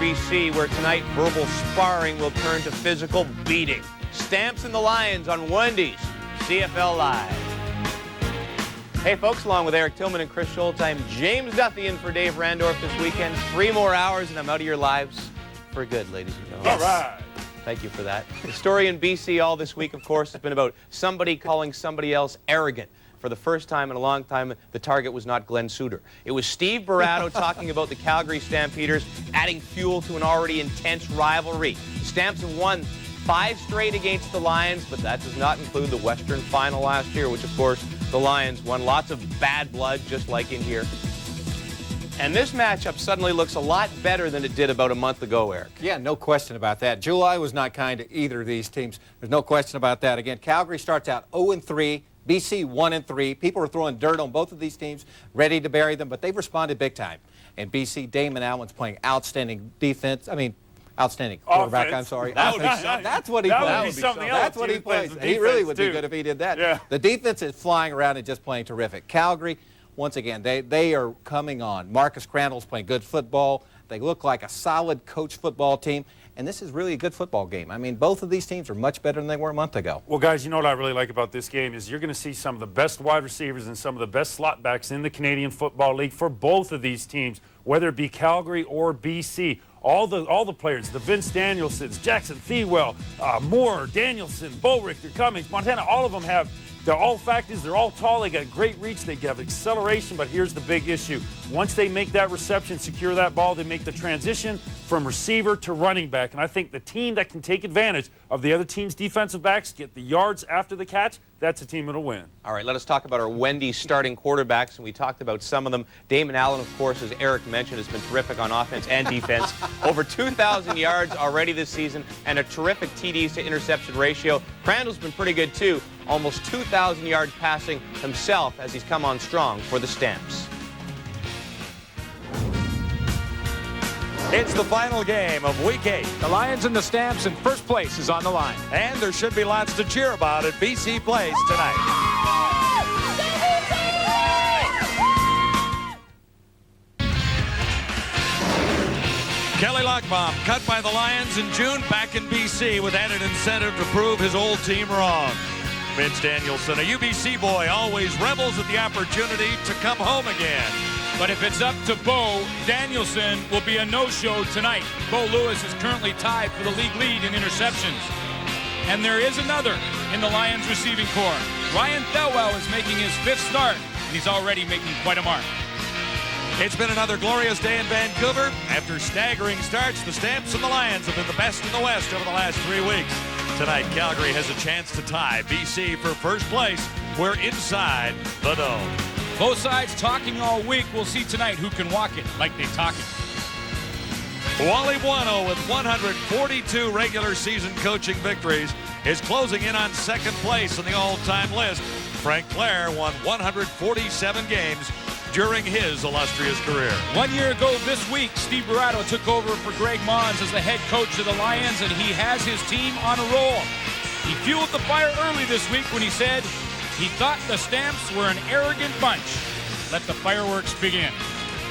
BC, where tonight verbal sparring will turn to physical beating. Stamps and the Lions on Wendy's CFL Live. Hey folks, along with Eric Tillman and Chris Schultz, I'm James Duffy in for Dave Randorf this weekend. 3 more hours and I'm out of your lives for good, ladies and gentlemen. All right. Thank you for that. The story in BC all this week, of course, has been about somebody calling somebody else arrogant. For the first time in a long time, the target was not Glenn Suter. It was Steve Barato talking about the Calgary Stampeders adding fuel to an already intense rivalry. The Stamps have won 5 straight against the Lions, but that does not include the Western Final last year, which, of course, the Lions won. Lots of bad blood, just like in here. And this matchup suddenly looks a lot better than it did about a month ago, Eric. Yeah, no question about that. July was not kind to either of these teams. There's no question about that. Again, Calgary starts out 0-3. BC 1-3. People are throwing dirt on both of these teams, ready to bury them, but they've responded big time. And BC, Damon Allen's playing outstanding defense. Outstanding quarterback, I'm sorry. That's what he plays. That's what he plays. He really would be good if he did that. Yeah. The defense is flying around and just playing terrific. Calgary, once again, they are coming on. Marcus Crandall's playing good football. They look like a solid coach football team. And this is really a good football game. I mean, both of these teams are much better than they were a month ago. Well, guys, you know what I really like about this game is you're going to see some of the best wide receivers and some of the best slot backs in the Canadian Football League for both of these teams, whether it be Calgary or BC. All the players, the Vince Danielsons, Jackson Thewell, Moore, Danielson, Bo Richter, Cummings, Montana, all of them have, they're all factors, they're all tall, they got great reach, they have acceleration, but here's the big issue. Once they make that reception, secure that ball, they make the transition from receiver to running back. And I think the team that can take advantage of the other team's defensive backs, get the yards after the catch, that's a team that'll win. All right, let us talk about our Wendy's starting quarterbacks, and we talked about some of them. Damon Allen, of course, as Eric mentioned, has been terrific on offense and defense. Over 2,000 yards already this season and a terrific TDs to interception ratio. Crandall's been pretty good, too. Almost 2,000 yards passing himself as he's come on strong for the Stamps. It's the final game of Week 8. The Lions and the Stamps in first place is on the line. And there should be lots to cheer about at BC Place tonight. Kelly Lockbaum, cut by the Lions in June, back in BC with added incentive to prove his old team wrong. Vince Danielson, a UBC boy, always revels at the opportunity to come home again. But if it's up to Bo, Danielson will be a no-show tonight. Bo Lewis is currently tied for the league lead in interceptions. And there is another in the Lions receiving corps. Ryan Thelwell is making his 5th start, and he's already making quite a mark. It's been another glorious day in Vancouver. After staggering starts, the Stamps and the Lions have been the best in the West over the last 3 weeks. Tonight, Calgary has a chance to tie BC for first place. We're inside the Dome. Both sides talking all week. We'll see tonight who can walk it like they talk it. Wally Buono, with 142 regular season coaching victories, is closing in on 2nd place on the all-time list. Frank Clare won 147 games during his illustrious career. 1 year ago this week, Steve Barato took over for Greg Mons as the head coach of the Lions, and he has his team on a roll. He fueled the fire early this week when he said he thought the Stamps were an arrogant bunch. Let the fireworks begin.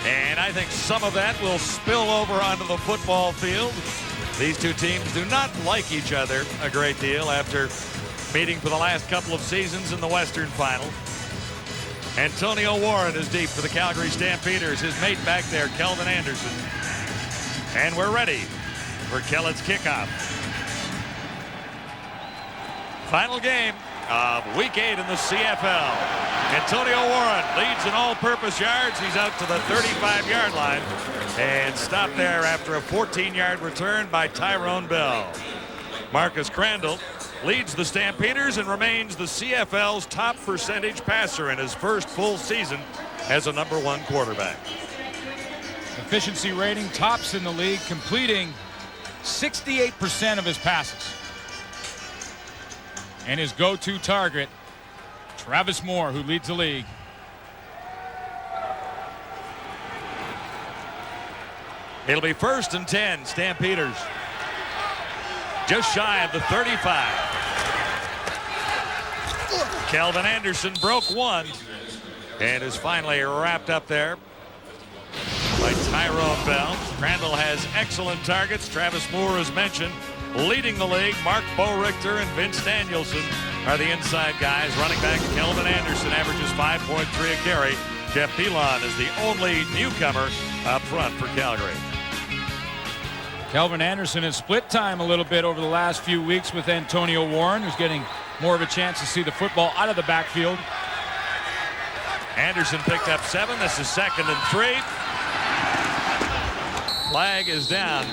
And I think some of that will spill over onto the football field. These two teams do not like each other a great deal after meeting for the last couple of seasons in the Western Final. Antonio Warren is deep for the Calgary Stampeders. His mate back there, Kelvin Anderson. And we're ready for Kellett's kickoff. Final game of Week 8 in the CFL. Antonio Warren leads in all-purpose yards. He's out to the 35-yard line and stopped there after a 14-yard return by Tyrone Bell. Marcus Crandall leads the Stampeders and remains the CFL's top percentage passer in his first full season as a #1 quarterback. Efficiency rating tops in the league, completing 68% of his passes. And his go-to target, Travis Moore, who leads the league. It'll be 1st and 10, Stampeders. Just shy of the 35. Kelvin Anderson broke one and is finally wrapped up there. by Tyrone Bell. Crandall has excellent targets. Travis Moore, as mentioned, leading the league. Mark Bo-Richter and Vince Danielson are the inside guys. Running back Kelvin Anderson averages 5.3 a carry. Jeff Pilon is the only newcomer up front for Calgary. Kelvin Anderson has split time a little bit over the last few weeks with Antonio Warren, who's getting more of a chance to see the football out of the backfield. Anderson picked up 7. This is 2nd and 3. Flag is down,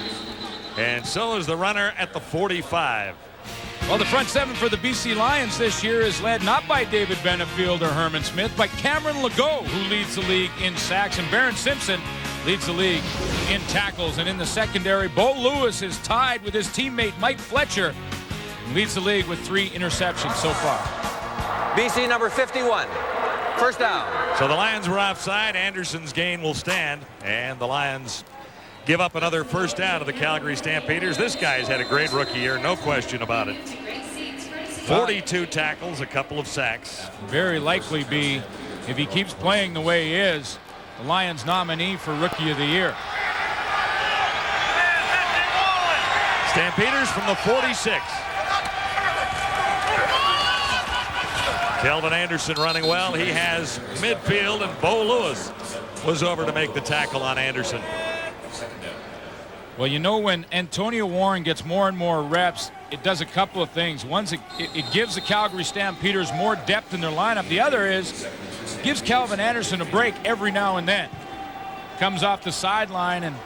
and so is the runner at the 45. Well, the front 7 for the BC Lions this year is led not by David Benefield or Herman Smith, but Cameron Legault, who leads the league in sacks, and Barron Simpson leads the league in tackles. And in the secondary, Bo Lewis is tied with his teammate Mike Fletcher, and leads the league with 3 interceptions so far. BC number 51. First down. So the Lions were offside. Anderson's gain will stand, and the Lions give up another first down to the Calgary Stampeders. This guy's had a great rookie year, no question about it. 42 tackles, a couple of sacks. Very likely be, if he keeps playing the way he is, the Lions nominee for Rookie of the Year. Stampeders from the 46. Kelvin Anderson running well. He has midfield, and Bo Lewis was over to make the tackle on Anderson. Well, you know, when Antonio Warren gets more and more reps, it does a couple of things. One, it gives the Calgary Stampeders more depth in their lineup. The other is it gives Kelvin Anderson a break every now and then. Comes off the sideline, and,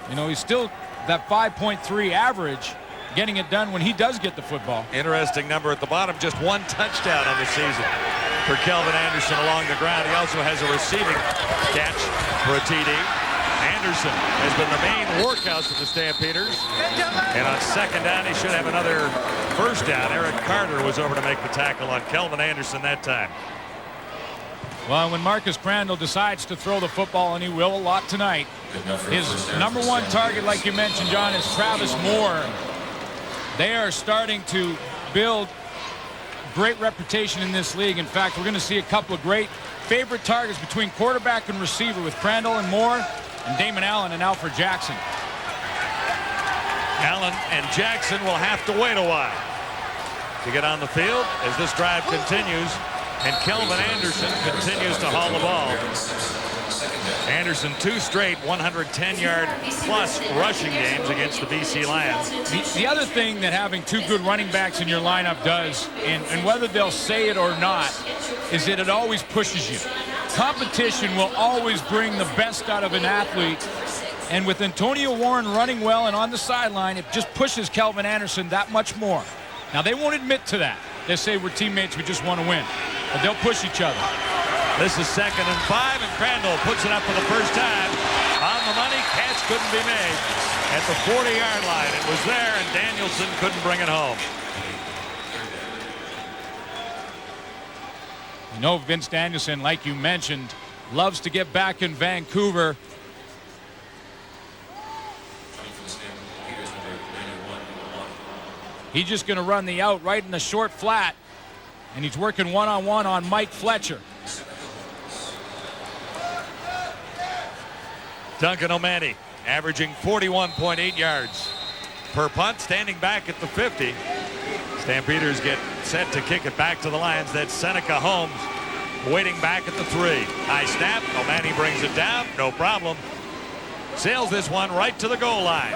you know, he's still that 5.3 average, getting it done when he does get the football. Interesting number at the bottom, just 1 touchdown on the season for Kelvin Anderson along the ground. He also has a receiving catch for a TD. Anderson has been the main workhorse for the Stampeders. And on 2nd down, he should have another first down. Eric Carter was over to make the tackle on Kelvin Anderson that time. Well, when Marcus Crandall decides to throw the football, and he will a lot tonight, his number 1 target, like you mentioned, John, is Travis Moore. They are starting to build great reputation in this league. In fact, we're going to see a couple of great favorite targets between quarterback and receiver with Crandall and Moore, and Damon Allen and Alfred Jackson. Allen and Jackson will have to wait a while to get on the field as this drive continues, and Kelvin Anderson continues to haul the ball. Anderson 2 straight 110-yard plus rushing games against the BC Lions. The other thing that having 2 good running backs in your lineup does, and whether they'll say it or not, is that it always pushes you. Competition will always bring the best out of an athlete, and with Antonio Warren running well and on the sideline, it just pushes Kelvin Anderson that much more. Now, they won't admit to that. They say we're teammates, we just want to win, but they'll push each other. This is 2nd and 5, and Crandall puts it up for the first time. On the money, catch couldn't be made at the 40-yard line. It was there, and Danielson couldn't bring it home. You know, Vince Danielson, like you mentioned, loves to get back in Vancouver. He's just going to run the out right in the short flat, and he's working one-on-one on Mike Fletcher. Duncan O'Mahony averaging 41.8 yards per punt, standing back at the 50. Stampeders get set to kick it back to the Lions. That's Seneca Holmes waiting back at the 3. High snap. O'Mahony brings it down. No problem. Sails this one right to the goal line.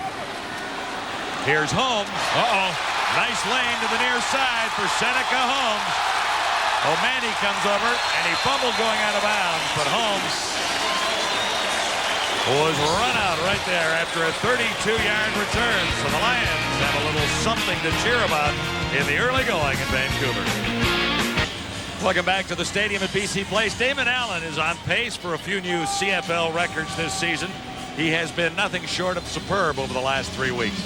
Here's Holmes. Nice lane to the near side for Seneca Holmes. O'Mahony comes over, and he fumbled going out of bounds, but Holmes was run out right there after a 32-yard return. So the Lions have a little something to cheer about in the early going in Vancouver. Welcome back to the stadium at BC Place. Damon Allen is on pace for a few new CFL records this season. He has been nothing short of superb over the last 3 weeks.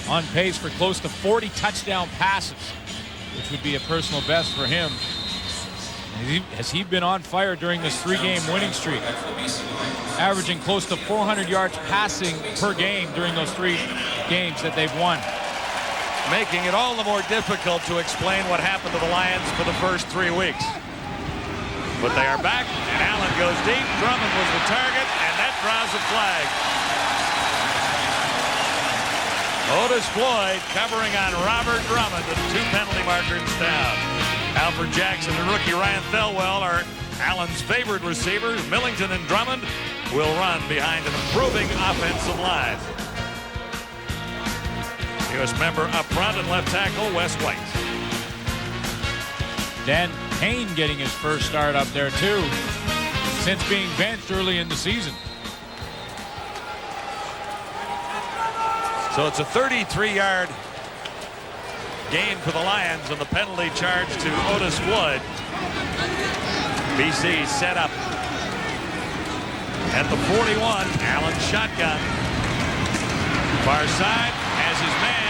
On pace for close to 40 touchdown passes, which would be a personal best for him. Has he been on fire during this 3-game winning streak? Averaging close to 400 yards passing per game during those 3 games that they've won. Making it all the more difficult to explain what happened to the Lions for the first 3 weeks. But they are back, and Allen goes deep. Drummond was the target, and that draws offensive flag. Otis Floyd covering on Robert Drummond, and 2 penalty markers down. Alfred Jackson and rookie Ryan Thelwell are Allen's favorite receivers. Millington and Drummond will run behind an improving offensive line. U.S. member up front and left tackle, Wes White. Dan Payne getting his first start up there, too, since being benched early in the season. So it's a 33-yard gain for the Lions on the penalty charge to Otis Floyd. BC set up at the 41. Allen shotgun. Far side has his man.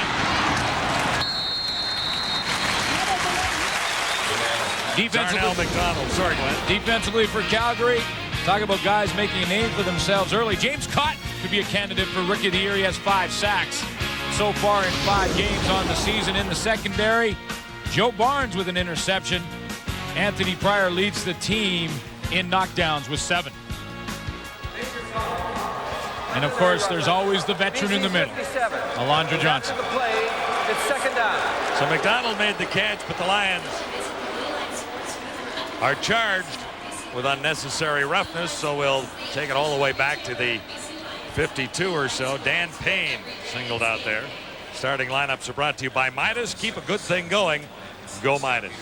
Darnell McDonald. Sorry, Glenn. Defensively for Calgary, talk about guys making a name for themselves early. James Cotton could be a candidate for Rookie of the Year. He has 5 sacks so far in 5 games on the season. In the secondary, Joe Barnes with an interception. Anthony Pryor leads the team in knockdowns with 7. And of course, there's always the veteran in the middle, Alondra Johnson. It's second down. So McDonald made the catch, but the Lions are charged with unnecessary roughness, so we'll take it all the way back to the 52 or so. Dan Payne singled out there. Starting lineups are brought to you by Midas. Keep a good thing going. Go Midas.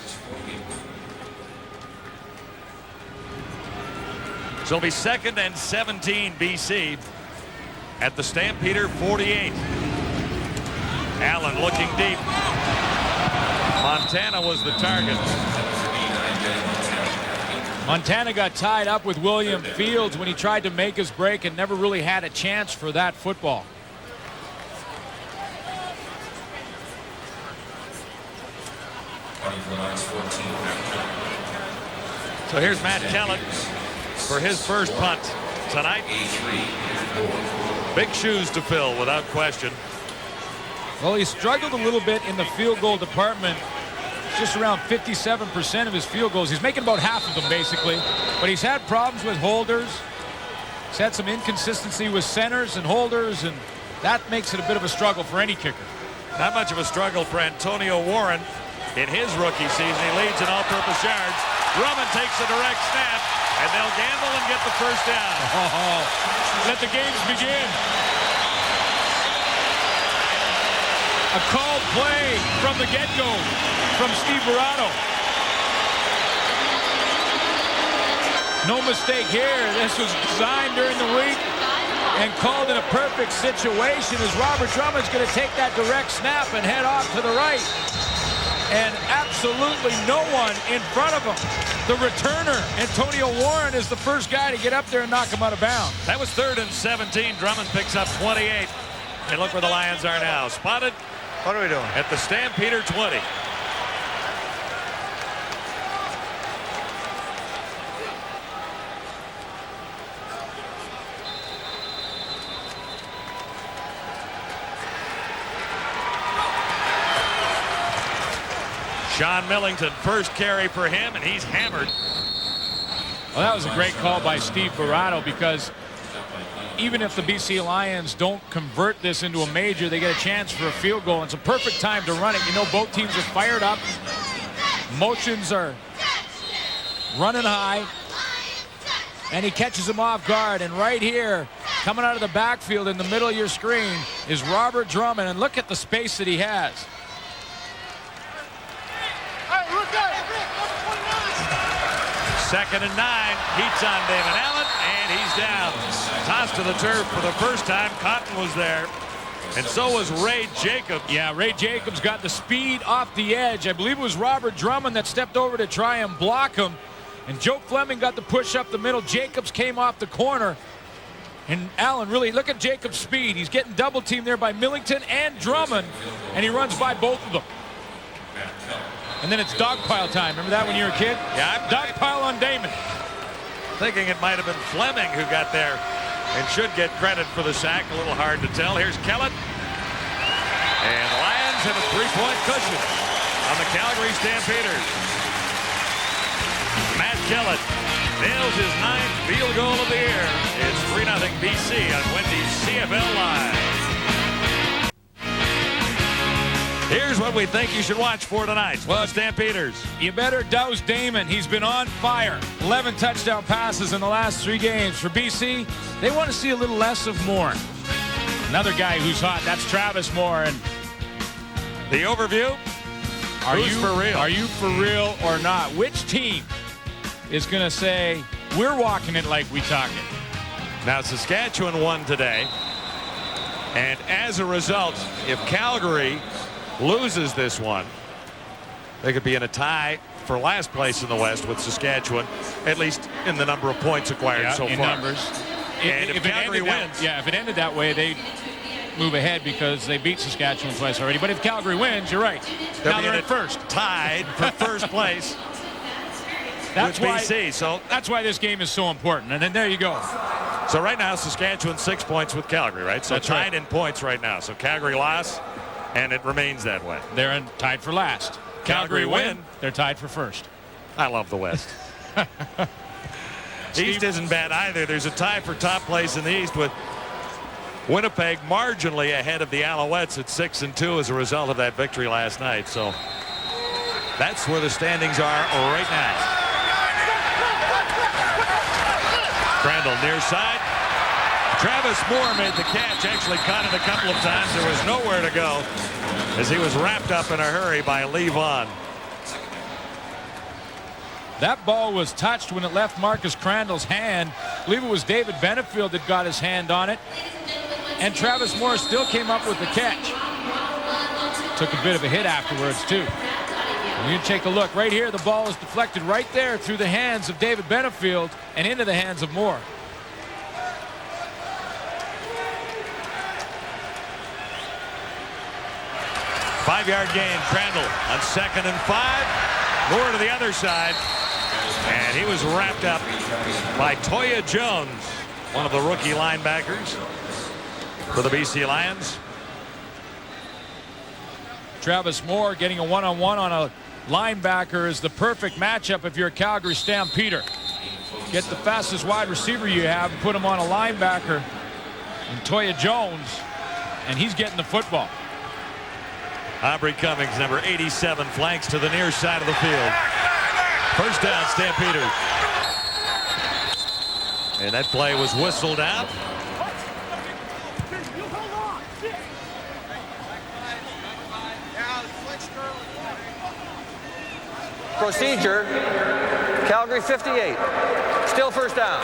So it'll be 2nd and 17 BC at the Stampeder 48. Allen looking deep. Montana was the target. Montana got tied up with William Fields when he tried to make his break and never really had a chance for that football. So here's Matt Kellett for his first punt tonight. Big shoes to fill without question. Well, he struggled a little bit in the field goal department. Just around 57% of his field goals. He's making about half of them, basically. But he's had problems with holders. He's had some inconsistency with centers and holders, and that makes it a bit of a struggle for any kicker. Not much of a struggle for Antonio Warren in his rookie season. He leads in all-purpose yards. Drummond takes a direct snap, and they'll gamble and get the first down. Let the games begin. A called play from the get-go from Steve Barato. No mistake here. This was designed during the week and called in a perfect situation as Robert Drummond's going to take that direct snap and head off to the right. And absolutely no one in front of him. The returner, Antonio Warren, is the first guy to get up there and knock him out of bounds. That was 3rd and 17. Drummond picks up 28. And look where the Lions are now. Spotted. What are we doing? At the Stampeder 20. Sean Millington, first carry for him, and he's hammered. Well, that was a great call by Steve Barato, because even if the BC Lions don't convert this into a major, they get a chance for a field goal. It's a perfect time to run it. You know, both teams are fired up. Motions are running high. And he catches him off guard. And right here, coming out of the backfield in the middle of your screen, is Robert Drummond. And look at the space that he has. 2nd and 9. Heats on David Allen, and he's down. Tossed to the turf for the first time. Cotton was there, and so was Ray Jacobs. Yeah, Ray Jacobs got the speed off the edge. I believe it was Robert Drummond that stepped over to try and block him. And Joe Fleming got the push up the middle. Jacobs came off the corner. And Allen, really, look at Jacobs' speed. He's getting double teamed there by Millington and Drummond, and he runs by both of them. And then it's dogpile time. Remember that when you were a kid? Yeah. Dogpile on Damon. Thinking it might have been Fleming who got there and should get credit for the sack. A little hard to tell. Here's Kellett. And the Lions have a 3-point cushion on the Calgary Stampeders. Matt Kellett nails his 9th field goal of the year. It's 3-0 BC on Wendy's CFL Live. Here's what we think you should watch for tonight. Well, Stampeders. You better douse Damon. He's been on fire. 11 touchdown passes in the last 3 games. For BC, they want to see a little less of Moore. Another guy who's hot, that's Travis Moore. And the overview, who's for real? Are you for real or not? Which team is going to say, we're walking it like we talk it? Now, Saskatchewan won today. And as a result, if Calgary loses this one, they could be in a tie for last place in the West with Saskatchewan, at least in the number of points acquired so in far. Numbers. And if Calgary wins. If it ended that way, they'd move ahead because they beat Saskatchewan twice already. But if Calgary wins, you're right. Now they're at first. Tied for first place with BC. So that's why this game is so important. And then there you go. So right now, Saskatchewan 6 points with Calgary, right? So that's tied right. in points right now. So Calgary lost, and it remains that way. They're tied for last. Calgary win. They're tied for first. I love the West. East isn't bad either. There's a tie for top place in the East with Winnipeg marginally ahead of the Alouettes at 6-2 as a result of that victory last night. So that's where the standings are right now. Crandall near side. Travis Moore made the catch, actually caught it a couple of times. There was nowhere to go as he was wrapped up in a hurry by Lee Vaughn. That ball was touched when it left Marcus Crandall's hand. I believe it was David Benefield that got his hand on it. And Travis Moore still came up with the catch. Took a bit of a hit afterwards, too. And you take a look. Right here, the ball is deflected right there through the hands of David Benefield and into the hands of Moore. Five-yard gain, Crandall on 2nd and 5. Moore to the other side. And he was wrapped up by Toya Jones, one of the rookie linebackers for the BC Lions. Travis Moore getting a one-on-one on a linebacker is the perfect matchup if you're a Calgary Stampeder. Get the fastest wide receiver you have and put him on a linebacker and Toya Jones, and he's getting the football. Aubrey Cummings, number 87, flanks to the near side of the field. First down, Stampeders. And that play was whistled out. Procedure, Calgary 58. Still first down.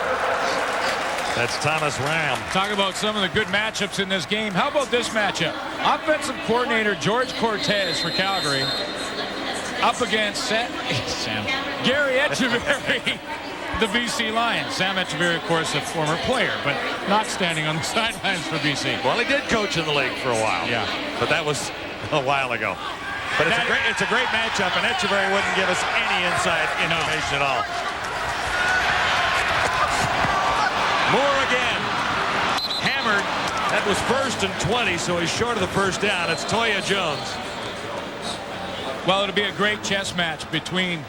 That's Thomas Ram. Talk about some of the good matchups in this game. How about this matchup? Offensive coordinator George Cortez for Calgary up against Gary Echeverry, the BC Lions. Sam Echeverry, of course, a former player, but not standing on the sidelines for BC. Well, he did coach in the league for a while. Yeah. But that was a while ago. But it's a great matchup, and Echeverry wouldn't give us any inside information at all. Moore again. Hammered. That was 1st and 20, so he's short of the first down. It's Toya Jones. Well, it'll be a great chess match between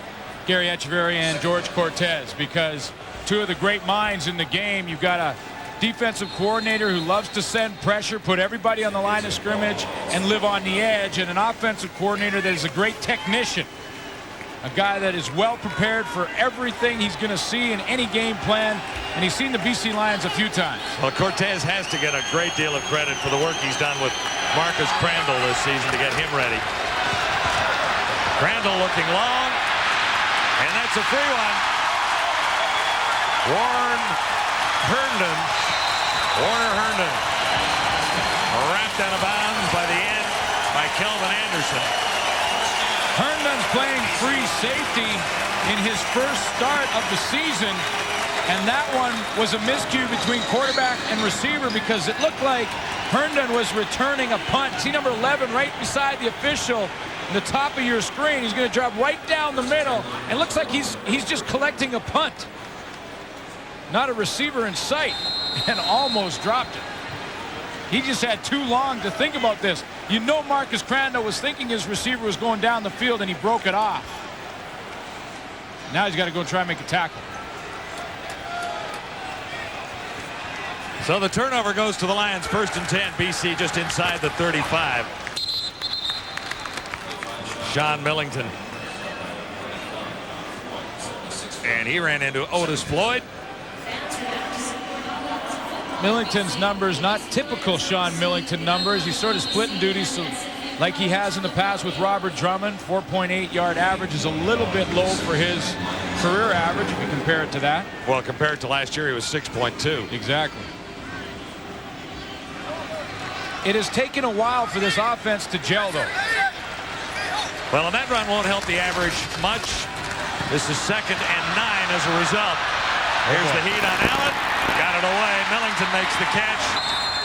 Gary Echeverry and George Cortez because two of the great minds in the game. You've got a defensive coordinator who loves to send pressure, put everybody on the line of scrimmage, and live on the edge, and an offensive coordinator that is a great technician. A guy that is well prepared for everything he's going to see in any game plan, and he's seen the BC Lions a few times. Well, Cortez has to get a great deal of credit for the work he's done with Marcus Crandall this season to get him ready. Crandall looking long, and that's a free one. Warner Herndon wrapped out of bounds by the end by Kelvin Anderson. Herndon's playing free safety in his first start of the season, and that one was a miscue between quarterback and receiver because it looked like Herndon was returning a punt. See number 11 right beside the official in the top of your screen. He's going to drop right down the middle, and it looks like he's just collecting a punt. Not a receiver in sight, and almost dropped it. He just had too long to think about this. You know Marcus Crandall was thinking his receiver was going down the field, and he broke it off. Now he's got to go try and make a tackle. So the turnover goes to the Lions. 1st and 10. BC just inside the 35. Sean Millington. And he ran into Otis Floyd. Millington's numbers, not typical Sean Millington numbers. He's sort of splitting duties like he has in the past with Robert Drummond. 4.8 yard average is a little bit low for his career average if you compare it to that. Well, compared to last year, he was 6.2. Exactly. It has taken a while for this offense to gel, though. Well, and that run won't help the average much. This is 2nd and 9 as a result. Here's the heat on Allen. Got it away. Millington makes the catch.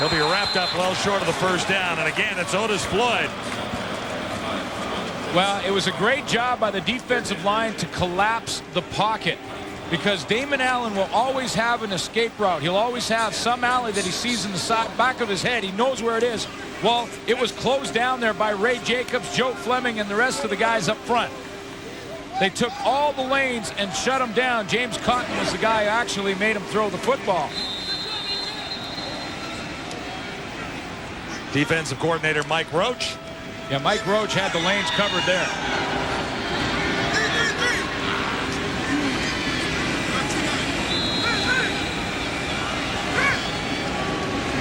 He'll be wrapped up well short of the 1st down. And again, it's Otis Floyd. Well, it was a great job by the defensive line to collapse the pocket, because Damon Allen will always have an escape route. He'll always have some alley that he sees in the back of his head. He knows where it is. Well, it was closed down there by Ray Jacobs, Joe Fleming, and the rest of the guys up front. They took all the lanes and shut him down. James Cotton was the guy who actually made him throw the football. Defensive coordinator Mike Roach. Yeah, Mike Roach had the lanes covered there.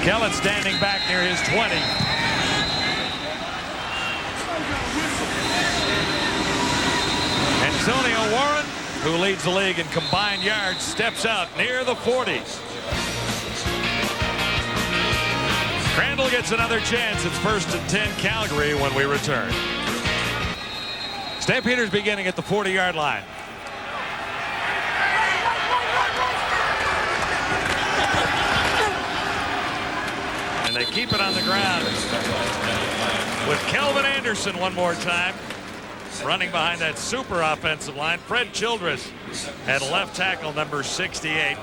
Kellen standing back near his 20. Antonio Warren, who leads the league in combined yards, steps out near the 40s. Crandall gets another chance. It's 1st and 10 Calgary when we return. Stampeders beginning at the 40-yard line. And they keep it on the ground with Kelvin Anderson one more time. Running behind that super offensive line. Fred Childress at left tackle, number 68.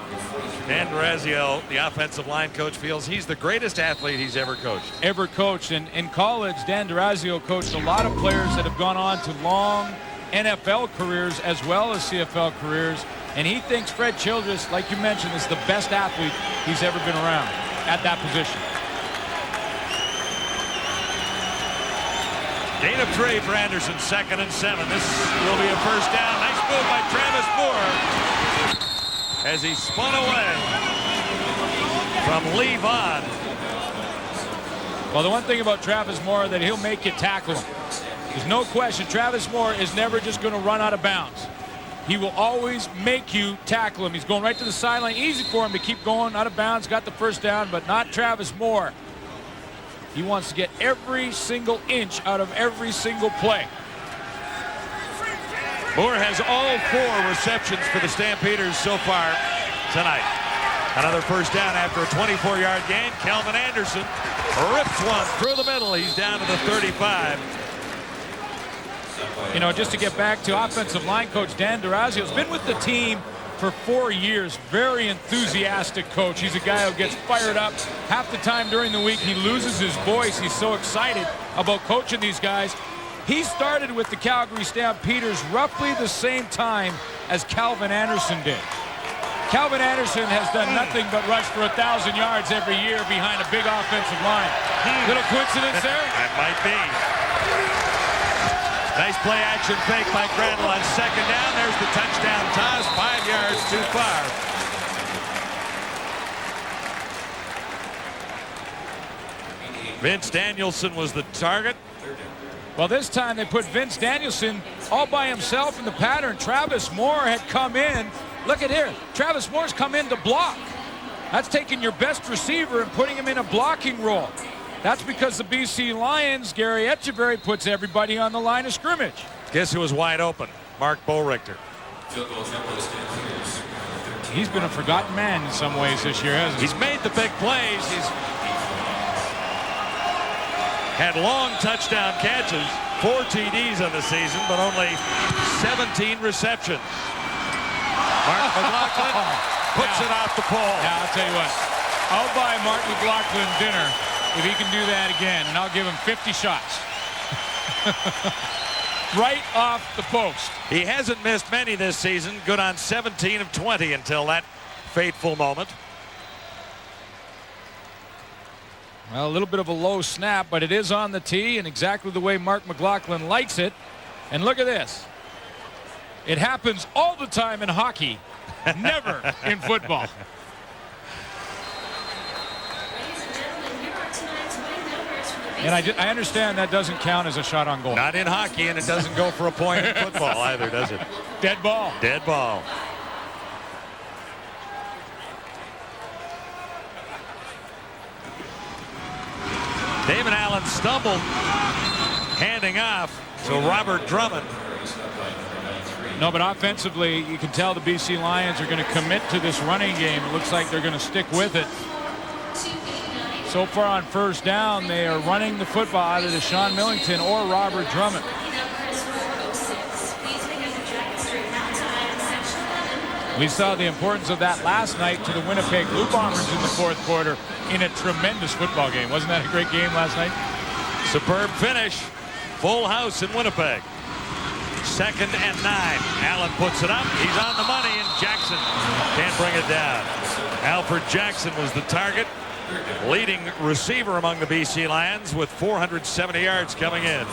Dan Durazio, the offensive line coach, feels he's the greatest athlete he's ever coached. And in college, Dan Durazio coached a lot of players that have gone on to long NFL careers as well as CFL careers. And he thinks Fred Childress, like you mentioned, is the best athlete he's ever been around at that position. Gain of 3 for Anderson, 2nd and 7. This will be a 1st down. Nice move by Travis Moore as he spun away from Lee Vaughn. Well, the one thing about Travis Moore that he'll make you tackle him. There's no question. Travis Moore is never just going to run out of bounds. He will always make you tackle him. He's going right to the sideline. Easy for him to keep going out of bounds. Got the 1st down, but not Travis Moore. He wants to get every single inch out of every single play. Moore has all 4 receptions for the Stampeders so far tonight. Another 1st down after a 24-yard gain. Kelvin Anderson rips one through the middle. He's down to the 35. You know, just to get back to offensive line coach Dan Durazio, has been with the team for 4 years. Very enthusiastic coach. He's a guy who gets fired up. Half the time during the week, he loses his voice. He's so excited about coaching these guys. He started with the Calgary Stampeders roughly the same time as Calvin Anderson did. Calvin Anderson has done nothing but rush for 1,000 yards every year behind a big offensive line. Little coincidence there? That might be. Nice play action fake by Crandall on 2nd down. There's the touchdown toss, 5 yards too far. Vince Danielson was the target. Well, this time they put Vince Danielson all by himself in the pattern. Travis Moore had come in. Look at here. Travis Moore's come in to block. That's taking your best receiver and putting him in a blocking role. That's because the BC Lions, Gary Etcheverry, puts everybody on the line of scrimmage. Guess who was wide open? Mark Boerichter. He's been a forgotten man in some ways this year, hasn't he? He's made the big plays. He's had long touchdown catches, 4 TDs on the season, but only 17 receptions. Mark McLaughlin puts it off the pole. Yeah, I'll tell you what. I'll buy Mark McLaughlin dinner if he can do that again, and I'll give him 50 shots. Right off the post. He hasn't missed many this season. Good on 17 of 20 until that fateful moment. Well, a little bit of a low snap, but it is on the tee and exactly the way Mark McLaughlin likes it. And look at this. It happens all the time in hockey, never in football. And I understand that doesn't count as a shot on goal. Not in hockey, and it doesn't go for a point in football either, does it? Dead ball. Dead ball. David Allen stumbled, handing off to Robert Drummond. No, but offensively, you can tell the BC Lions are going to commit to this running game. It looks like they're going to stick with it. So far on first down, they are running the football either to Sean Millington or Robert Drummond. We saw the importance of that last night to the Winnipeg Blue Bombers in the fourth quarter in a tremendous football game. Wasn't that a great game last night? Superb finish. Full house in Winnipeg. 2nd and 9. Allen puts it up. He's on the money, and Jackson can't bring it down. Alfred Jackson was the target. Leading receiver among the BC Lions with 470 yards coming in.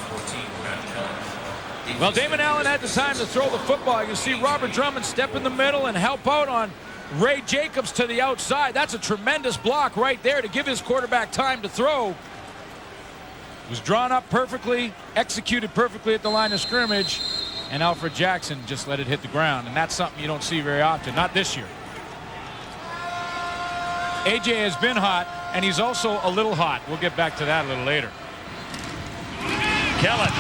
Well, Damon Allen had the time to throw the football. You can see Robert Drummond step in the middle and help out on Ray Jacobs to the outside. That's a tremendous block right there to give his quarterback time to throw. It was drawn up perfectly, executed perfectly at the line of scrimmage, and Alfred Jackson just let it hit the ground. And that's something you don't see very often, not this year. AJ has been hot, and he's also a little hot. We'll get back to that a little later. Kellett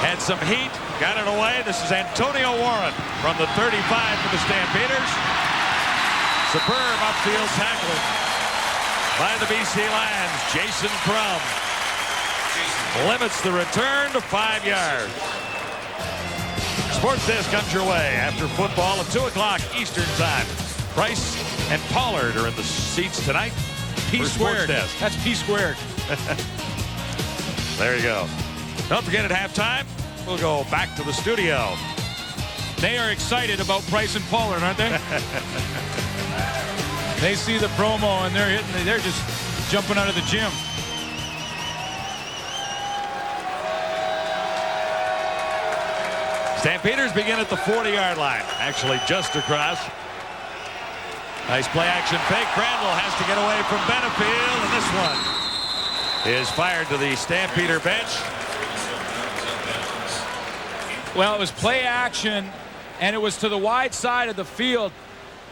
had some heat, got it away. This is Antonio Warren from the 35 for the Stampeders. Superb upfield tackling by the BC Lions. Jason Crum limits the return to 5 yards. Sports Desk comes your way after football at 2 o'clock Eastern Time. Price and Pollard are in the seats tonight. P squared. Desk. That's P squared. There you go. Don't forget at halftime, we'll go back to the studio. They are excited about Price and Pollard, aren't they? They see the promo and they're just jumping out of the gym. Stampeders begin at the 40-yard line. Actually, just across. Nice play action fake. Crandall has to get away from Benefield, and this one is fired to the Stampeder bench. Well, it was play action, and it was to the wide side of the field.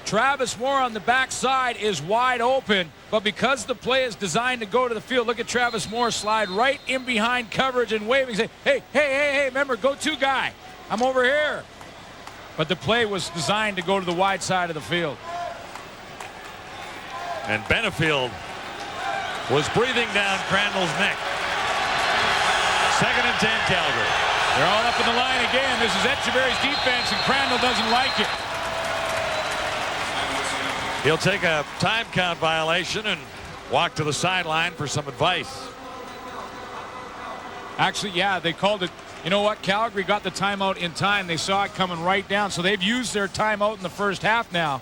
Travis Moore on the backside is wide open, but because the play is designed to go to the field, look at Travis Moore slide right in behind coverage and waving, say, hey, remember, go-to guy. I'm over here. But the play was designed to go to the wide side of the field. And Benefield was breathing down Crandall's neck. 2nd and 10, Calgary. They're all up in the line again. This is Etcheverry's defense, and Crandall doesn't like it. He'll take a time count violation and walk to the sideline for some advice. Actually, yeah, they called it. You know what? Calgary got the timeout in time. They saw it coming right down, so they've used their timeout in the first half now.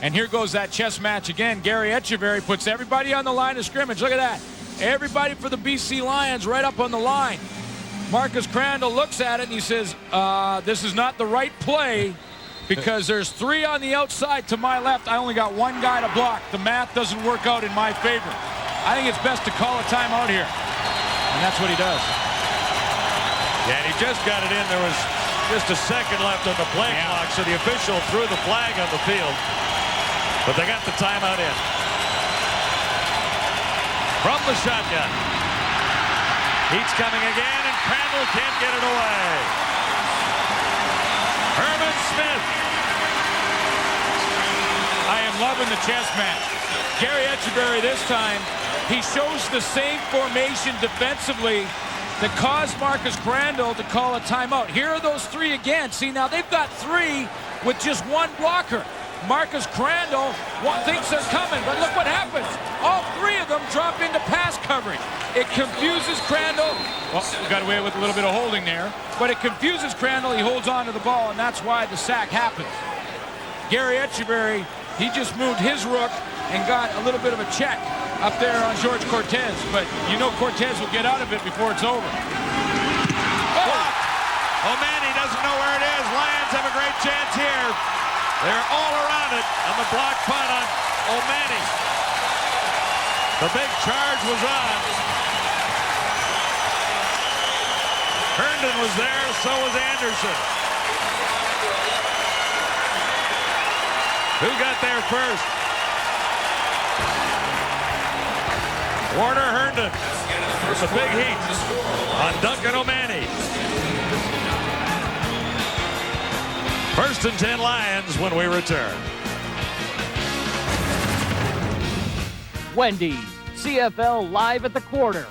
And here goes that chess match again. Gary Etcheverry puts everybody on the line of scrimmage. Look at that. Everybody for the BC Lions right up on the line. Marcus Crandall looks at it and he says, this is not the right play because there's 3 on the outside to my left. I only got 1 guy to block. The math doesn't work out in my favor. I think it's best to call a timeout here. And that's what he does. Yeah, and he just got it in. There was just a second left on the play clock, so the official threw the flag on the field. But they got the timeout in. From the shotgun. Heat's coming again, and Crandall can't get it away. Herman Smith. I am loving the chess match. Gary Etcheverry this time, he shows the same formation defensively that caused Marcus Crandall to call a timeout. Here are those 3 again. See, now they've got 3 with just 1 blocker. Marcus Crandall thinks they're coming, but look what happens. All 3 of them drop into pass coverage. It confuses Crandall. Well, we got away with a little bit of holding there, but it confuses Crandall. He holds on to the ball, and that's why the sack happens. Gary Etcheverry, he just moved his rook and got a little bit of a check. up there on George Cortez, but you know Cortez will get out of it before it's over. Oh! O'Mani doesn't know where it is. Lions have a great chance here. They're all around it on the block punt on O'Mani. The big charge was on. Herndon was there, so was Anderson. Who got there first? Warner Herndon with the big heat on Duncan O'Mani. 1st and 10 Lions when we return. Wendy's, CFL live at the quarter.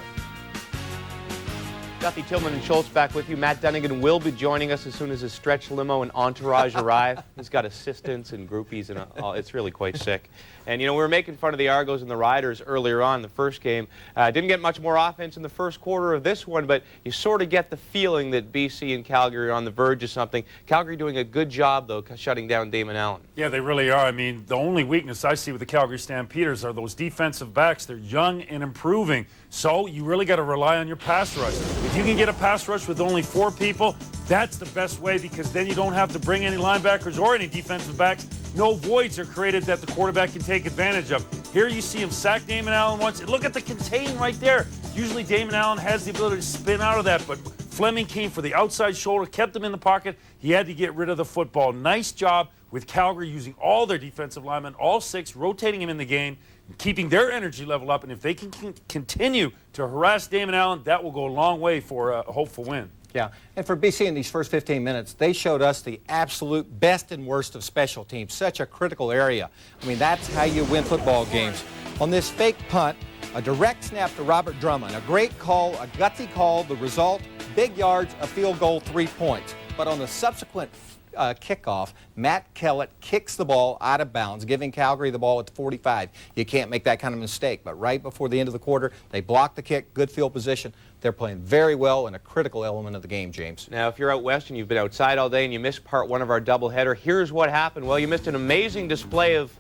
Duffy, Tillman, and Schultz back with you. Matt Dunnigan will be joining us as soon as his stretch limo and entourage arrive. He's got assistants and groupies, and it's really quite sick. And, you know, we were making fun of the Argos and the Riders earlier on in the first game. Didn't get much more offense in the first quarter of this one, but you sort of get the feeling that BC and Calgary are on the verge of something. Calgary doing a good job, though, shutting down Damon Allen. Yeah, they really are. I mean, the only weakness I see with the Calgary Stampeders are those defensive backs. They're young and improving. So you really got to rely on your pass rush. If you can get a pass rush with only 4 people, that's the best way, because then you don't have to bring any linebackers or any defensive backs. No voids are created that the quarterback can take advantage of. Here you see him sack Damon Allen once. Look at the contain right there. Usually Damon Allen has the ability to spin out of that, but Fleming came for the outside shoulder, kept him in the pocket. He had to get rid of the football. Nice job with Calgary using all their defensive linemen, all 6, rotating him in the game, keeping their energy level up. And if they can continue to harass Damon Allen, that will go a long way for a hopeful win. Yeah, and for BC in these first 15 minutes, they showed us the absolute best and worst of special teams, such a critical area. I mean, that's how you win football games. On this fake punt, a direct snap to Robert Drummond, a great call, a gutsy call, the result, big yards, a field goal, 3 points. But on the subsequent kickoff, Matt Kellett kicks the ball out of bounds, giving Calgary the ball at the 45. You can't make that kind of mistake. But right before the end of the quarter, they block the kick, good field position. They're playing very well in a critical element of the game, James. Now, if you're out west and you've been outside all day and you missed part 1 of our doubleheader, here's what happened. Well, you missed an amazing display of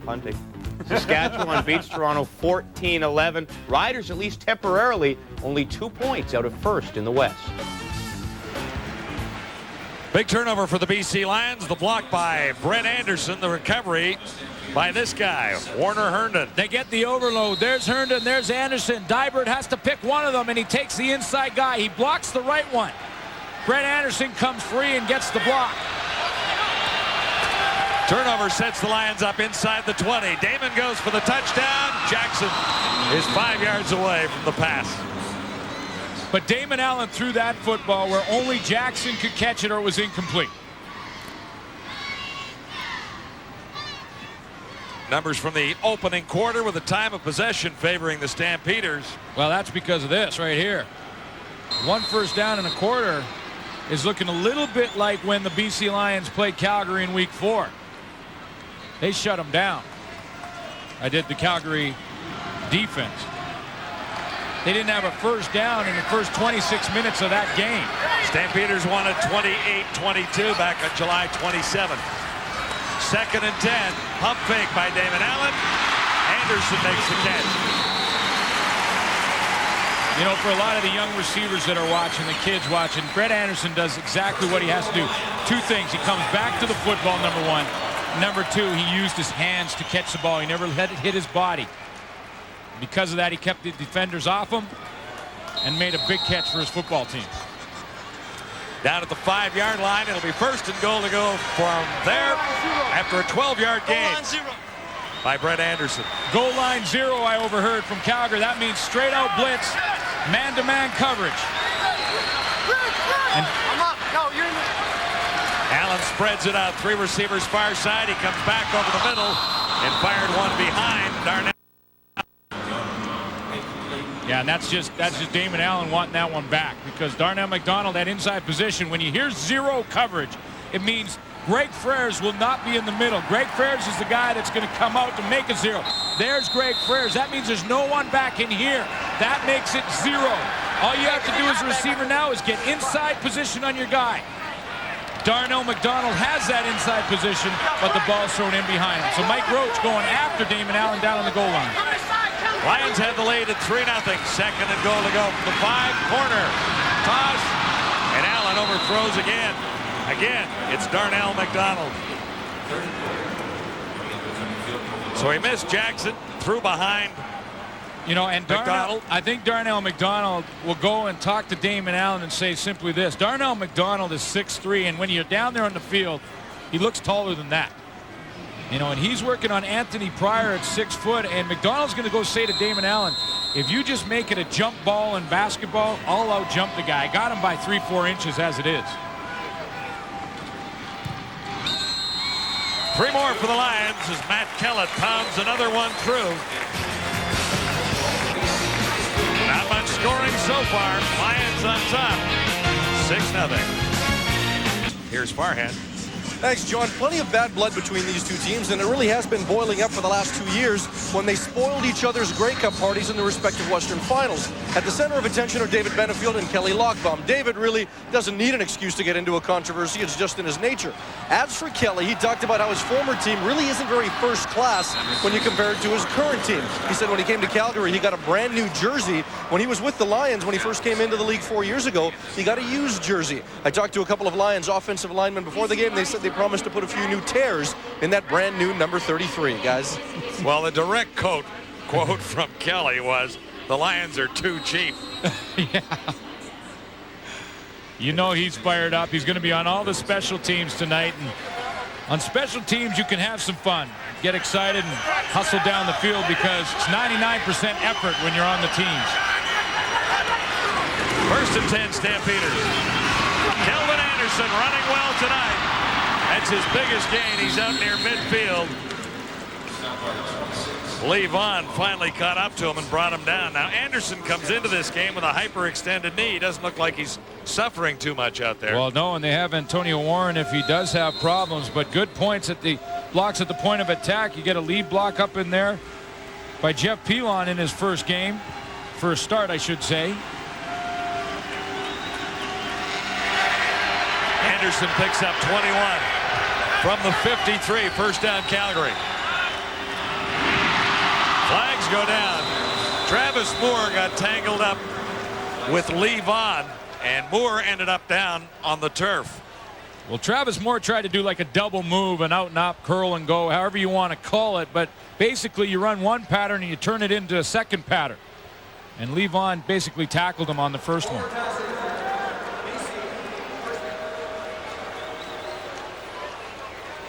punting. Saskatchewan beats Toronto 14-11. Riders, at least temporarily, only 2 points out of first in the West. Big turnover for the BC Lions. The block by Brett Anderson. The recovery by this guy, Warner Herndon. They get the overload. There's Herndon. There's Anderson. Dybert has to pick one of them, and he takes the inside guy. He blocks the right one. Brett Anderson comes free and gets the block. Turnover sets the Lions up inside the 20. Damon goes for the touchdown. Jackson is 5 yards away from the pass. But Damon Allen threw that football where only Jackson could catch it, or it was incomplete. Numbers from the opening quarter with the time of possession favoring the Stampeders. Well, that's because of this right here. 1 first down in a quarter is looking a little bit like when the BC Lions played Calgary in week 4. They shut them down. I did the Calgary defense. They didn't have a first down in the first 26 minutes of that game. Stampeders won at 28-22 back on July 27th. 2nd and 10. Pump fake by Damon Allen. Anderson makes the catch. You know, for a lot of the young receivers that are watching, the kids watching, Brett Anderson does exactly what he has to do. 2 things. He comes back to the football, number 1. Number 2, he used his hands to catch the ball. He never let it hit his body. Because of that, he kept the defenders off him and made a big catch for his football team. Down at the 5-yard line, it'll be 1st and goal to go from there after a 12-yard gain by Brett Anderson. Goal line 0, I overheard from Calgary. That means straight out blitz, man-to-man coverage. And Allen spreads it out. 3 receivers far side. He comes back over the middle and fired one behind Darnell. Yeah, and that's just Damon Allen wanting that one back, because Darnell McDonald, that inside position, when you hear 0 coverage, it means Greg Frères will not be in the middle. Greg Frères is the guy that's going to come out to make a 0. There's Greg Frères. That means there's no one back in here. That makes it 0. All you have to do as a receiver now is get inside position on your guy. Darnell McDonald has that inside position, but the ball's thrown in behind him. So Mike Roach going after Damon Allen down on the goal line. Lions have the lead at 3-0. Second and goal to go from the 5-corner. Toss. And Allen overthrows again. Again, it's Darnell McDonald. So he missed Jackson, threw behind. You know, and I think Darnell McDonald will go and talk to Damon Allen and say simply this. Darnell McDonald is 6'3", and when you're down there on the field, he looks taller than that. You know, and he's working on Anthony Pryor at 6 foot, and McDonald's going to go say to Damon Allen, if you just make it a jump ball in basketball, I'll out-jump the guy. I got him by 3-4 inches as it is. 3 more for the Lions as Matt Kellett pounds another one through. Not much scoring so far. Lions on top. 6-0. Here's Farhan. Thanks, John. Plenty of bad blood between these two teams, and it really has been boiling up for the last 2 years when they spoiled each other's Grey Cup parties in the respective Western Finals. At the center of attention are David Benefield and Kelly Lockbaum. David really doesn't need an excuse to get into a controversy. It's just in his nature. As for Kelly, he talked about how his former team really isn't very first class when you compare it to his current team. He said when he came to Calgary, he got a brand new jersey. When he was with the Lions, when he first came into the league 4 years ago, he got a used jersey. I talked to a couple of Lions offensive linemen before the game. They said they promised to put a few new tears in that brand new number 33, guys. Well, the direct quote from Kelly was, the Lions are too cheap. Yeah. You know he's fired up. He's going to be on all the special teams tonight. And on special teams, you can have some fun. Get excited and hustle down the field because it's 99% effort when you're on the teams. 1st and 10 Stampeders. Kelvin Anderson running well tonight. That's his biggest gain. He's out near midfield. Lee Vaughn finally caught up to him and brought him down. Now Anderson comes into this game with a hyperextended knee. He doesn't look like he's suffering too much out there. Well, no, and they have Antonio Warren if he does have problems, but good points at the blocks at the point of attack. You get a lead block up in there by Jeff Pilon in his first game. First start, I should say. Anderson picks up 21 from the 53. First down, Calgary. Flags go down. Travis Moore got tangled up with Lee Vaughn, and Moore ended up down on the turf. Well, Travis Moore tried to do like a double move, an out and up, curl and go, however you want to call it, but basically you run one pattern and you turn it into a second pattern. And Lee Vaughn basically tackled him on the first one.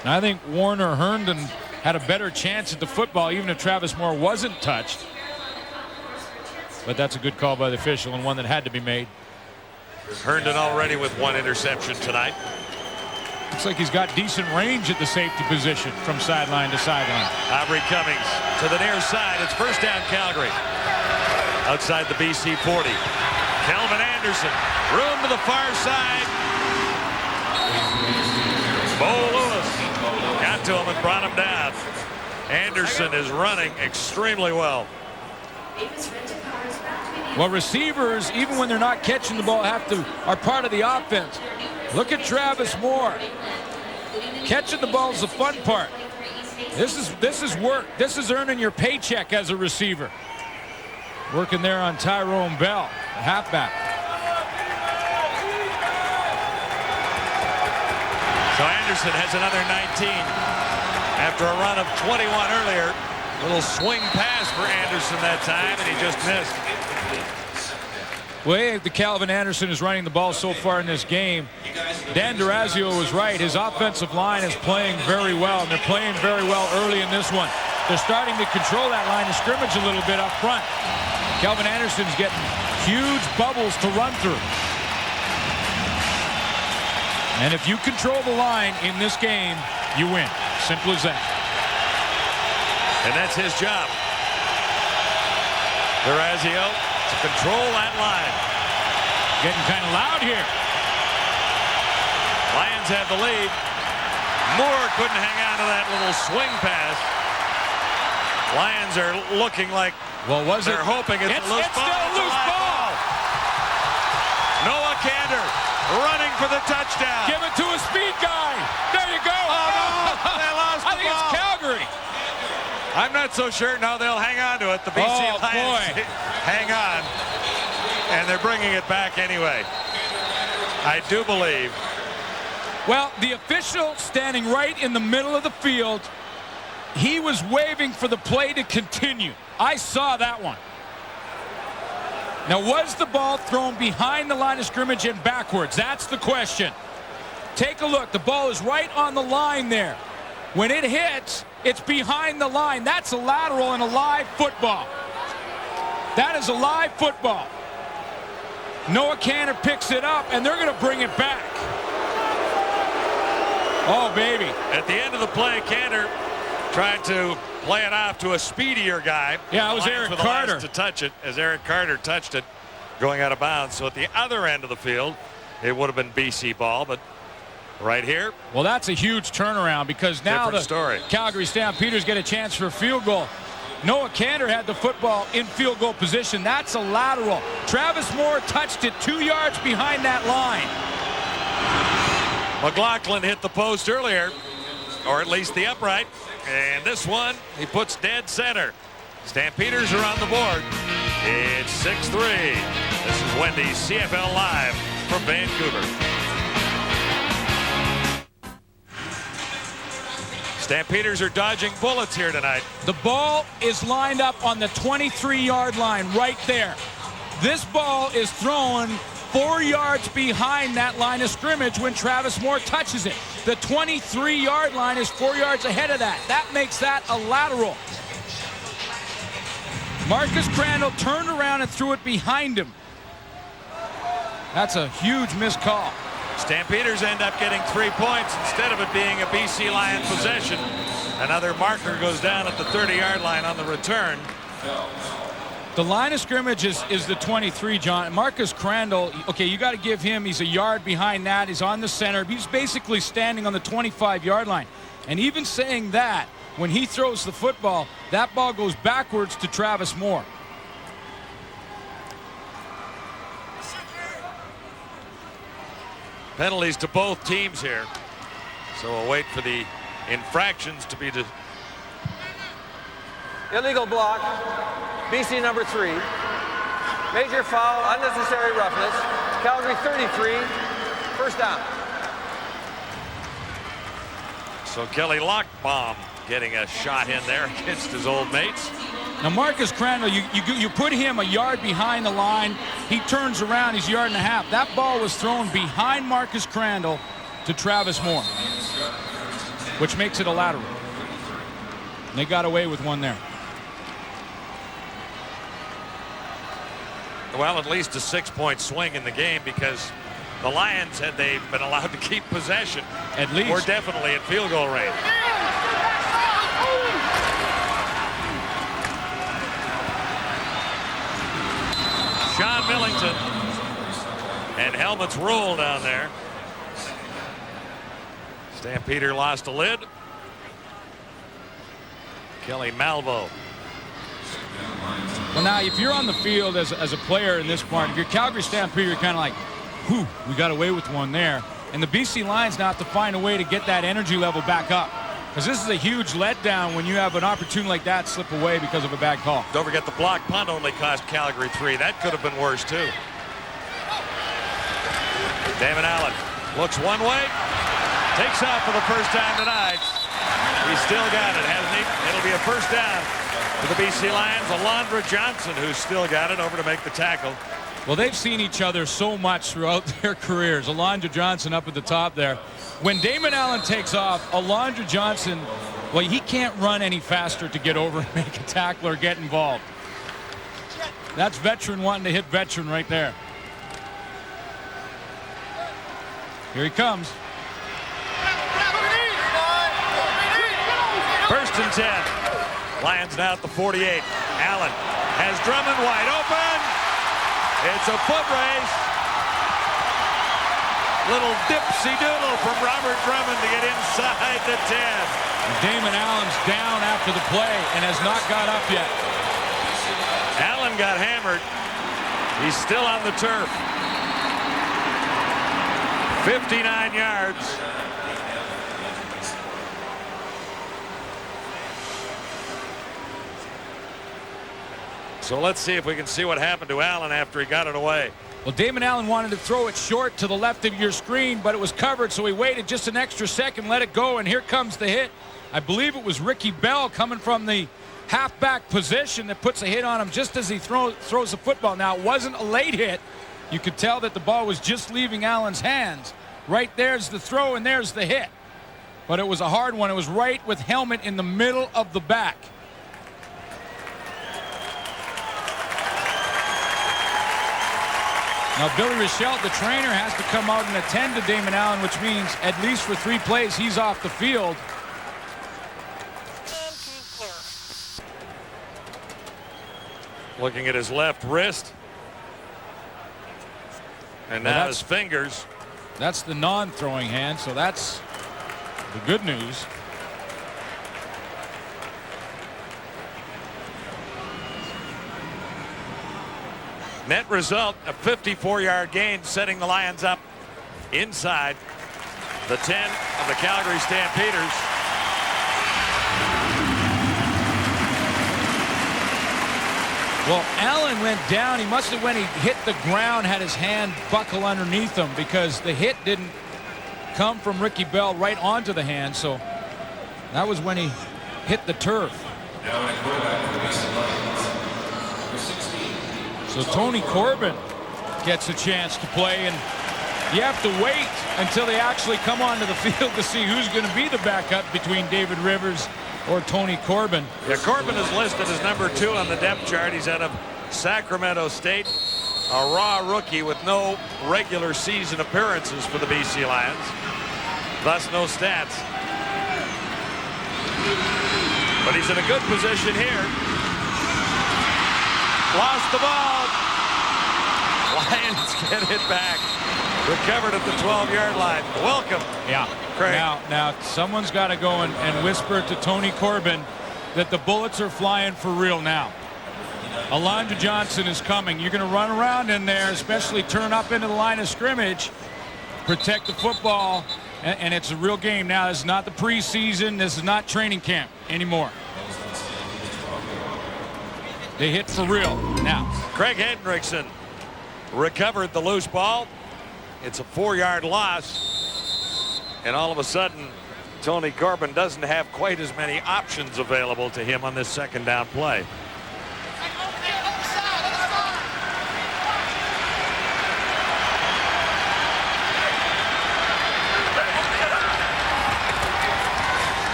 And I think Warner Herndon had a better chance at the football even if Travis Moore wasn't touched. But that's a good call by the official and one that had to be made. Herndon already with 1 interception tonight. Looks like he's got decent range at the safety position from sideline to sideline. Aubrey Cummings to the near side. It's first down, Calgary. Outside the BC 40. Kelvin Anderson. Room to the far side. Bo Lewis got to him and brought him down. Anderson is running extremely well. Well, receivers, even when they're not catching the ball, are part of the offense. Look at Travis Moore. Catching the ball is the fun part. This is work. This is earning your paycheck as a receiver. Working there on Tyrone Bell, the halfback. So Anderson has another 19 after a run of 21 earlier. Little swing pass for Anderson that time, and he just missed. Well, the Calvin Anderson is running the ball so far in this game. Dan Durazio was right. His offensive line is playing very well, and they're playing very well early in this one. They're starting to control that line of scrimmage a little bit up front. Calvin Anderson's getting huge bubbles to run through. And if you control the line in this game, you win. Simple as that. And that's his job. Durazio to control that line. Getting kind of loud here. Lions have the lead. Moore couldn't hang on to that little swing pass. Lions are looking like they're hoping it's a loose ball. Still a loose ball. Noah Kander running for the touchdown. Give it to a speed guy. There you go. Oh, no. They lost the I think ball. it's Calgary. I I'm not so sure. No, they'll hang on to it. The BC Lions boy. hang on, and they're bringing it back anyway. I do believe. Well, the official standing right in the middle of the field, he was waving for the play to continue. I saw that one. Now, was the ball thrown behind the line of scrimmage and backwards? That's the question. Take a look. The ball is right on the line there. When it hits, it's behind the line. That's a lateral in a live football. That is a live football. Noah Cantor picks it up, and they're going to bring it back. Oh, baby. At the end of the play, Cantor tried to play it off to a speedier guy. Yeah, it was Eric Carter to touch it, as Eric Carter touched it going out of bounds. So at the other end of the field, it would have been BC ball, but right here. Well, that's a huge turnaround because now the story. Calgary Stampeders get a chance for a field goal. Noah Cantor had the football in field goal position. That's a lateral. Travis Moore touched it 2 yards behind that line. McLaughlin hit the post earlier, or at least the upright. And this one, he puts dead center. Stampeders are on the board. It's 6-3. This is Wendy's CFL Live from Vancouver. Stampeders are dodging bullets here tonight. The ball is lined up on the 23-yard line right there. This ball is thrown 4 yards behind that line of scrimmage when Travis Moore touches it. The 23-yard line is 4 yards ahead of that. That makes that a lateral. Marcus Crandall turned around and threw it behind him. That's a huge missed call. Stampeders end up getting 3 points instead of it being a BC Lion possession. Another marker goes down at the 30-yard line on the return. The line of scrimmage is the 23, John. Marcus Crandall, okay, you got to give him, he's a yard behind that. He's on the center. He's basically standing on the 25-yard line. And even saying that, when he throws the football, that ball goes backwards to Travis Moore. Penalties to both teams here. So we'll wait for the infractions to be... Illegal block. BC number 3. Major foul, unnecessary roughness. Calgary 33. First down. So Kelly Lockbaum getting a shot in there against his old mates. Now Marcus Crandall, you put him a yard behind the line. He turns around, he's a yard and a half. That ball was thrown behind Marcus Crandall to Travis Moore, which makes it a lateral. And they got away with one there. Well, at least a 6-point swing in the game because the Lions, had they been allowed to keep possession, at least, were definitely at field goal range. Sean Millington and helmets roll down there. Stampeder lost a lid. Kelly Malvo. Well, now, if you're on the field as a player in this part, if you're Calgary Stampede, you're kind of like, whew, we got away with one there. And the BC Lions now have to find a way to get that energy level back up. Because this is a huge letdown when you have an opportunity like that slip away because of a bad call. Don't forget the block punt only cost Calgary 3. That could have been worse, too. Damon Allen looks one way, takes off for the first time tonight. He's still got it, hasn't he? It'll be a first down for the BC Lions. Alondra Johnson, who's still got it, over to make the tackle. Well, they've seen each other so much throughout their careers. Alondra Johnson up at the top there. When Damon Allen takes off, Alondra Johnson, well, he can't run any faster to get over and make a tackle or get involved. That's veteran wanting to hit veteran right there. Here he comes. First and 10. Lions now at the 48. Allen has Drummond wide open. It's a foot race. Little dipsy-doodle from Robert Drummond to get inside the 10. Damon Allen's down after the play and has not got up yet. Allen got hammered. He's still on the turf. 59 yards. So let's see if we can see what happened to Allen after he got it away. Well, Damon Allen wanted to throw it short to the left of your screen, but it was covered, so he waited just an extra second, let it go, and here comes the hit. I believe it was Ricky Bell coming from the halfback position that puts a hit on him just as he throws the football. Now, it wasn't a late hit. You could tell that the ball was just leaving Allen's hands. Right there's the throw, and there's the hit. But it was a hard one. It was right with helmet in the middle of the back. Now, Billy Rochelle, the trainer, has to come out and attend to Damon Allen, which means at least for 3 plays, he's off the field. Looking at his left wrist. And now his fingers. That's the non-throwing hand, so that's the good news. Net result, a 54-yard gain, setting the Lions up inside the 10 of the Calgary Stampeders. Well, Allen went down. He must have, when he hit the ground, had his hand buckle underneath him because the hit didn't come from Ricky Bell right onto the hand. So that was when he hit the turf. So Tony Corbin gets a chance to play, and you have to wait until they actually come onto the field to see who's going to be the backup between David Rivers or Tony Corbin. Yeah, Corbin is listed as number 2 on the depth chart. He's out of Sacramento State, a raw rookie with no regular season appearances for the BC Lions, thus no stats. But he's in a good position here. Lost the ball. Lions get it back. Recovered at the 12-yard line. Welcome. Yeah. Craig. Now someone's got to go and whisper to Tony Corbin that the bullets are flying for real now. Alondra Johnson is coming. You're going to run around in there, especially turn up into the line of scrimmage, protect the football, and it's a real game now. This is not the preseason. This is not training camp anymore. They hit for real now. Craig Hendrickson recovered the loose ball. It's a 4-yard loss. And all of a sudden, Tony Corbin doesn't have quite as many options available to him on this second down play.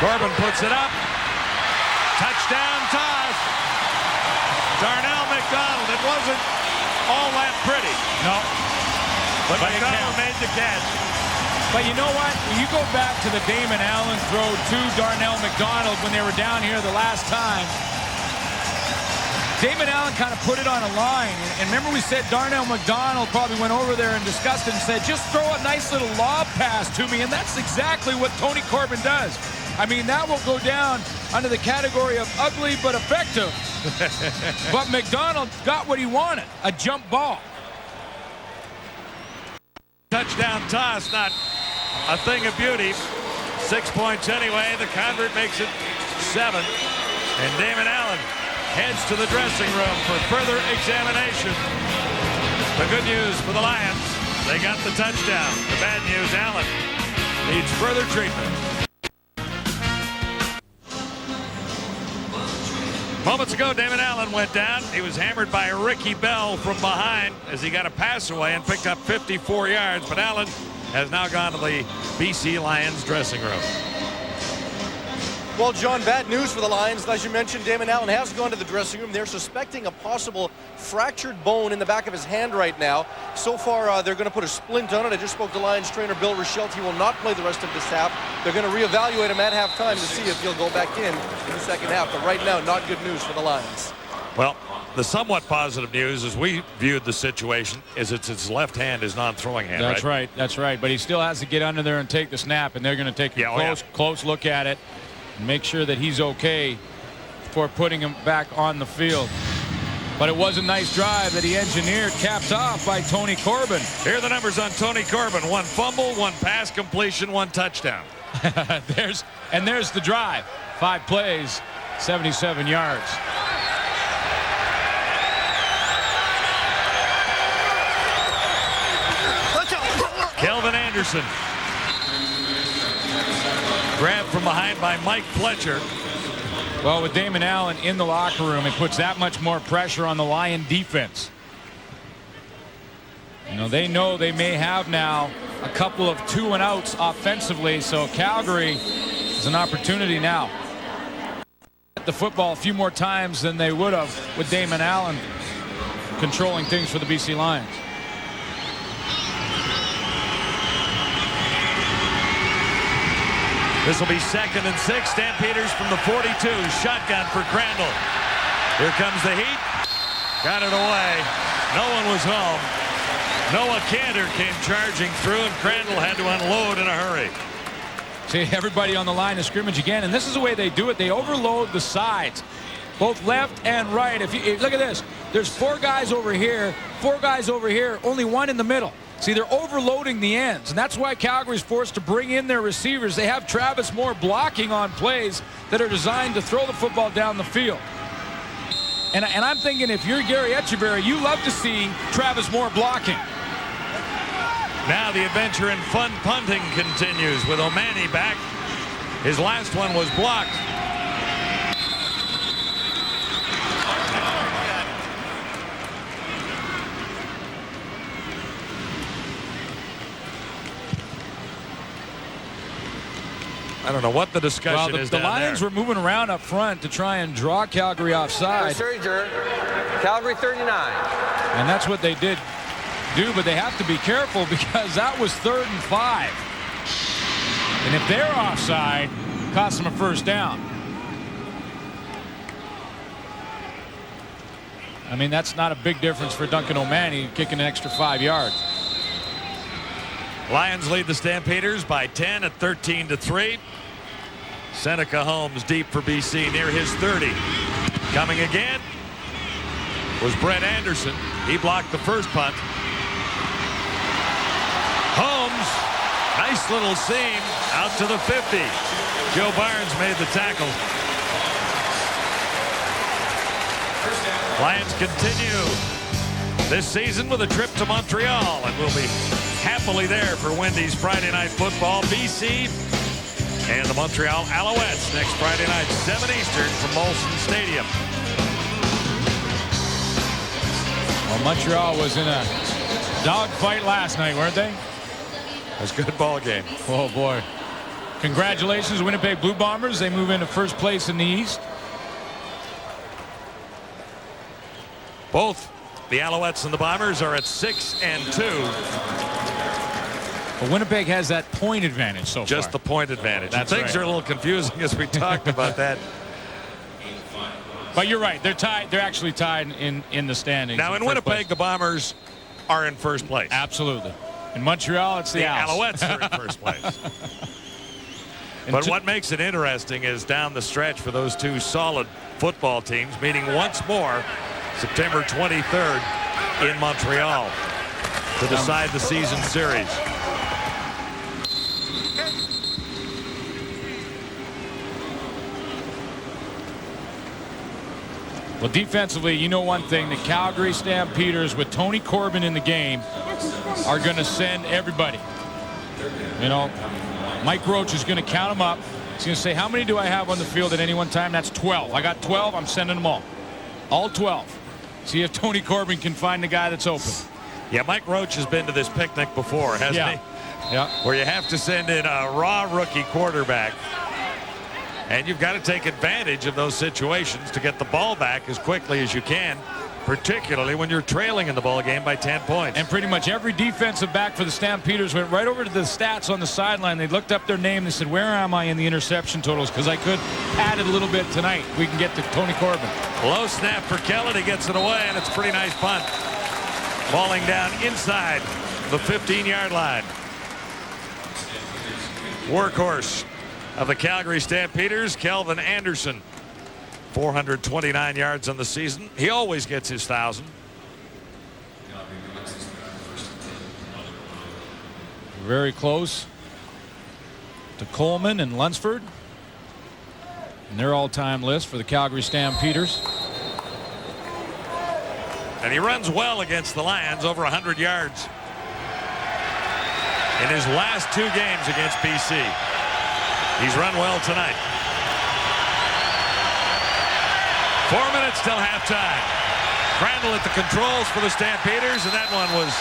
Corbin puts it up. Touchdown toss. Darnell McDonald. It wasn't all that pretty. No. But McDonald made the catch. But you know what? When you go back to the Damon Allen throw to Darnell McDonald when they were down here the last time, Damon Allen kind of put it on a line. And remember we said Darnell McDonald probably went over there and discussed it and said, just throw a nice little lob pass to me. And that's exactly what Tony Corbin does. I mean, that will go down under the category of ugly but effective. But McDonald got what he wanted, a jump ball. Touchdown toss, not a thing of beauty. 6 points anyway. The convert makes it 7. And Damon Allen heads to the dressing room for further examination. The good news for the Lions, they got the touchdown. The bad news, Allen needs further treatment. Moments ago, Damon Allen went down. He was hammered by Ricky Bell from behind as he got a pass away and picked up 54 yards. But Allen has now gone to the BC Lions dressing room. Well, John, bad news for the Lions. As you mentioned, Damon Allen has gone to the dressing room. They're suspecting a possible fractured bone in the back of his hand right now. So far, they're going to put a splint on it. I just spoke to Lions trainer Bill Rochelle. He will not play the rest of this half. They're going to reevaluate him at halftime to see if he'll go back in the second half. But right now, not good news for the Lions. Well, the somewhat positive news, as we viewed the situation, is it's his left hand, his non-throwing hand. That's right. That's right. But he still has to get under there and take the snap, and they're going to take a close look at it and make sure that he's okay before putting him back on the field. But it was a nice drive that he engineered, capped off by Tony Corbin. Here are the numbers on Tony Corbin. 1 fumble, 1 pass completion, 1 touchdown. there's the drive. 5 plays, 77 yards. Anderson. Grabbed from behind by Mike Fletcher. Well, with Damon Allen in the locker room, it puts that much more pressure on the Lion defense. You know they may have now a couple of 2-and-outs offensively, so Calgary is an opportunity now. The football a few more times than they would have with Damon Allen controlling things for the BC Lions. This will be 2nd and 6. Stampeders from the 42. Shotgun for Crandall. Here comes the heat. Got it away. No one was home. Noah Cantor came charging through, and Crandall had to unload in a hurry. See everybody on the line of scrimmage again, and this is the way they do it. They overload the sides, both left and right. If look at this, there's 4 guys over here, 4 guys over here, only 1 in the middle. See, they're overloading the ends, and that's why Calgary's forced to bring in their receivers. They have Travis Moore blocking on plays that are designed to throw the football down the field. And I'm thinking if you're Gary Etcheberry, you love to see Travis Moore blocking. Now the adventure in fun punting continues with O'Mahony back. His last one was blocked. I don't know what the discussion is down there. The Lions were moving around up front to try and draw Calgary offside. Calgary 39. And that's what they did do, but they have to be careful because that was 3rd and 5. And if they're offside, cost them a first down. I mean, that's not a big difference for Duncan O'Mahony kicking an extra 5 yards. Lions lead the Stampeders by 10 at 13-3. Seneca Holmes deep for BC near his 30. Coming again was Brett Anderson. He blocked the first punt. Holmes, nice little seam out to the 50. Joe Barnes made the tackle. Lions continue this season with a trip to Montreal, and we'll be happily there for Wendy's Friday Night Football. BC and the Montreal Alouettes next Friday night, 7 Eastern from Molson Stadium. Well, Montreal was in a dogfight last night, weren't they? It was a good ball game. Oh, boy. Congratulations, Winnipeg Blue Bombers. They move into first place in the East. Both the Alouettes and the Bombers are at 6 and 2. But Winnipeg has that point advantage so far. Just the point advantage. That's Things right. are a little confusing as we talked about that. But you're right. They're tied. They're actually tied in the standings. Now in Winnipeg, place. the Bombers are in first place. Absolutely. In Montreal, it's the Owls. Alouettes are in first place. But what makes it interesting is down the stretch for those two solid football teams meeting once more September 23rd in Montreal to decide the season series. Well, defensively, you know one thing, the Calgary Stampeders with Tony Corbin in the game are going to send everybody. You know, Mike Roach is going to count them up. He's going to say, how many do I have on the field at any one time? That's 12. I got 12. I'm sending them all. All 12. See if Tony Corbin can find the guy that's open. Yeah, Mike Roach has been to this picnic before, hasn't he? Yeah. Where you have to send in a raw rookie quarterback. And you've got to take advantage of those situations to get the ball back as quickly as you can, particularly when you're trailing in the ball game by 10 points. And pretty much every defensive back for the Stampeders went right over to the stats on the sideline. They looked up their name. They said, where am I in the interception totals? Because I could add it a little bit tonight. We can get to Tony Corbin. Low snap for Kellett. He gets it away, and it's a pretty nice punt. Falling down inside the 15-yard line. Workhorse of the Calgary Stampeders, Kelvin Anderson. 429 yards on the season. He always gets his 1,000. Very close to Coleman and Lunsford in their all-time list for the Calgary Stampeders. And he runs well against the Lions, over 100 yards. in his last 2 games against BC. He's run well tonight. 4 minutes till halftime. Crandall at the controls for the Stampeders, and that one was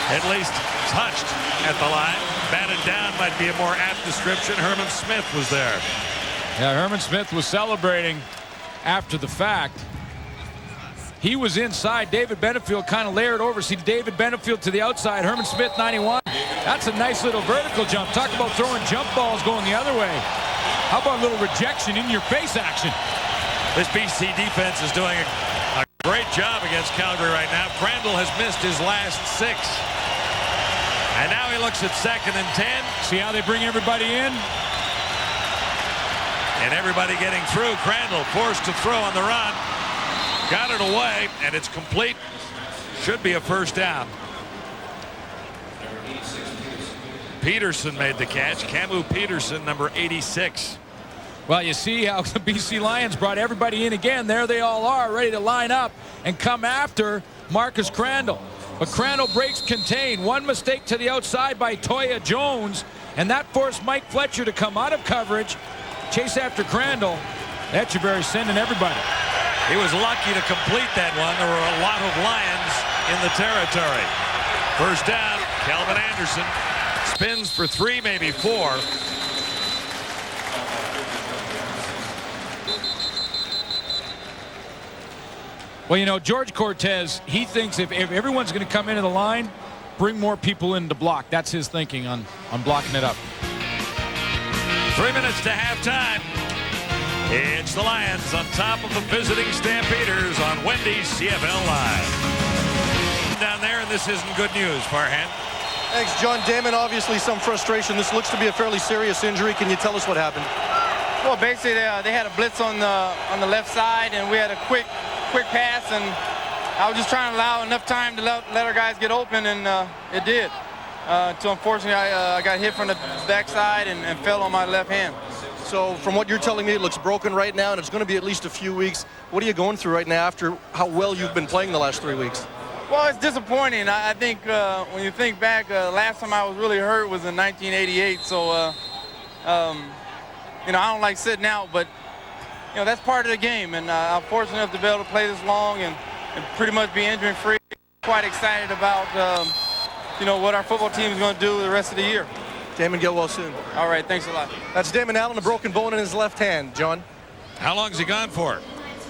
at least touched at the line. Batted down might be a more apt description. Herman Smith was there. Yeah, Herman Smith was celebrating after the fact. He was inside. David Benefield kind of layered over. See David Benefield to the outside. Herman Smith, 91. That's a nice little vertical jump. Talk about throwing jump balls going the other way. How about a little rejection in your face action? This BC defense is doing a great job against Calgary right now. Crandall has missed his last 6. And now he looks at 2nd and 10. See how they bring everybody in? And everybody getting through. Crandall forced to throw on the run. Got it away, and it's complete. Should be a first down. Peterson made the catch. Camu Peterson, number 86. Well, you see how the BC Lions brought everybody in again. There they all are, ready to line up and come after Marcus Crandall. But Crandall breaks contain. One mistake to the outside by Toya Jones, and that forced Mike Fletcher to come out of coverage, chase after Crandall. Etcheverry sending everybody. He was lucky to complete that one. There were a lot of Lions in the territory. First down, Calvin Anderson spins for 3, maybe 4. Well, you know, George Cortez, he thinks if everyone's going to come into the line, bring more people in to block. That's his thinking on blocking it up. 3 minutes to halftime. It's the Lions on top of the visiting Stampeders on Wendy's CFL Live. Down there, and this isn't good news, Farhan. Thanks, John. Damon, obviously some frustration. This looks to be a fairly serious injury. Can you tell us what happened? Well, basically, they had a blitz on the left side, and we had a quick pass, and I was just trying to allow enough time to let our guys get open, and it did. So unfortunately, I got hit from the backside and fell on my left hand. So from what you're telling me, it looks broken right now, and it's going to be at least a few weeks. What are you going through right now after how well you've been playing the last 3 weeks? Well, it's disappointing. I think when you think back, last time I was really hurt was in 1988. So, you know, I don't like sitting out, but you know, that's part of the game, and I'm fortunate enough to be able to play this long and pretty much be injury-free. Quite excited about, you know, what our football team is going to do the rest of the year. Damon, get well soon. All right, thanks a lot. That's Damon Allen, a broken bone in his left hand, John. How long has he gone for?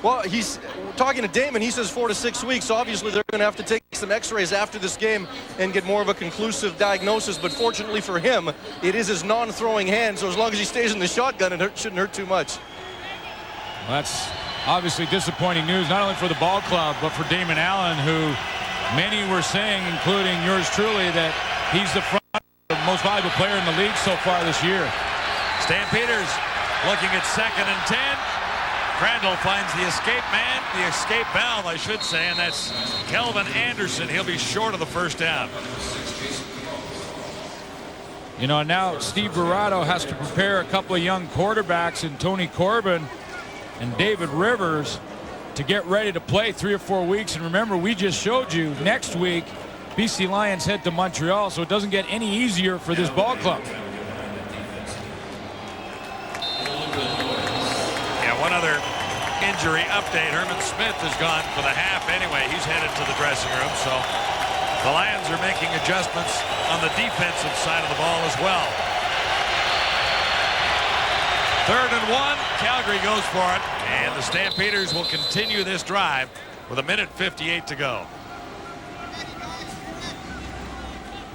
Well, he's talking to Damon. He says 4 to 6 weeks. So obviously, they're going to have to take some x-rays after this game and get more of a conclusive diagnosis. But fortunately for him, it is his non-throwing hand. So as long as he stays in the shotgun, it shouldn't hurt too much. Well, that's obviously disappointing news, not only for the ball club, but for Damon Allen, who many were saying, including yours truly, that he's the most valuable player in the league so far this year. Stampeders looking at 2nd and 10. Crandall finds the escape man, the escape valve, I should say, and that's Kelvin Anderson. He'll be short of the first down. You know, now Steve Verrato has to prepare a couple of young quarterbacks in Tony Corbin and David Rivers to get ready to play 3 or 4 weeks. And remember, we just showed you next week BC Lions head to Montreal, so it doesn't get any easier for this ball club. Yeah, one other injury update. Herman Smith is gone for the half anyway. He's headed to the dressing room, so the Lions are making adjustments on the defensive side of the ball as well. 3rd and 1. Calgary goes for it, and the Stampeders will continue this drive with 1:58 to go.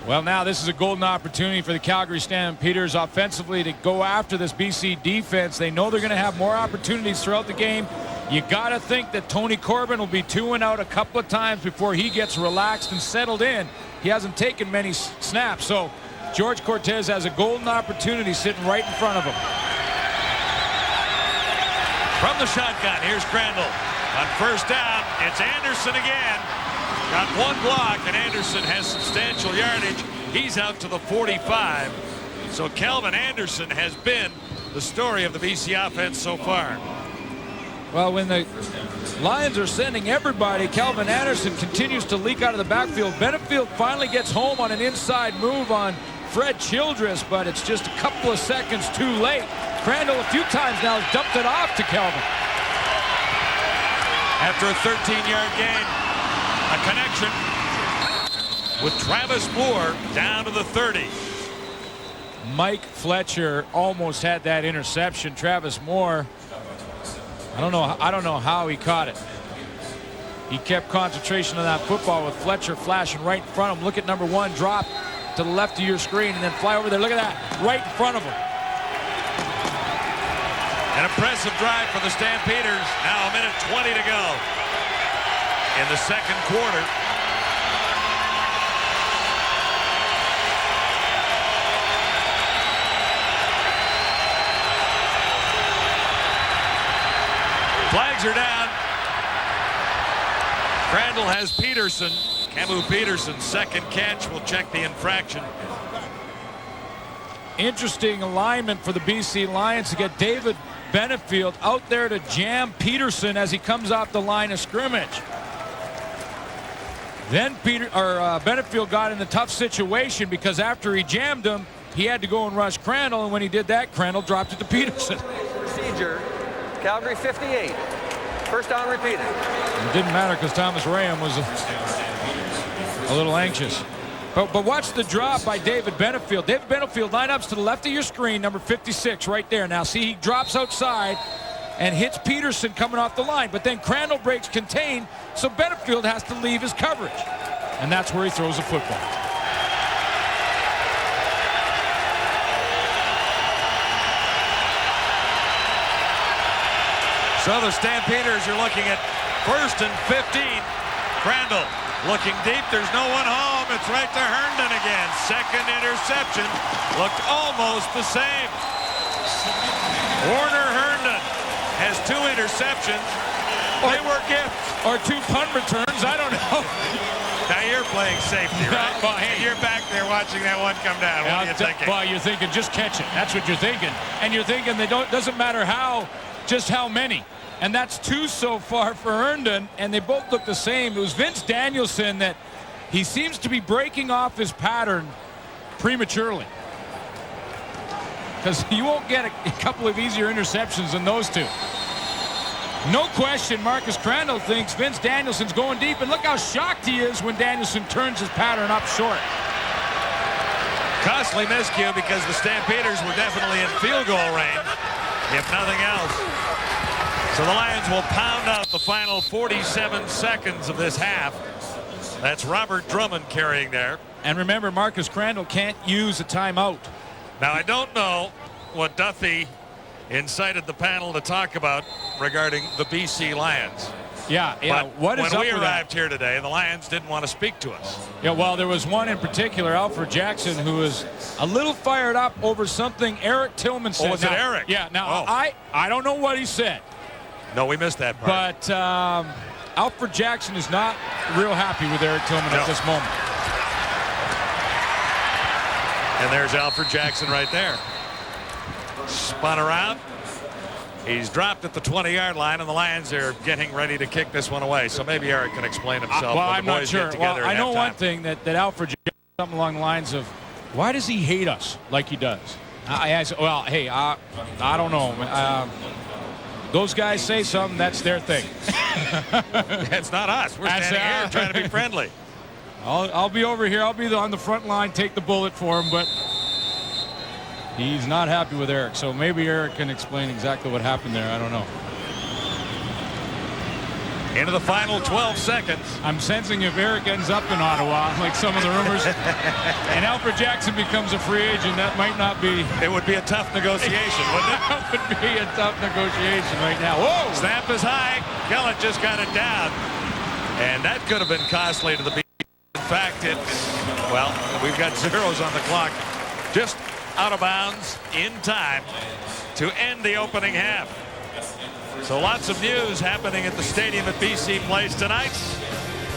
Well, now this is a golden opportunity for the Calgary Stampeders offensively to go after this BC defense. They know they're going to have more opportunities throughout the game. You got to think that Tony Corbin will be 2 and out a couple of times before he gets relaxed and settled in. He hasn't taken many snaps, so George Cortez has a golden opportunity sitting right in front of him. From the shotgun, here's Crandall. On first down, it's Anderson again. Got one block, and Anderson has substantial yardage. He's out to the 45. So Kelvin Anderson has been the story of the BC offense so far. Well, when the Lions are sending everybody, Calvin Anderson continues to leak out of the backfield. Benefield finally gets home on an inside move on Fred Childress, but it's just a couple of seconds too late. Crandall a few times now has dumped it off to Calvin. After a 13-yard gain, a connection with Travis Moore down to the 30. Mike Fletcher almost had that interception. Travis Moore, I don't know how he caught it. He kept concentration on that football with Fletcher flashing right in front of him. Look at number 1 drop to the left of your screen and then fly over there. Look at that, right in front of him. An impressive drive for the Stampeders. Now a minute 20 to go in the second quarter. Flags are down. Crandall has Peterson. Camu Peterson's second catch will check the infraction. Interesting alignment for the BC Lions to get David Benefield out there to jam Peterson as he comes off the line of scrimmage. Then Benefield got in a tough situation because after he jammed him, he had to go and rush Crandall, and when he did that, Crandall dropped it to Peterson. Procedure, Calgary 58. First down repeated. It didn't matter because Thomas Raham was a little anxious. But watch the drop by David Benefield. David Benefield lineups to the left of your screen, number 56 right there. Now see, he drops outside and hits Peterson coming off the line. But then Crandall breaks contain, so Benefield has to leave his coverage. And that's where he throws the football. So the Stampeders are looking at 1st and 15. Crandall looking deep. There's no one home. It's right to Herndon again. Second interception. Looked almost the same. Warner Herndon has 2 interceptions. They were gifts. Or 2 punt returns. I don't know. Now you're playing safety, right? Well, hey, you're back there watching that one come down. What are you thinking? Well, you're thinking just catch it. That's what you're thinking. And you're thinking doesn't matter just how many. And that's 2 so far for Herndon, and they both look the same. It was Vince Danielson that he seems to be breaking off his pattern prematurely. Because you won't get a couple of easier interceptions than those 2. No question, Marcus Crandall thinks Vince Danielson's going deep, and look how shocked he is when Danielson turns his pattern up short. Costly miscue because the Stampeders were definitely in field goal range, if nothing else. So the Lions will pound out the final 47 seconds of this half. That's Robert Drummond carrying there. And remember, Marcus Crandall can't use a timeout. Now, I don't know what Duffy incited the panel to talk about regarding the BC Lions. Yeah. But what is when up we with arrived that? here today, the Lions didn't want to speak to us. Yeah, well, there was one in particular, Alfred Jackson, who was a little fired up over something Eric Tillman said. Oh, was it Eric? Yeah. Now, Oh. I don't know what he said. No, we missed that part. But Alfred Jackson is not real happy with Eric Tillman at this moment. And there's Alfred Jackson right there. Spun around. He's dropped at the 20-yard line, and the Lions are getting ready to kick this one away. So maybe Eric can explain himself. Well, when I'm the not boys sure. Get together Well, I at know halftime. one thing, that Alfred Jackson, something along the lines of, why does he hate us like he does? I said, well, hey, I don't know. Those guys say something, that's their thing. It's not us. We're standing here trying to be friendly. I'll be over here. I'll be on the front line, take the bullet for him, but he's not happy with Eric. So maybe Eric can explain exactly what happened there. I don't know. Into the final 12 seconds. I'm sensing if Eric ends up in Ottawa, like some of the rumors, and Alfred Jackson becomes a free agent, that might not be. It would be a tough negotiation, wouldn't it? That would be a tough negotiation right now. Whoa! Snap is high. Kellett just got it down. And that could have been costly to the Bees. In fact, we've got zeros on the clock. Just out of bounds in time to end the opening half. So lots of news happening at the stadium at BC Place tonight.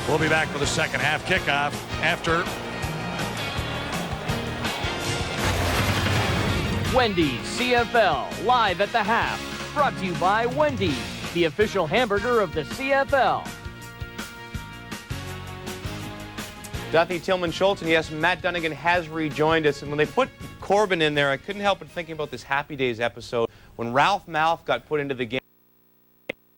We'll be back with a second half kickoff after Wendy's CFL live at the half. Brought to you by Wendy's. the official hamburger of the CFL. Duthie, Tillman, Schultz, and yes, Matt Dunnigan has rejoined us. And when they put Corbin in there, I couldn't help but thinking about this Happy Days episode when Ralph Malph got put into the game.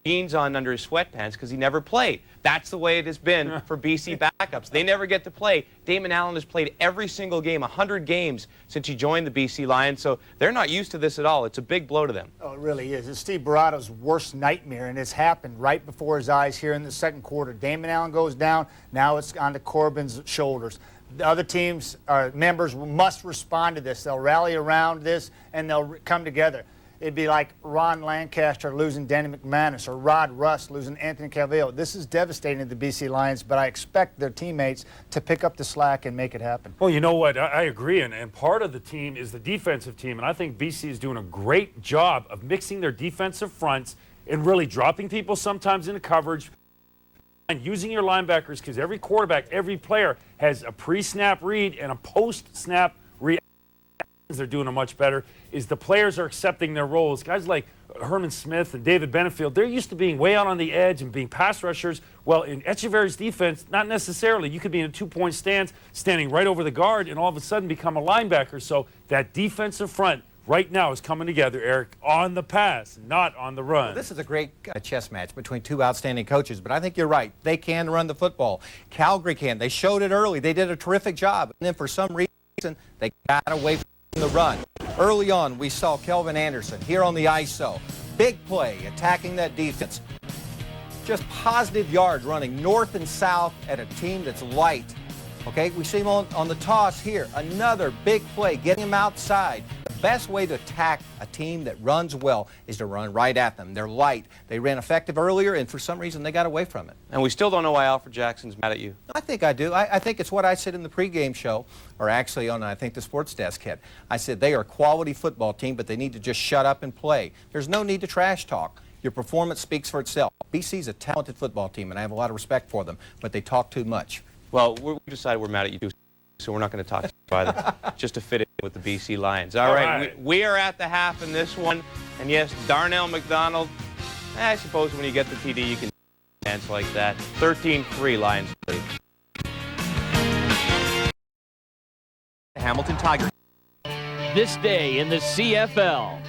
Jeans on under his sweatpants because he never played. That's the way it has been for BC backups. They never get to play. Damon Allen has played every single game, 100 games since he joined the BC Lions, so they're not used to this at all. It's a big blow to them. Oh, it really is. It's Steve Barato's worst nightmare, and it's happened right before his eyes here in the second quarter. Damon Allen goes down. Now it's on to Corbin's shoulders. The other teams, members must respond to this. They'll rally around this, and they'll come together. It'd be like Ron Lancaster losing Danny McManus or Rod Russ losing Anthony Calvillo. This is devastating to the BC Lions, but I expect their teammates to pick up the slack and make it happen. Well, you know what? I agree, and part of the team is the defensive team, and I think BC is doing a great job of mixing their defensive fronts and really dropping people sometimes into coverage and using your linebackers because every quarterback, every player has a pre-snap read and a post-snap read. They're doing it much better is the players are accepting their roles. Guys like Herman Smith and David Benefield, they're used to being way out on the edge and being pass rushers. Well, in Echeverry's defense, not necessarily. You could be in a two-point stance, standing right over the guard, and all of a sudden become a linebacker. So that defensive front right now is coming together, Eric, on the pass, not on the run. Well, this is a great chess match between two outstanding coaches, but I think you're right. They can run the football. Calgary can. They showed it early. They did a terrific job. And then for some reason, they got away from the run. Early on, we saw Kelvin Anderson here on the ISO. Big play, attacking that defense. Just positive yards running north and south at a team that's light. Okay, we see him on the toss here. Another big play, getting him outside. The best way to attack a team that runs well is to run right at them. They're light. They ran effective earlier, and for some reason, they got away from it. And we still don't know why Alfred Jackson's mad at you. I think I do. I think it's what I said in the pregame show, or actually on, I think, the sports desk hit. I said they are a quality football team, but they need to just shut up and play. There's no need to trash talk. Your performance speaks for itself. BC's a talented football team, and I have a lot of respect for them, but they talk too much. Well, we decided we're mad at you too, so we're not going to talk either, just to fit in with the BC Lions. All right. We are at the half in this one, and yes, Darnell McDonald, I suppose when you get the TD, you can dance like that. 13-3 Lions lead. Hamilton Tigers. This day in the CFL.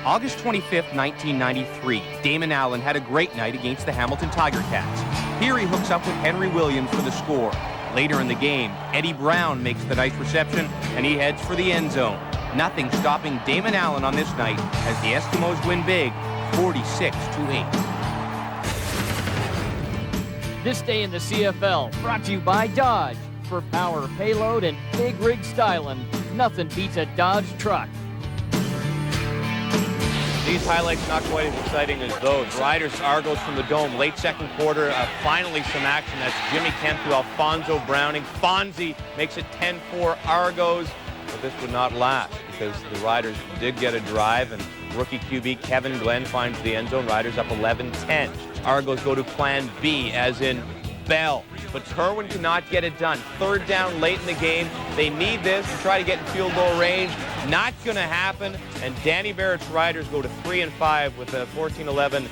August 25th, 1993, Damon Allen had a great night against the Hamilton Tiger Cats. Here he hooks up with Henry Williams for the score. Later in the game, Eddie Brown makes the nice reception, and he heads for the end zone. Nothing stopping Damon Allen on this night as the Eskimos win big, 46-8. This day in the CFL, brought to you by Dodge. For power, payload, and big rig styling, nothing beats a Dodge truck. These highlights not quite as exciting as those. Riders Argos from the Dome, late second quarter, finally some action. That's Jimmy Kemp to Alfonso Browning. Fonzie makes it 10-4 Argos, but this would not last because the Riders did get a drive, and rookie QB Kevin Glenn finds the end zone. Riders up 11-10. Argos go to plan B, as in Bell, but Kerwin cannot get it done. Third down late in the game. They need this to try to get in field goal range. Not going to happen, and Danny Barrett's Riders go to 3-5 with a 14-11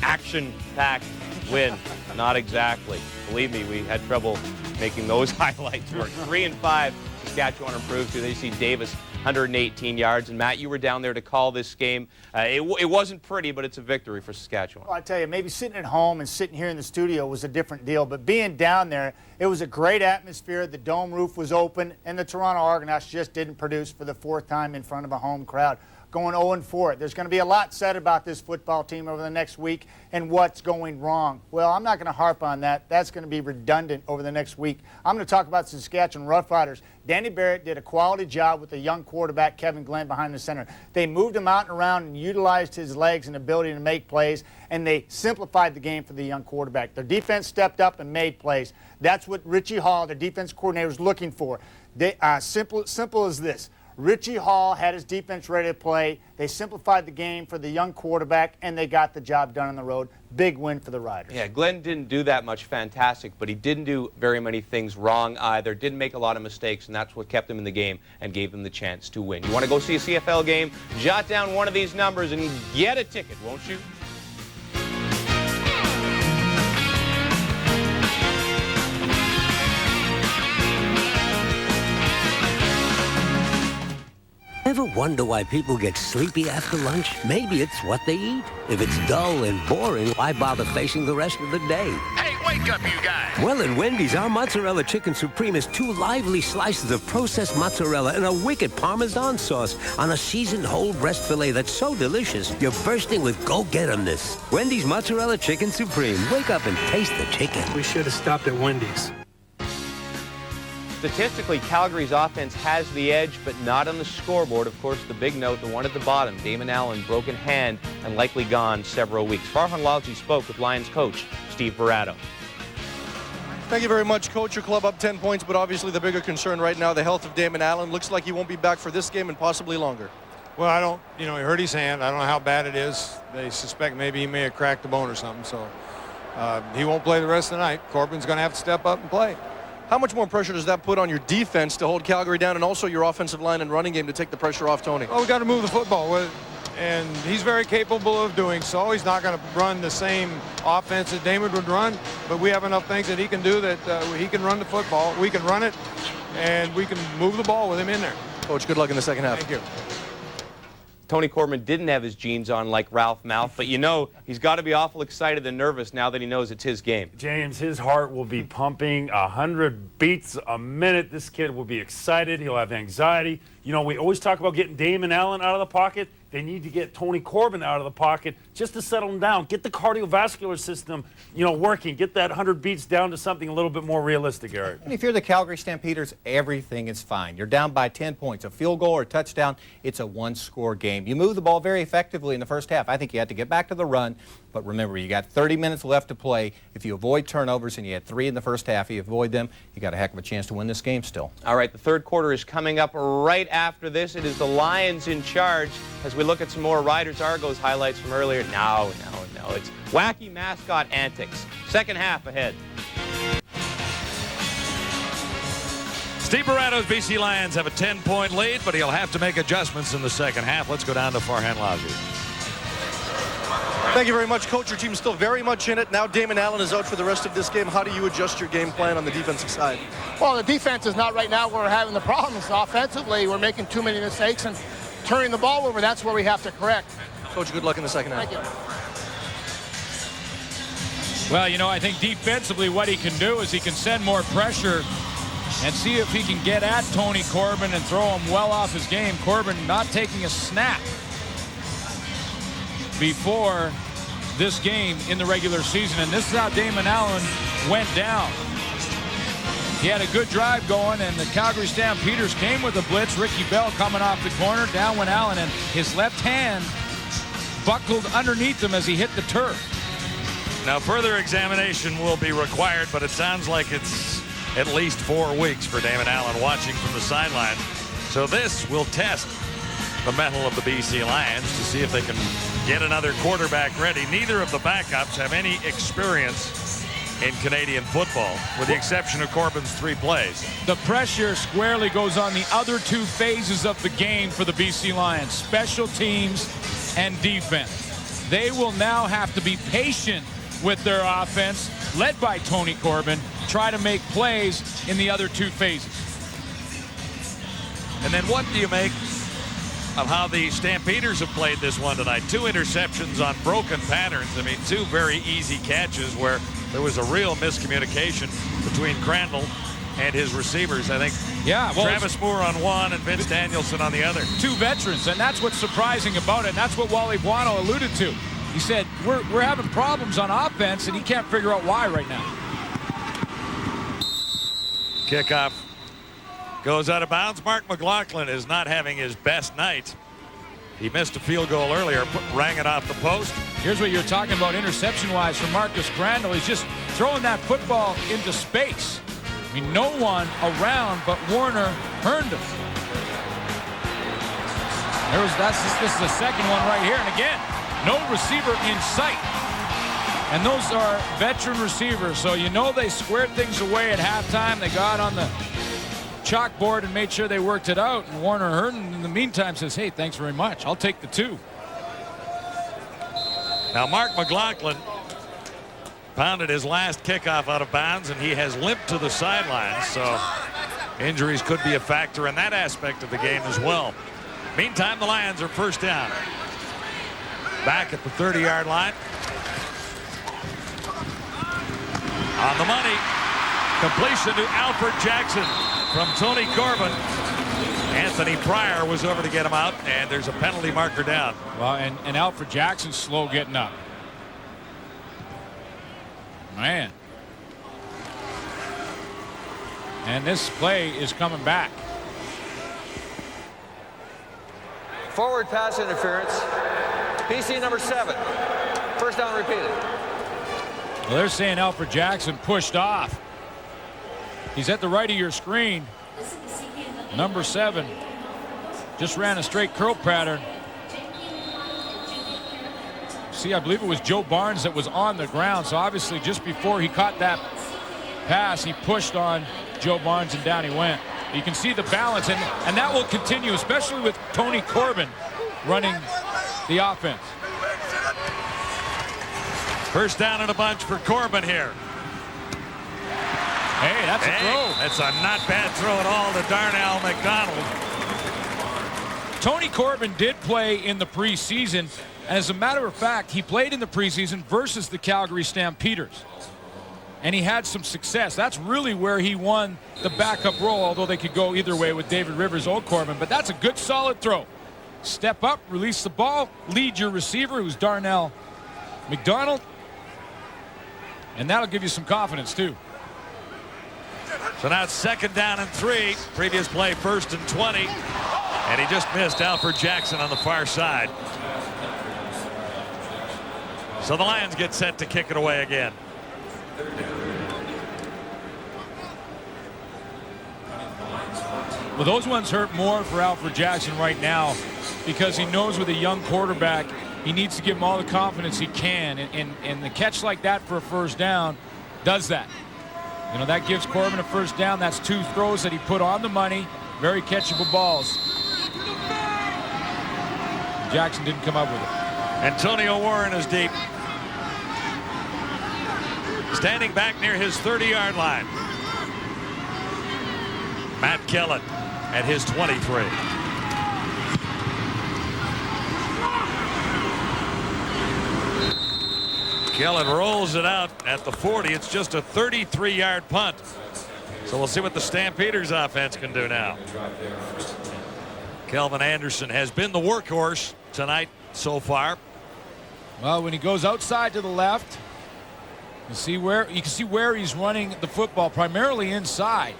action-packed win. Not exactly. Believe me, we had trouble making those highlights work. 3-5, Saskatchewan improves. They see Davis 118 yards. And Matt, you were down there to call this game. It wasn't pretty, but it's a victory for Saskatchewan. Well, I tell you, maybe sitting at home and sitting here in the studio was a different deal, but being down there, it was a great atmosphere. The dome roof was open, and the Toronto Argonauts just didn't produce for the fourth time in front of a home crowd. Going 0-4. There's going to be a lot said about this football team over the next week and what's going wrong. Well, I'm not going to harp on that. That's going to be redundant over the next week. I'm going to talk about Saskatchewan Roughriders. Danny Barrett did a quality job with the young quarterback, Kevin Glenn, behind the center. They moved him out and around and utilized his legs and ability to make plays, and they simplified the game for the young quarterback. Their defense stepped up and made plays. That's what Richie Hall, the defense coordinator, was looking for. Simple as this. Richie Hall had his defense ready to play. They simplified the game for the young quarterback, and they got the job done on the road. Big win for the Riders. Yeah, Glenn didn't do that much fantastic, but he didn't do very many things wrong either. Didn't make a lot of mistakes, and that's what kept him in the game and gave them the chance to win. You want to go see a CFL game? Jot down one of these numbers and get a ticket, won't you? Ever wonder why people get sleepy after lunch? Maybe it's what they eat. If it's dull and boring, why bother facing the rest of the day? Hey, wake up, you guys. Well, at Wendy's, our Mozzarella Chicken Supreme is 2 lively slices of processed mozzarella and a wicked Parmesan sauce on a seasoned whole breast filet that's so delicious, you're bursting with go-get-emness. Wendy's Mozzarella Chicken Supreme. Wake up and taste the chicken. We should have stopped at Wendy's. Statistically, Calgary's offense has the edge, but not on the scoreboard. Of course, the big note, the one at the bottom, Damon Allen, broken hand and likely gone several weeks. Farhan Lalji spoke with Lions coach Steve Barato. Thank you very much, Coach. Your club up 10 points, but obviously the bigger concern right now, the health of Damon Allen. Looks like he won't be back for this game and possibly longer. Well, I don't, he hurt his hand. I don't know how bad it is. They suspect maybe he may have cracked the bone or something, so he won't play the rest of the night. Corbin's going to have to step up and play. How much more pressure does that put on your defense to hold Calgary down and also your offensive line and running game to take the pressure off Tony? Well, we got to move the football, and he's very capable of doing so. He's not going to run the same offense that Damon would run, but we have enough things that he can do that he can run the football. We can run it, and we can move the ball with him in there. Coach, good luck in the second half. Thank you. Tony Corbin didn't have his jeans on like Ralph Mouth, but he's got to be awful excited and nervous now that he knows it's his game. James, his heart will be pumping 100 beats a minute. This kid will be excited. He'll have anxiety. We always talk about getting Damon Allen out of the pocket. They need to get Tony Corbin out of the pocket just to settle him down. Get the cardiovascular system, working. Get that 100 beats down to something a little bit more realistic, Eric. And if you're the Calgary Stampeders, everything is fine. You're down by 10 points. A field goal or a touchdown, it's a one-score game. You move the ball very effectively in the first half. I think you had to get back to the run, but remember, you got 30 minutes left to play. If you avoid turnovers, and you had 3 in the first half, you avoid them, you got a heck of a chance to win this game still. All right, the third quarter is coming up right after this. It is the Lions in charge as we look at some more Riders Argos highlights from earlier. No. It's wacky mascot antics. Second half ahead. Steve Barato's BC Lions have a 10-point lead, but he'll have to make adjustments in the second half. Let's go down to Farhan Lalji. Thank you very much, Coach. Your team's still very much in it. Now Damon Allen is out for the rest of this game. How do you adjust your game plan on the defensive side? Well, the defense is not right now where we're having the problems. Offensively, we're making too many mistakes and turning the ball over. That's where we have to correct. Coach, good luck in the second half. Thank you. Well, I think defensively what he can do is he can send more pressure and see if he can get at Tony Corbin and throw him well off his game. Corbin not taking a snap before this game in the regular season, and this is how Damon Allen went down. He had a good drive going, and the Calgary Stampeders came with a blitz. Ricky Bell coming off the corner. Down went Allen, and his left hand buckled underneath him as he hit the turf. Now, further examination will be required, but it sounds like it's at least 4 weeks for Damon Allen watching from the sideline. So this will test the mettle of the BC Lions to see if they can get another quarterback ready. Neither of the backups have any experience in Canadian football, with the exception of Corbin's 3 plays. The pressure squarely goes on the other 2 phases of the game for the BC Lions, special teams and defense. They will now have to be patient with their offense, led by Tony Corbin, try to make plays in the other 2 phases. And then what do you make of how the Stampeders have played this one tonight? 2 interceptions on broken patterns. I mean, 2 very easy catches where there was a real miscommunication between Crandall and his receivers. I think Travis Moore on one and Vince Danielson on the other. 2 veterans, and that's what's surprising about it, and that's what Wally Buono alluded to. He said, we're having problems on offense, and he can't figure out why right now. Kickoff goes out of bounds. Mark McLaughlin is not having his best night. He missed a field goal earlier, rang it off the post. Here's what you're talking about interception-wise from Marcus Crandall. He's just throwing that football into space. I mean, no one around but Warner Herndon. This is the second one right here, and again, no receiver in sight. And those are veteran receivers, so they squared things away at halftime. They got on the chalkboard and made sure they worked it out. And Warner Herndon, in the meantime, says, hey, thanks very much. I'll take the 2. Now, Mark McLaughlin pounded his last kickoff out of bounds, and he has limped to the sidelines. So injuries could be a factor in that aspect of the game as well. Meantime, the Lions are first down. Back at the 30-yard line. On the money. Completion to Alfred Jackson from Tony Corbin. Anthony Pryor was over to get him out, and there's a penalty marker down. Well, and Alfred Jackson's slow getting up. Man. And this play is coming back. Forward pass interference. PC number 7. First down repeated. Well, they're saying Alfred Jackson pushed off. He's at the right of your screen. Number 7 just ran a straight curl pattern. See, I believe it was Joe Barnes that was on the ground. So obviously just before he caught that pass, he pushed on Joe Barnes and down he went. You can see the balance, and that will continue, especially with Tony Corbin running the offense. First down and a bunch for Corbin here. Hey, that's a throw. That's a not bad throw at all to Darnell McDonald. Tony Corbin did play in the preseason. And as a matter of fact, he played in the preseason versus the Calgary Stampeders. And he had some success. That's really where he won the backup role, although they could go either way with David Rivers or Corbin. But that's a good, solid throw. Step up, release the ball, lead your receiver, who's Darnell McDonald. And that'll give you some confidence, too. So now it's second down and 3. Previous play, 1st and 20. And he just missed Alfred Jackson on the far side. So the Lions get set to kick it away again. Well, those ones hurt more for Alfred Jackson right now because he knows with a young quarterback, he needs to give him all the confidence he can. And the catch like that for a first down does that. You know, that gives Corbin a first down. That's 2 throws that he put on the money. Very catchable balls. Jackson didn't come up with it. Antonio Warren is deep. Standing back near his 30-yard line. Matt Kellen at his 23. Kellen rolls it out at the 40. It's just a 33-yard punt. So we'll see what the Stampeders offense can do now. Kelvin Anderson has been the workhorse tonight so far. Well, when he goes outside to the left, you can see where he's running the football, primarily inside.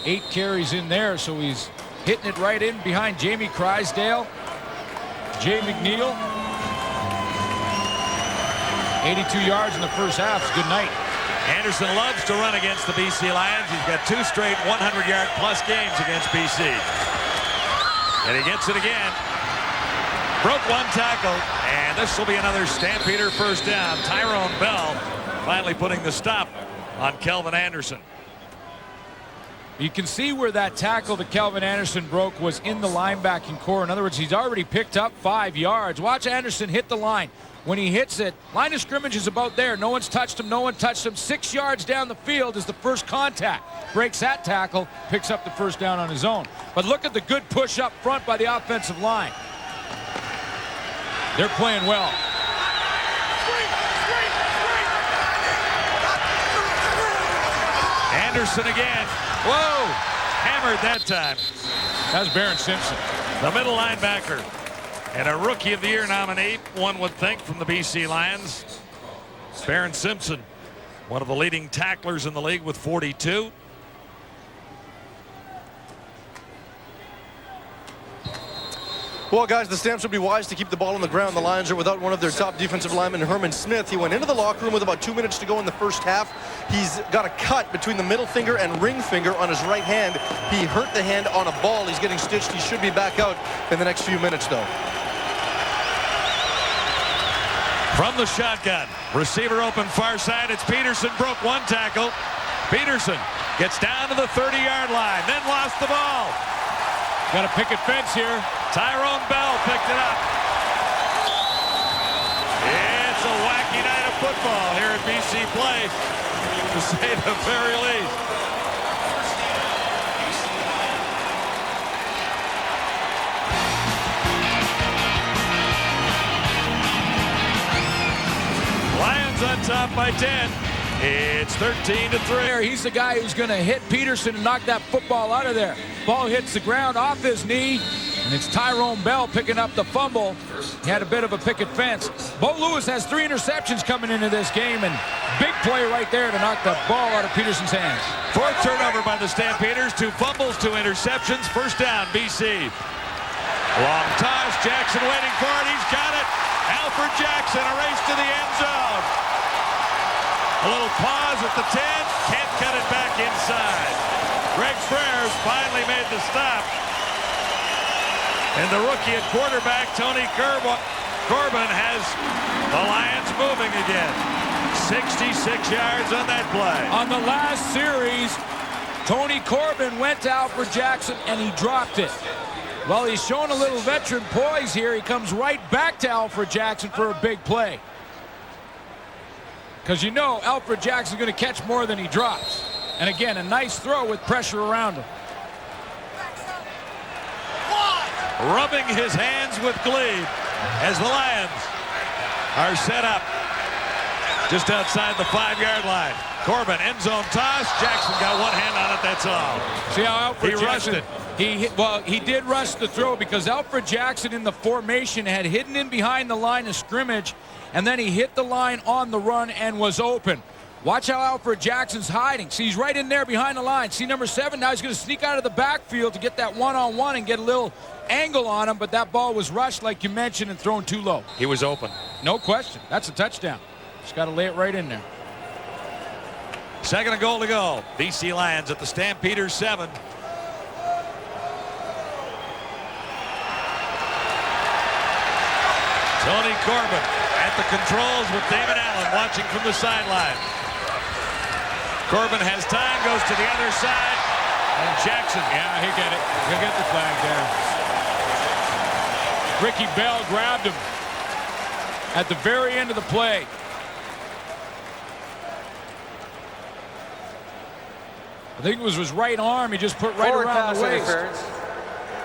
8 carries in there, so he's hitting it right in behind Jamie Crysdale, Jay McNeil. 82 yards in the first half. It's a good night. Anderson loves to run against the BC Lions. He's got 2 straight 100-yard plus games against BC. And he gets it again. Broke 1 tackle, and this will be another Stampeder first down. Tyrone Bell finally putting the stop on Kelvin Anderson. You can see where that tackle that Kelvin Anderson broke was in the linebacking core. In other words, he's already picked up 5 yards. Watch Anderson hit the line. When he hits it, line of scrimmage is about there. No one's touched him. No one touched him. 6 yards down the field is the first contact. Breaks that tackle, picks up the first down on his own. But look at the good push up front by the offensive line. They're playing well. Anderson again. Whoa! Hammered that time. That's Barron Simpson. The middle linebacker. And a Rookie of the Year nominee, one would think, from the BC Lions. Barron Simpson, one of the leading tacklers in the league with 42. Well, guys, the Stamps would be wise to keep the ball on the ground. The Lions are without one of their top defensive linemen, Herman Smith. He went into the locker room with about 2 minutes to go in the first half. He's got a cut between the middle finger and ring finger on his right hand. He hurt the hand on a ball. He's getting stitched. He should be back out in the next few minutes, though. From the shotgun, receiver open far side. It's Peterson, broke 1 tackle. Peterson gets down to the 30-yard line, then lost the ball. Got a picket fence here. Tyrone Bell picked it up. It's a wacky night of football here at BC Place, to say the very least. Lions up by 10. It's 13-3. He's the guy who's going to hit Peterson and knock that football out of there. Ball hits the ground off his knee, and it's Tyrone Bell picking up the fumble. He had a bit of a picket fence. Bo Lewis has 3 interceptions coming into this game, and big play right there to knock the ball out of Peterson's hands. 4th turnover by the Stampeders. 2 fumbles, 2 interceptions. First down, BC. Long toss. Jackson waiting for it. He's got it. Alfred Jackson, a race to the end zone. A little pause at the 10. Can't cut it back inside. Greg Freres finally made the stop. And the rookie at quarterback, Tony Corbin, has the Lions moving again. 66 yards on that play. On the last series, Tony Corbin went to Alfred Jackson, and he dropped it. Well, he's showing a little veteran poise here. He comes right back to Alfred Jackson for a big play. Because you know Alfred Jackson's going to catch more than he drops. And again, a nice throw with pressure around him. Rubbing his hands with glee as the Lions are set up just outside the 5-yard line. Corbin, end zone toss. Jackson got one hand on it, that's all. See how Alfred Jackson rushed it. He did rush the throw because Alfred Jackson in the formation had hidden in behind the line of scrimmage, and then he hit the line on the run and was open. Watch how Alfred Jackson's hiding. See, he's right in there behind the line. See number 7, now he's going to sneak out of the backfield to get that one-on-one and get a little angle on him, but that ball was rushed, like you mentioned, and thrown too low. He was open. No question. That's a touchdown. Just got to lay it right in there. 2nd and goal to go. BC Lions at the Stampeders 7. Tony Corbin at the controls with Damon Allen watching from the sideline. Corbin has time, goes to the other side, and Jackson. Yeah, he'll get it. He'll get the flag there. Ricky Bell grabbed him at the very end of the play. I think it was his right arm. He just put right around the waist.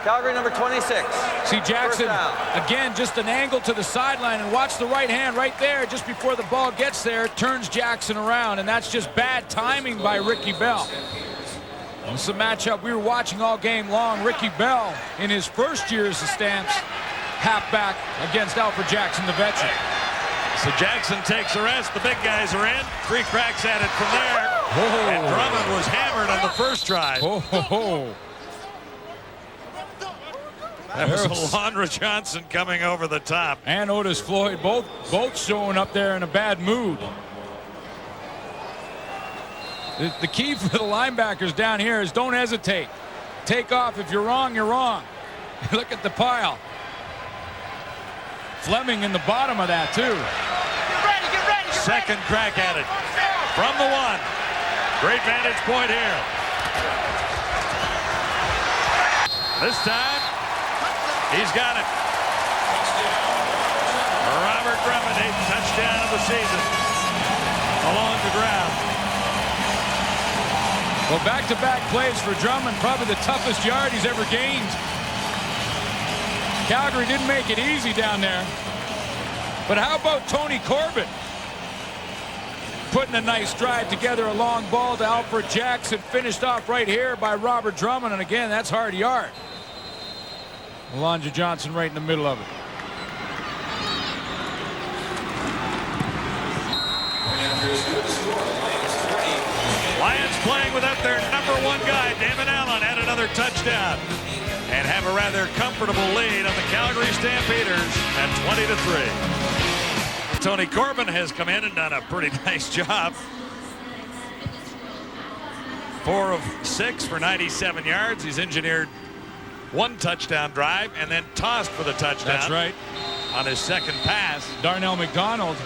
Calgary number 26. See Jackson, again, just an angle to the sideline, and watch the right hand right there just before the ball gets there, turns Jackson around, and that's just bad timing by Ricky Bell. It's a matchup we were watching all game long. Ricky Bell, in his first year as the Stamps halfback against Alfred Jackson, the veteran. So Jackson takes a rest. The big guys are in. 3 cracks at it from there. Oh. And Drummond was hammered on the first drive. Oh. That was Alondra Johnson coming over the top. And Otis Floyd, both showing up there in a bad mood. The key for the linebackers down here is don't hesitate. Take off. If you're wrong, you're wrong. Look at the pile. Fleming in the bottom of that, too. Get ready. Second crack at it from the 1. Great vantage point here. This time, he's got it. Robert Drummond, 8th touchdown of the season along the ground. Well, back-to-back plays for Drummond, probably the toughest yard he's ever gained. Calgary didn't make it easy down there. But how about Tony Corbin? Putting a nice drive together, a long ball to Alfred Jackson, finished off right here by Robert Drummond, and again, that's hard yard. Alondra Johnson right in the middle of it. Lions playing without their number 1 guy. Damon Allen had another touchdown and have a rather comfortable lead on the Calgary Stampeders at 20-3. Tony Corbin has come in and done a pretty nice job. 4 of 6 for 97 yards. He's engineered 1 touchdown drive and then tossed for the touchdown. That's right. On his second pass. Darnell McDonald,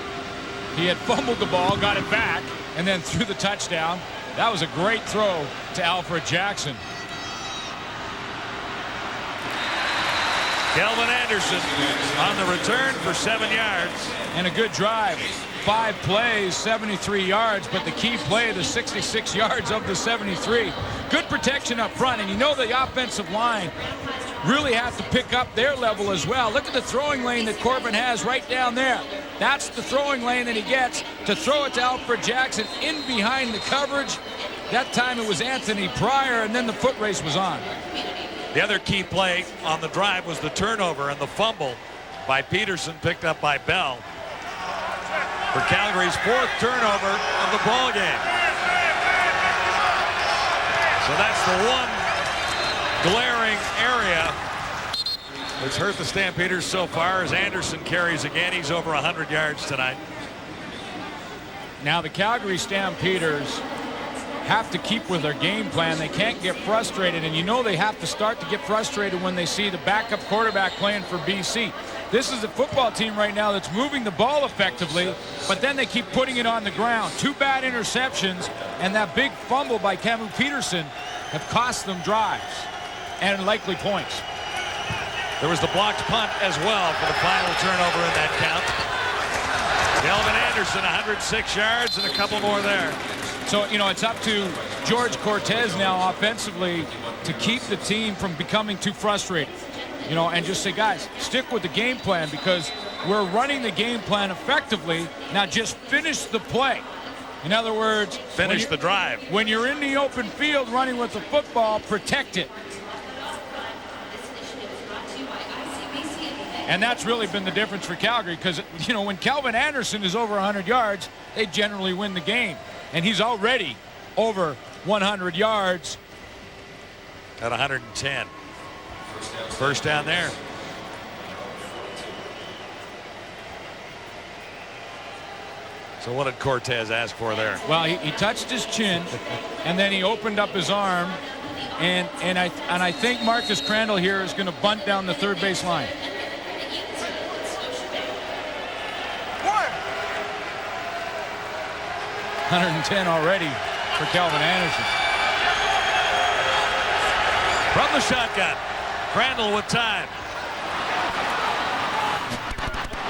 he had fumbled the ball, got it back, and then threw the touchdown. That was a great throw to Alfred Jackson. Kelvin Anderson on the return for 7 yards. And a good drive. 5 plays, 73 yards, but the key play, the 66 yards of the 73. Good protection up front, and you know the offensive line really have to pick up their level as well. Look at the throwing lane that Corbin has right down there. That's the throwing lane that he gets to throw it to Alfred Jackson in behind the coverage. That time it was Anthony Pryor, and then the foot race was on. The other key play on the drive was the turnover and the fumble by Peterson, picked up by Bell, for Calgary's 4th turnover of the ball game. So that's the one glaring area that's hurt the Stampeders so far, as Anderson carries again. He's over 100 yards tonight. Now the Calgary Stampeders have to keep with their game plan. They can't get frustrated, and you know they have to start to get frustrated when they see the backup quarterback playing for BC. This is a football team right now that's moving the ball effectively, but then they keep putting it on the ground. 2 bad interceptions and that big fumble by Camu Peterson have cost them drives and likely points. There was the blocked punt as well for the final turnover in that count. Kelvin Anderson, 106 yards and a couple more there. So, you know, it's up to George Cortez now offensively to keep the team from becoming too frustrated. You know, and just say, guys, stick with the game plan, because we're running the game plan effectively. Now just finish the play. In other words, finish the drive. When you're in the open field running with the football, protect it. And that's really been the difference for Calgary, because, you know, when Calvin Anderson is over 100 yards, they generally win the game. And he's already over 100 yards. At 110. First down there. So what did Cortez ask for there? Well, he touched his chin, and then he opened up his arm, and I think Marcus Crandall here is going to bunt down the third base line. One. 110 already for Calvin Anderson. From the shotgun, Crandall with time.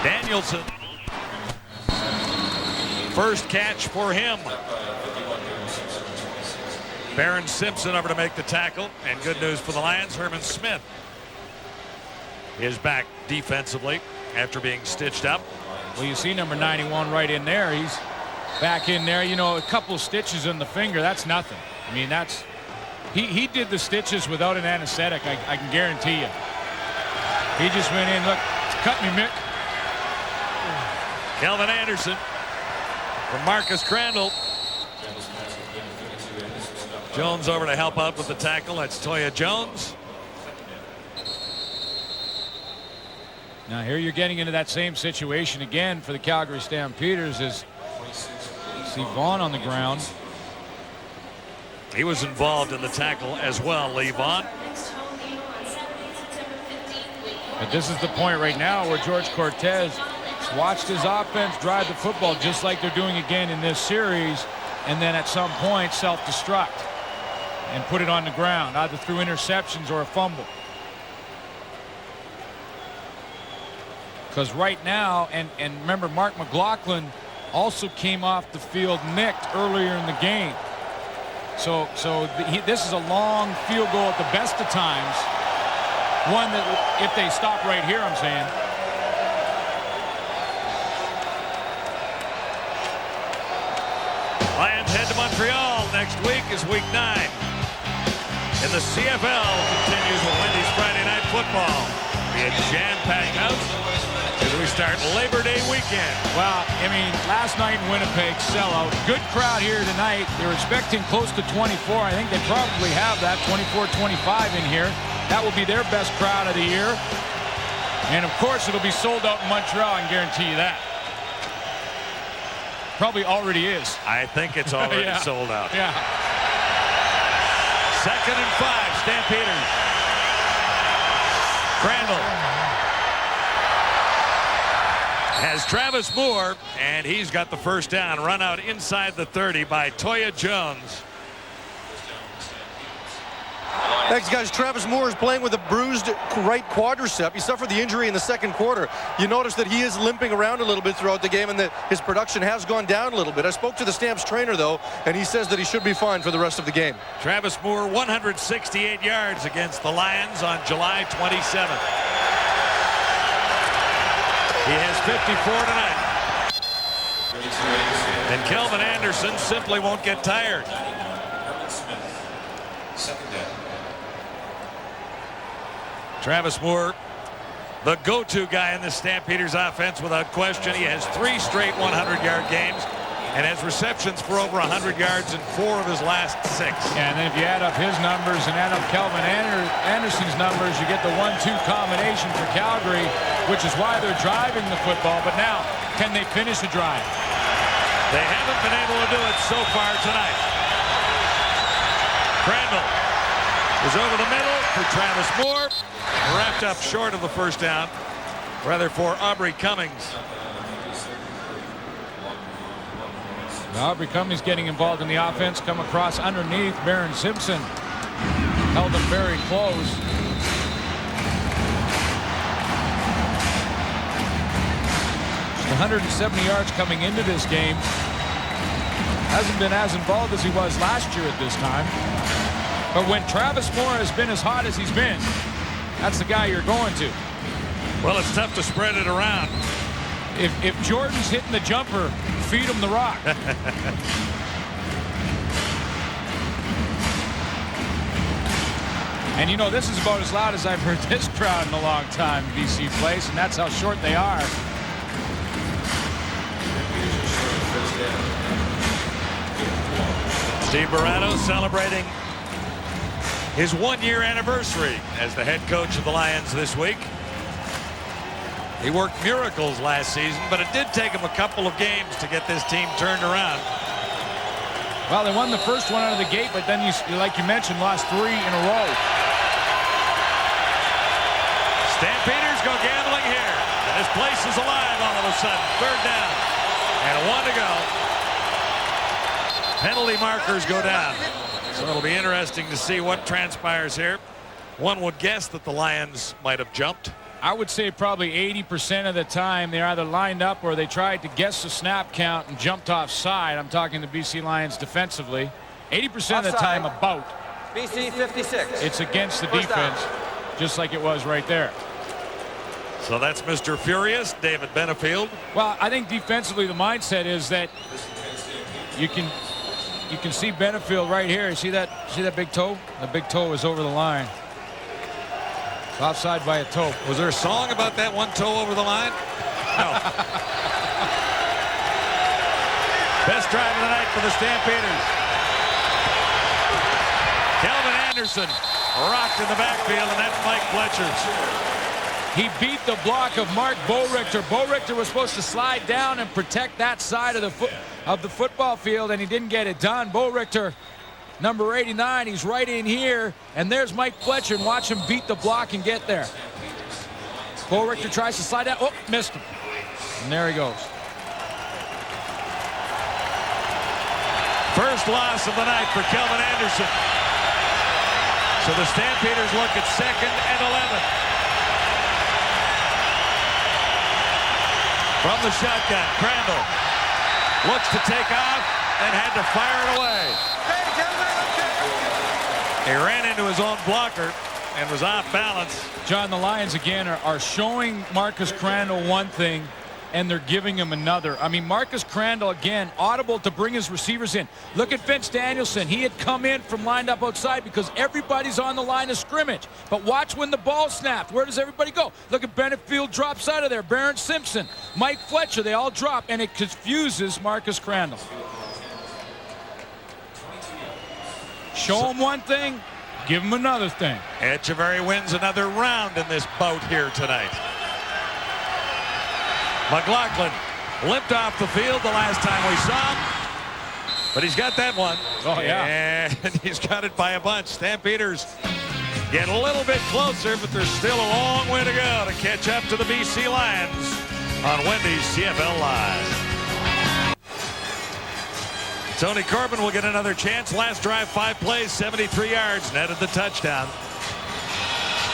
Danielson. First catch for him. Barron Simpson over to make the tackle, and good news for the Lions, Herman Smith is back defensively after being stitched up. Well, you see number 91 right in there. He's back in there. You know, a couple of stitches in the finger, that's nothing. I mean, that's he did the stitches without an anesthetic, I can guarantee you. He just went in, look, cut me, Mick. Kelvin Anderson from Marcus Crandall. Jones over to help out with the tackle. That's Toya Jones. Now here you're getting into that same situation again for the Calgary Stampeders as see Vaughn on the ground. He was involved in the tackle as well, Lee Vaughn. But this is the point right now where George Cortez watched his offense drive the football just like they're doing again in this series, and then at some point self-destruct and put it on the ground, either through interceptions or a fumble. Because right now, and remember, Mark McLaughlin also came off the field nicked earlier in the game. So this is a long field goal at the best of times. One that, if they stop right here, I'm saying. Lions head to Montreal next week is week 9. And the CFL continues with Wendy's Friday Night Football. Be a jam-packed house as we start Labor Day weekend. Well, I mean, last night in Winnipeg, sellout. Good crowd here tonight. They're expecting close to 24. I think they probably have that, 24-25 in here. That will be their best crowd of the year. And, of course, it'll be sold out in Montreal, I can guarantee you that. Probably already is. I think it's already sold out. Yeah. 2nd and 5, Stampeders. Crandall has Travis Moore, and he's got the first down. Run out inside the 30 by Toya Jones. Thanks, guys. Travis Moore is playing with a bruised right quadricep. He suffered the injury in the second quarter. You notice that he is limping around a little bit throughout the game and that his production has gone down a little bit. I spoke to the Stamps trainer, though, and he says that he should be fine for the rest of the game. Travis Moore, 168 yards against the Lions on July 27th. He has 54 tonight. And Kelvin Anderson simply won't get tired. Travis Moore, the go-to guy in the Stampeders offense without question. He has 3 straight 100-yard games and has receptions for over 100 yards in 4 of his last 6. Yeah, and then if you add up his numbers and add up Kelvin Anderson's numbers, you get the 1-2 combination for Calgary, which is why they're driving the football. But now, can they finish the drive? They haven't been able to do it so far tonight. Crandall is over the middle for Travis Moore. Wrapped up short of the first down, rather for Aubrey Cummings. Aubrey Cummings getting involved in the offense, come across underneath. Baron Simpson held them very close. Just 170 yards coming into this game. Hasn't been as involved as he was last year at this time. But when Travis Moore has been as hot as he's been, that's the guy you're going to. Well, it's tough to spread it around. If Jordan's hitting the jumper, feed him the rock. And you know, this is about as loud as I've heard this crowd in a long time, BC Place, and that's how short they are. Steve Barretto celebrating his 1-year anniversary as the head coach of the Lions this week. He worked miracles last season, but it did take him a couple of games to get this team turned around. Well, they won the first one out of the gate, but then, like you mentioned, lost 3 in a row. Stampeders go gambling here. And this place is alive all of a sudden. 3rd down. And 1 to go. Penalty markers go down. So it'll be interesting to see what transpires here. One would guess that the Lions might have jumped. I would say probably 80% of the time they either lined up or they tried to guess the snap count and jumped offside. I'm talking the BC Lions defensively. 80% of the time about. BC 56. It's against the First defense, down. just like it was right there. So that's Mr. Furious, David Benefield. Well, I think defensively the mindset is that you can see Benefield right here. You see that big toe? The big toe is over the line. Offside by a toe. Was there a song about that one toe over the line? No. Best drive of the night for the Stampeders. Kelvin Anderson rocked in the backfield, and that's Mike Fletcher's. He beat the block of Mark Boerichter. Boerichter was supposed to slide down and protect that side of the football field, and he didn't get it done. Boerichter, number 89, he's right in here, and there's Mike Fletcher, and watch him beat the block and get there. Boerichter tries to slide out. Oh, missed him. And there he goes. First loss of the night for Kelvin Anderson. So the Stampeders look at 2nd and 11. From the shotgun, Crandall looks to take off and had to fire it away. He ran into his own blocker and was off balance. John, the Lions again are showing Marcus Crandall one thing, and they're giving him another. I mean, Marcus Crandall, again, audible to bring his receivers in. Look at Vince Danielson. He had come in from lined up outside because everybody's on the line of scrimmage. But watch when the ball snapped. Where does everybody go? Look at Benefield drops out of there. Baron Simpson, Mike Fletcher, they all drop, and it confuses Marcus Crandall. Show him one thing, give him another thing. Echeverry wins another round in this bout here tonight. McLaughlin limped off the field the last time we saw him, but he's got that one. Oh, yeah. And he's got it by a bunch. Stampeders get a little bit closer, but there's still a long way to go to catch up to the BC Lions on Wendy's CFL Live. Tony Corbin will get another chance. Last drive, 5 plays, 73 yards, netted the touchdown.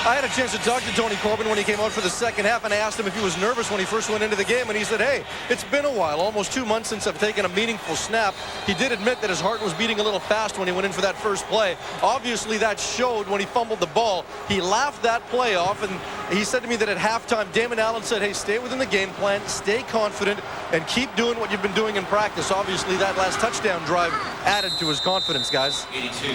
I had a chance to talk to Tony Corbin when he came out for the second half, and I asked him if he was nervous when he first went into the game, and he said, hey, it's been a while, almost 2 months since I've taken a meaningful snap. He did admit that his heart was beating a little fast when he went in for that first play. Obviously, that showed when he fumbled the ball. He laughed that play off, and he said to me that at halftime, Damon Allen said, hey, stay within the game plan, stay confident, and keep doing what you've been doing in practice. Obviously, that last touchdown drive added to his confidence, guys.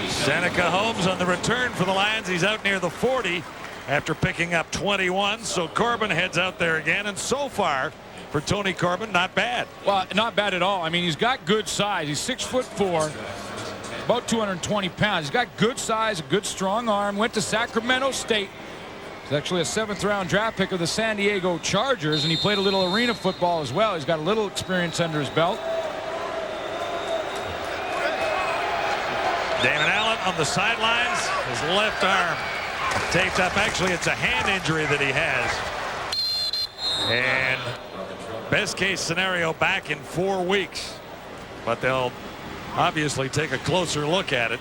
Seneca Holmes on the return for the Lions. He's out near the 40 after picking up 21. So Corbin heads out there again. And so far, for Tony Corbin, not bad. Well, not bad at all. I mean, he's got good size. He's 6'4", about 220 pounds. He's got good size, a good strong arm. Went to Sacramento State. He's actually a 7th-round draft pick of the San Diego Chargers, and he played a little arena football as well. He's got a little experience under his belt. Damon Allen on the sidelines. His left arm taped up. Actually, it's a hand injury that he has. And best case scenario back in 4 weeks. But they'll obviously take a closer look at it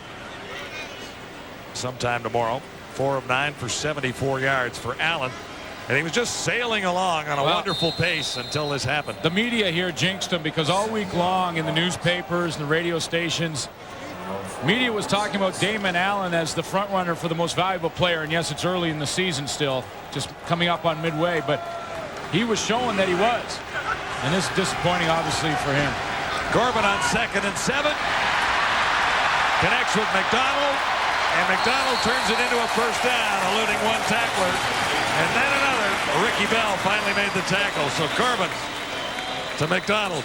sometime tomorrow. 4 of 9 for 74 yards for Allen. And he was just sailing along on a wonderful pace until this happened. The media here jinxed him because all week long in the newspapers and the radio stations, media was talking about Damon Allen as the front runner for the most valuable player. And yes, it's early in the season still, just coming up on midway, but he was showing that he was. And this is disappointing, obviously, for him. Corbin on 2nd and 7. Connects with McDonald. And McDonald turns it into a first down, eluding one tackler. And then another. Ricky Bell finally made the tackle. So Corbin to McDonald.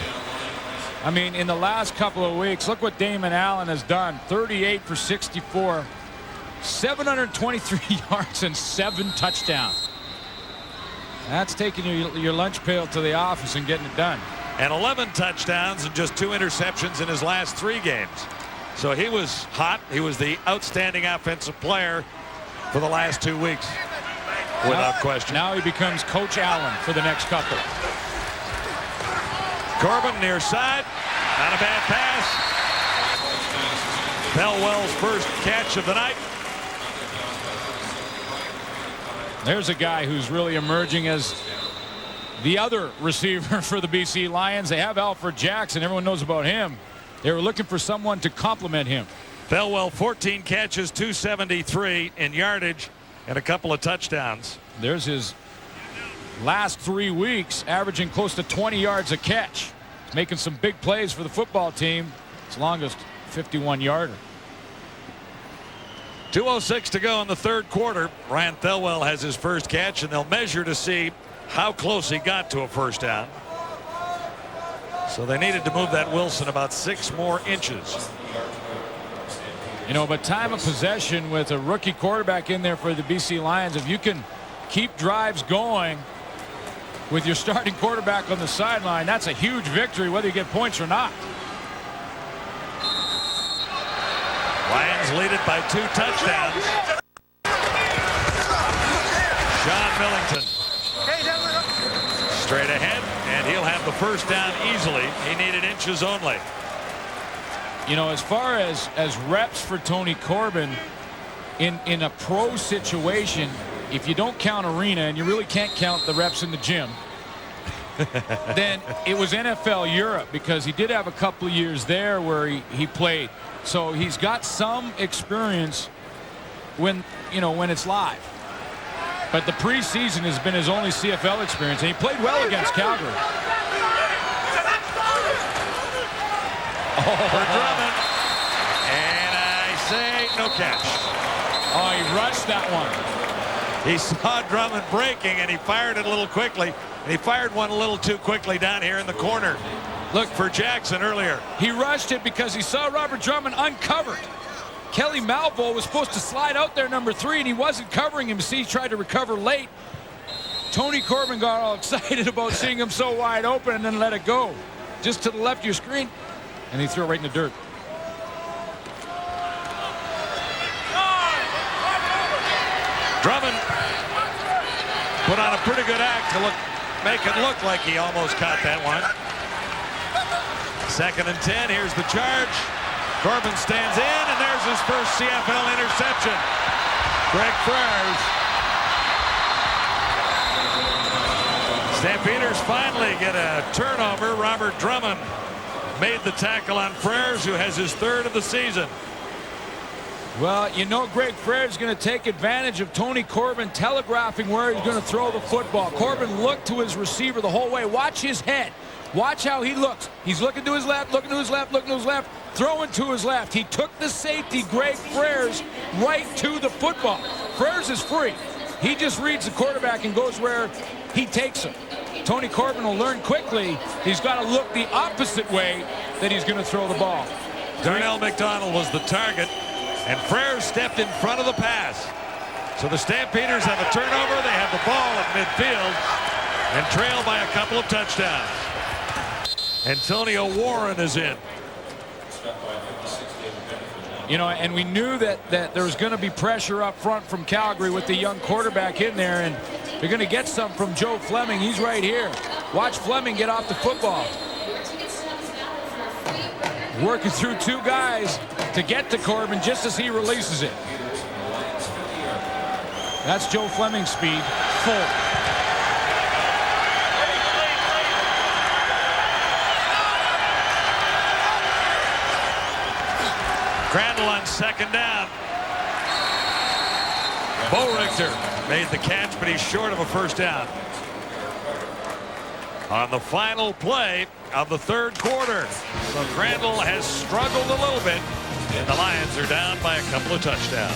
I mean, in the last couple of weeks, look what Damon Allen has done. 38 for 64. 723 yards and 7 touchdowns. That's taking your lunch pail to the office and getting it done. And 11 touchdowns and just 2 interceptions in his last 3 games. So he was hot. He was the outstanding offensive player for the last 2 weeks, without question. Now he becomes Coach Allen for the next couple. Corbin near side. Not a bad pass. Bellwell's first catch of the night. There's a guy who's really emerging as the other receiver for the BC Lions. They have Alfred Jackson. Everyone knows about him. They were looking for someone to complement him. Bellwell, 14 catches, 273 in yardage, and a couple of touchdowns. There's his last 3 weeks, averaging close to 20 yards a catch. He's making some big plays for the football team. His longest 51-yarder. 2:06 to go in the 3rd quarter. Ryan Thelwell has his first catch, and they'll measure to see how close he got to a first down. So they needed to move that Wilson about 6 more inches. You know, but time of possession with a rookie quarterback in there for the BC Lions, if you can keep drives going with your starting quarterback on the sideline, that's a huge victory, whether you get points or not. Lions lead it by 2 touchdowns. Sean Millington straight ahead, and he'll have the first down easily. He needed inches only. You know, as far as reps for Tony Corbin in a pro situation, if you don't count arena, and you really can't count the reps in the gym, then it was NFL Europe, because he did have a couple of years there where he played. So he's got some experience when it's live. But the preseason has been his only CFL experience, and he played well against Calgary. For Drummond, and I say no catch. Oh, he rushed that one. He saw Drummond breaking, and he fired it a little quickly. And he fired one a little too quickly down here in the corner. Look for Jackson earlier. He rushed it because he saw Robert Drummond uncovered. Kelly Malvo was supposed to slide out there, number 3, and he wasn't covering him. See, he tried to recover late. Tony Corbin got all excited about seeing him so wide open and then let it go. Just to the left of your screen, and he threw it right in the dirt. Drummond put on a pretty good act to make it look like he almost caught that one. 2nd and 10. Here's the charge. Corbin stands in, and there's his first CFL interception. Greg Frères. Stampeders finally get a turnover. Robert Drummond made the tackle on Frères, who has his 3rd of the season. Well, you know Greg Frere is going to take advantage of Tony Corbin telegraphing where he's going to throw the football. Corbin looked to his receiver the whole way. Watch his head. Watch how he looks. He's looking to his left, looking to his left, looking to his left, throwing to his left. He took the safety, Greg Frere's, right to the football. Frere's is free. He just reads the quarterback and goes where he takes him. Tony Corbin will learn quickly he's got to look the opposite way that he's going to throw the ball. Darnell McDonald was the target, and Frere stepped in front of the pass. So the Stampeders have a turnover. They have the ball at midfield and trail by a couple of touchdowns. Antonio Warren is in. You know, and we knew that there was going to be pressure up front from Calgary with the young quarterback in there, and they're going to get some from Joe Fleming. He's right here. Watch Fleming get off the football. Working through two guys to get to Corbin just as he releases it. That's Joe Fleming's speed. Full. Crandall on second down. Bo Richter made the catch, but he's short of a first down. On the final play of the third quarter. So Crandall has struggled a little bit, and the Lions are down by a couple of touchdowns.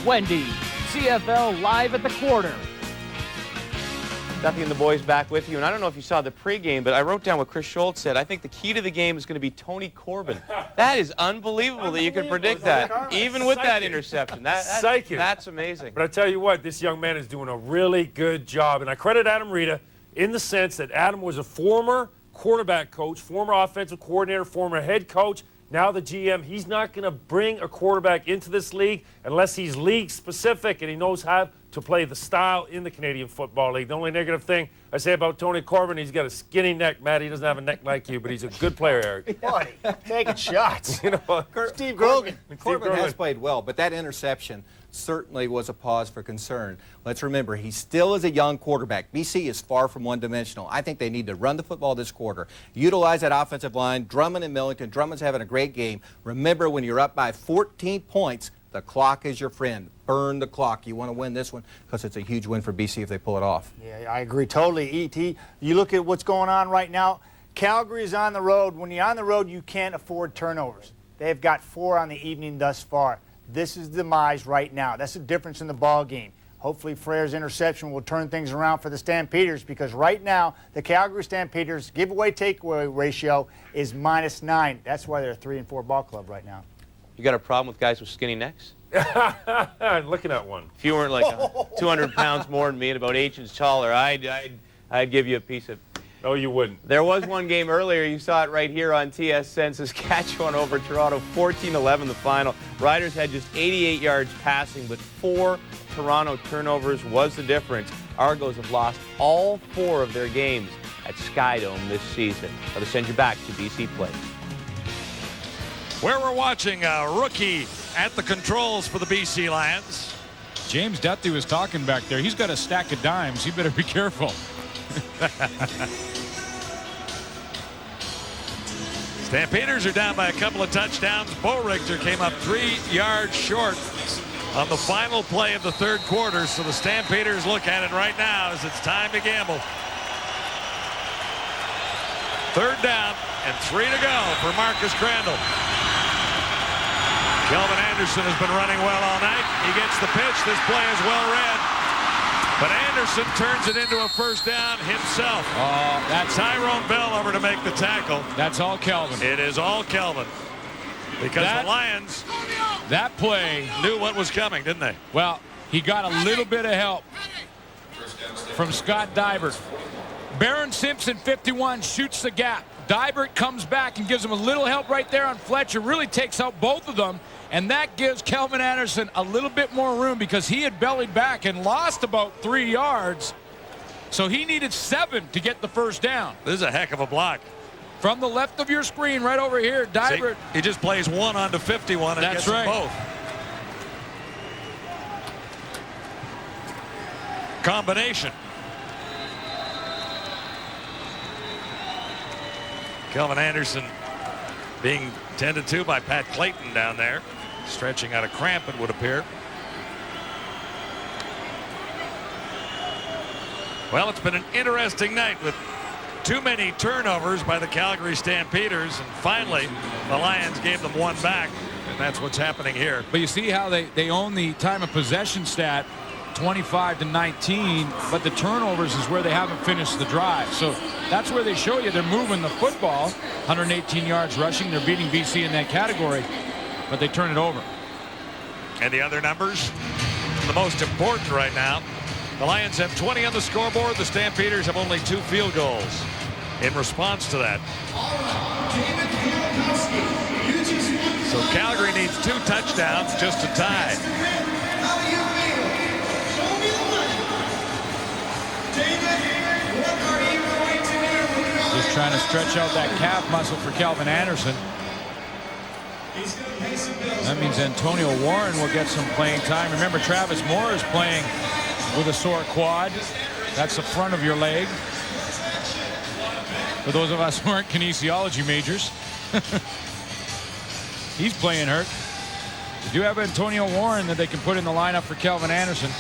Wendy, CFL live at the quarter. Duffy and the boys back with you. And I don't know if you saw the pregame, but I wrote down what Chris Schultz said. I think the key to the game is going to be Tony Corbin. That is unbelievable that you can predict that, even with that interception. That's amazing. But I tell you what, this young man is doing a really good job. And I credit Adam Rita in the sense that Adam was a former quarterback coach, former offensive coordinator, former head coach. Now the GM, he's not going to bring a quarterback into this league unless he's league specific and he knows how to play the style in the Canadian Football League. The only negative thing I say about Tony Corbin, he's got a skinny neck, Matt. He doesn't have a neck like you, but he's a good player, Eric. Buddy, taking shots. You know, Steve Grogan. Corbin has played well, but that interception certainly was a cause for concern. Let's remember, he still is a young quarterback. BC is far from one-dimensional. I think they need to run the football this quarter. Utilize that offensive line. Drummond and Millington. Drummond's having a great game. Remember, when you're up by 14 points, the clock is your friend. Burn the clock. You want to win this one because it's a huge win for BC if they pull it off. Yeah, I agree totally, E.T. You look at what's going on right now. Calgary is on the road. When you're on the road, you can't afford turnovers. They've got 4 on the evening thus far. This is the demise right now. That's the difference in the ball game. Hopefully Frere's interception will turn things around for the Stampeders because right now the Calgary Stampeders giveaway-takeaway ratio is -9. That's why they're a 3-4 ball club right now. You got a problem with guys with skinny necks? I'm looking at one. If you weren't like 200 pounds more than me and about 8 inches taller, I'd give you a piece of... No, you wouldn't. There was one game earlier. You saw it right here on TSN. Saskatchewan over Toronto, 14-11 the final. Riders had just 88 yards passing, but 4 Toronto turnovers was the difference. Argos have lost all 4 of their games at Skydome this season. I'll send you back to BC Place. Where we're watching a rookie at the controls for the BC Lions. James Duthie was talking back there. He's got a stack of dimes. You better be careful. Stampeders are down by a couple of touchdowns. Bo Richter came up 3 yards short on the final play of the third quarter. So the Stampeders look at it right now as it's time to gamble. 3rd down and 3 to go for Marcus Crandall. Kelvin Anderson has been running well all night. He gets the pitch. This play is well read. But Anderson turns it into a first down himself. Oh, that's Tyrone Bell over to make the tackle. That's all Kelvin. It is all Kelvin. Because the Lions that play knew what was coming, didn't they? Well, he got a little bit of help from Scott Dybert. Barron Simpson, 51, shoots the gap. Dybert comes back and gives him a little help right there on Fletcher. Really takes out both of them. And that gives Kelvin Anderson a little bit more room because he had bellied back and lost about 3 yards. So he needed 7 to get the first down. This is a heck of a block. From the left of your screen, right over here, Dybert. See, he just plays 1 onto 51 and gets them both. Combination. Kelvin Anderson being tended to by Pat Clayton down there, stretching out a cramp, it would appear. Well, it's been an interesting night with too many turnovers by the Calgary Stampeders, and finally the Lions gave them one back, and that's what's happening here. But you see how they own the time of possession stat, 25-19, but the turnovers is where they haven't finished the drive. So that's where they show you they're moving the football. 118 yards rushing. They're beating BC in that category, but they turn it over. And the other numbers, the most important right now, the Lions have 20 on the scoreboard. The Stampeders have only 2 field goals in response to that. So Calgary needs 2 touchdowns just to tie. Just trying to stretch out that calf muscle for Calvin Anderson. That means Antonio Warren will get some playing time. Remember, Travis Moore is playing with a sore quad. That's the front of your leg. For those of us who aren't kinesiology majors. He's playing hurt. They do have Antonio Warren that they can put in the lineup for Calvin Anderson.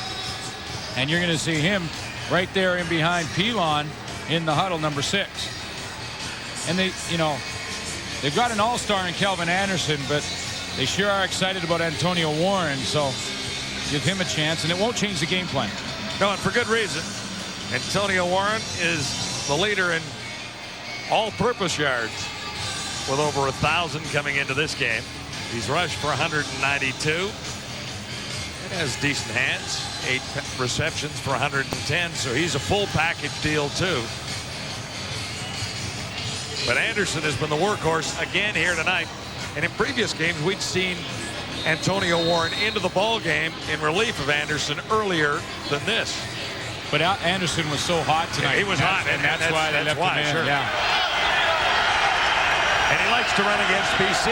And you're going to see him right there in behind Pilon in the huddle, number 6. And they, you know, they've got an all-star in Calvin Anderson, but they sure are excited about Antonio Warren, so give him a chance, and it won't change the game plan. No, and for good reason. Antonio Warren is the leader in all-purpose yards with over 1,000 coming into this game. He's rushed for 192. It has decent hands. 8 receptions for 110, so he's a full package deal too. But Anderson has been the workhorse again here tonight. And in previous games, we'd seen Antonio Warren into the ball game in relief of Anderson earlier than this. But Anderson was so hot tonight. Yeah, he was hot, and that's why they left him in. Sure. Yeah. And he likes to run against BC.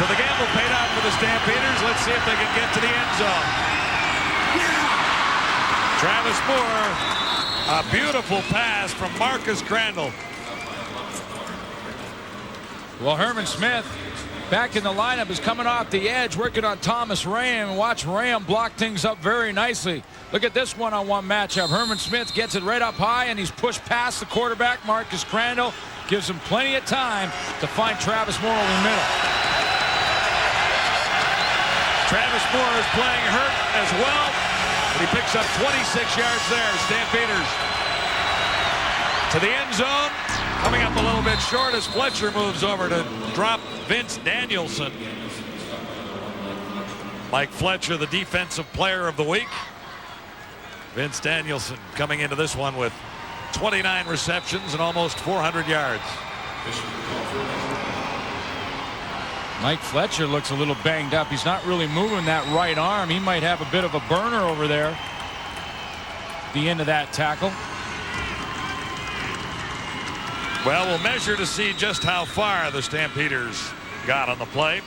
So the gamble paid out for the Stampeders. Let's see if they can get to the end zone. Travis Moore, a beautiful pass from Marcus Crandall. Well, Herman Smith back in the lineup is coming off the edge, working on Thomas Ram. Watch Ram block things up very nicely. Look at this one-on-one matchup. Herman Smith gets it right up high, and he's pushed past the quarterback, Marcus Crandall. Gives him plenty of time to find Travis Moore over the middle. Travis Moore is playing hurt as well, but he picks up 26 yards there. Stampeders to the end zone, coming up a little bit short as Fletcher moves over to drop Vince Danielson. Mike Fletcher, the defensive player of the week. Vince Danielson coming into this one with 29 receptions and almost 400 yards. Mike Fletcher looks a little banged up. He's not really moving that right arm. He might have a bit of a burner over there at the end of that tackle. Well, we'll measure to see just how far the Stampeders got on the play.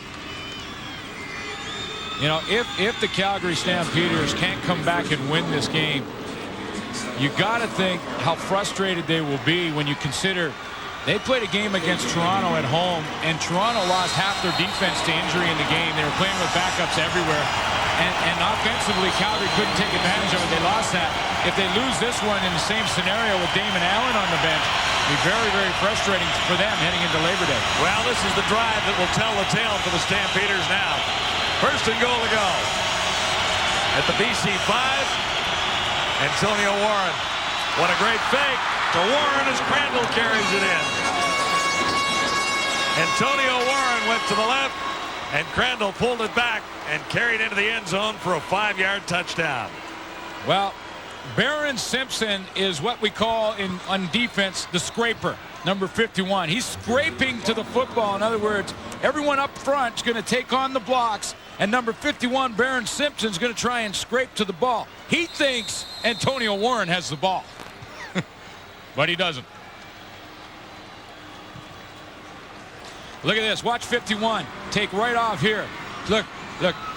You know, if the Calgary Stampeders can't come back and win this game, you got to think how frustrated they will be when you consider they played a game against Toronto at home, and Toronto lost half their defense to injury in the game. They were playing with backups everywhere. And offensively, Calgary couldn't take advantage of it. They lost that. If they lose this one in the same scenario with Damon Allen on the bench, it'll be very, very frustrating for them heading into Labor Day. Well, this is the drive that will tell the tale for the Stampeders now. First and goal to go. At the BC 5, Antonio Warren. What a great fake to Warren as Crandall carries it in. Antonio Warren went to the left, and Crandall pulled it back and carried into the end zone for a 5-yard touchdown. Well, Baron Simpson is what we call on defense the scraper, number 51. He's scraping to the football. In other words, everyone up front is going to take on the blocks, and number 51, Baron Simpson, is going to try and scrape to the ball. He thinks Antonio Warren has the ball, but he doesn't. Look at this. Watch 51 take right off here. Look.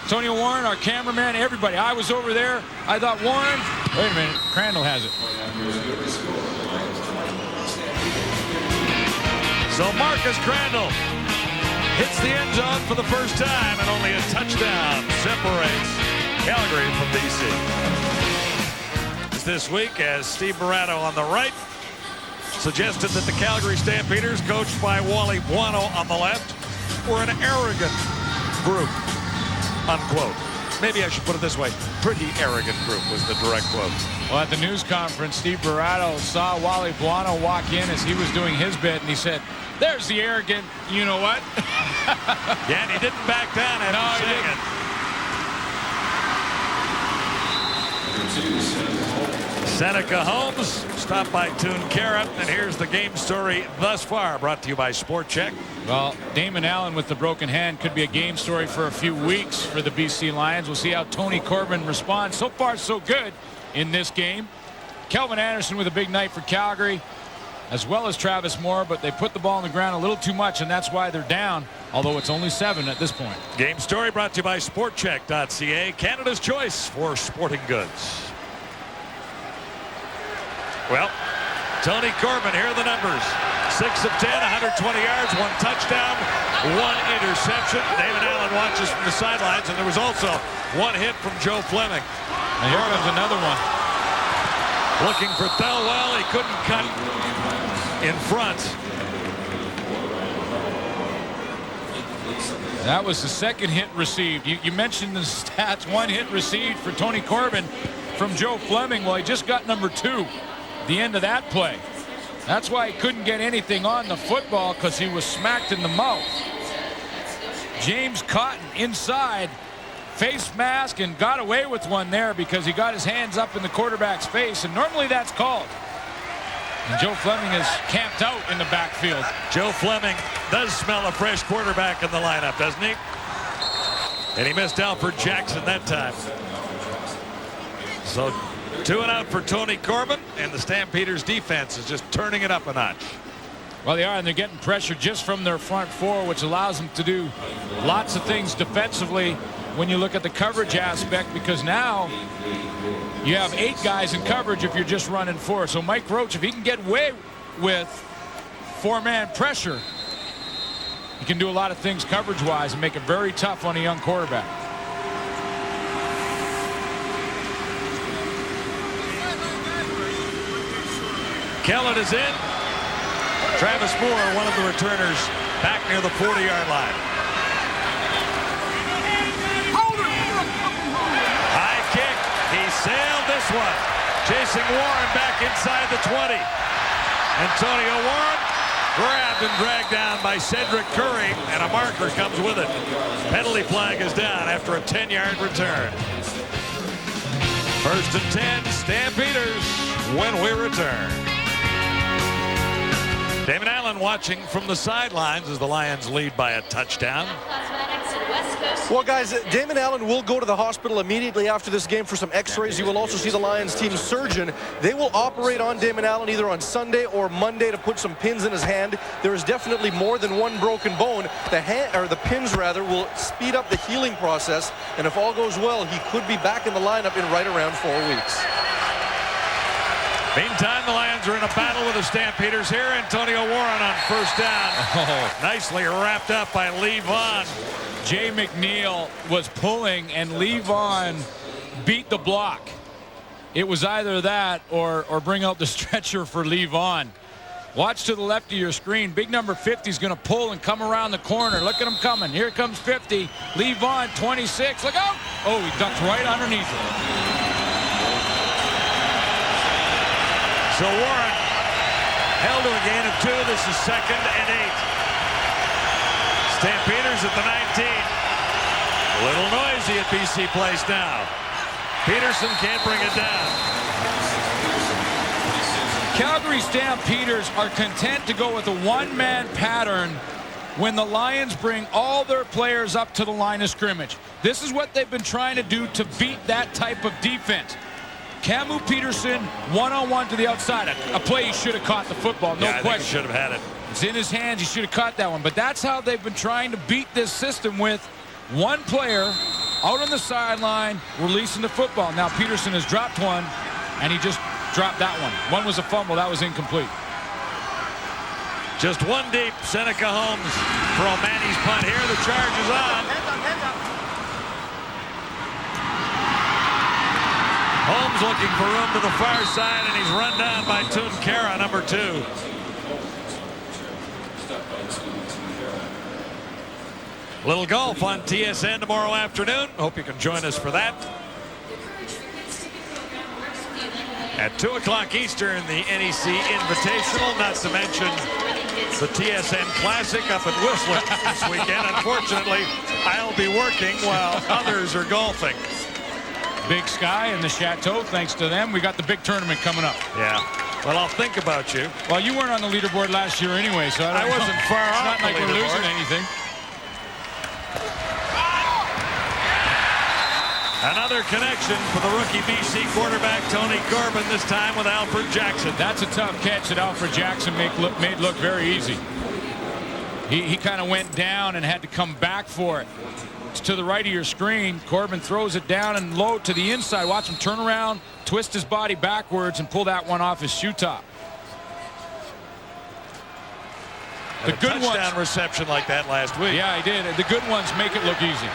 Antonio Warren, our cameraman, everybody. I was over there. I thought Warren. Wait a minute. Crandall has it. So Marcus Crandall hits the end zone for the first time, and only a touchdown separates Calgary from BC. This week, as Steve Barato on the right suggested that the Calgary Stampeders, coached by Wally Buono on the left, were an arrogant group, unquote. Maybe I should put it this way, pretty arrogant group was the direct quote. Well, at the news conference, Steve Barato saw Wally Buono walk in as he was doing his bit, and he said, there's the arrogant, you know what? Yeah, and he didn't back down after saying it. Seneca Holmes stopped by Toon Carrot, and here's the game story thus far, brought to you by Sport Check. Well, Damon Allen with the broken hand could be a game story for a few weeks for the BC Lions. We'll see how Tony Corbin responds. So far, so good in this game. Kelvin Anderson with a big night for Calgary, as well as Travis Moore, but they put the ball on the ground a little too much, and that's why they're down, although it's only 7 at this point. Game story brought to you by SportCheck.ca, Canada's choice for sporting goods. Well, Tony Corbin, here are the numbers. 6 of 10, 120 yards, 1 touchdown, 1 interception. David Allen watches from the sidelines, and there was also 1 hit from Joe Fleming. And here comes another one. Looking for Thelwell, he couldn't cut in front. That was the second hit received. You mentioned the stats. 1 hit received for Tony Corbin from Joe Fleming. Well, he just got number 2. The end of that play. That's why he couldn't get anything on the football, because he was smacked in the mouth. James Cotton inside, face mask, and got away with one there because he got his hands up in the quarterback's face, and normally that's called. And Joe Fleming is camped out in the backfield. Joe Fleming does smell a fresh quarterback in the lineup, doesn't he? And he missed Alfred Jackson that time. So 2 and out for Tony Corbin, and the Stampeders defense is just turning it up a notch. Well, they are, and they're getting pressure just from their front 4, which allows them to do lots of things defensively when you look at the coverage aspect, because now you have 8 guys in coverage if you're just running 4. So Mike Roach, if he can get away with 4-man pressure, he can do a lot of things coverage-wise and make it very tough on a young quarterback. Kellen is in. Travis Moore, one of the returners, back near the 40-yard line. High kick. He sailed this one. Chasing Warren back inside the 20. Antonio Warren grabbed and dragged down by Cedric Curry, and a marker comes with it. Penalty flag is down after a 10-yard return. 1st and 10, Stampeders when we return. Damon Allen watching from the sidelines as the Lions lead by a touchdown. Well, guys, Damon Allen will go to the hospital immediately after this game for some x-rays. You will also see the Lions team surgeon. They will operate on Damon Allen either on Sunday or Monday to put some pins in his hand. There is definitely more than 1 broken bone. The pins rather will speed up the healing process, and if all goes well, he could be back in the lineup in right around 4 weeks. Meantime, the Lions are in a battle with the Stampeders here. Antonio Warren on 1st down. Oh, nicely wrapped up by Lee Vaughn. Jay McNeil was pulling, and Lee Vaughn beat the block. It was either that or bring out the stretcher for Lee Vaughn. Watch to the left of your screen. Big number 50 is going to pull and come around the corner. Look at him coming. Here comes 50. Lee Vaughn, 26. Look out. Oh, he ducked right underneath it. So Warren held to a gain of 2. This is 2nd and 8. Stampeders at the 19. A little noisy at BC Place now. Peterson can't bring it down. Calgary Stampeders are content to go with a 1-man pattern when the Lions bring all their players up to the line of scrimmage. This is what they've been trying to do to beat that type of defense. Camu Peterson, 1-on-1 to the outside. A play he should have caught the football, no question. He should have had it. It's in his hands. He should have caught that one. But that's how they've been trying to beat this system, with 1 player out on the sideline releasing the football. Now Peterson has dropped one, and he just dropped that one. One was a fumble. That was incomplete. Just one deep. Seneca Holmes for O'Mahony's punt here. The charge is on. Holmes looking for room to the far side, and he's run down by Tunkara, number 2. Little golf on TSN tomorrow afternoon. Hope you can join us for that. At 2 o'clock Eastern, the NEC Invitational, not to mention the TSN Classic up at Whistler this weekend. Unfortunately, I'll be working while others are golfing. Big Sky and the Chateau, thanks to them. We got the big tournament coming up. Yeah. Well, I'll think about you. Well, you weren't on the leaderboard last year anyway, so I wasn't far off. It's not like we're leaderboard. losing anything. Another connection for the rookie BC quarterback Tony Corbin, this time with Alfred Jackson. That's a tough catch that Alfred Jackson made look very easy. He kind of went down and had to come back for it. It's to the right of your screen. Corbin throws it down and low to the inside. Watch him turn around, twist his body backwards, and pull that one off his shoe top. The good touchdown reception like that last week. Yeah, he did. The good ones make it look easy.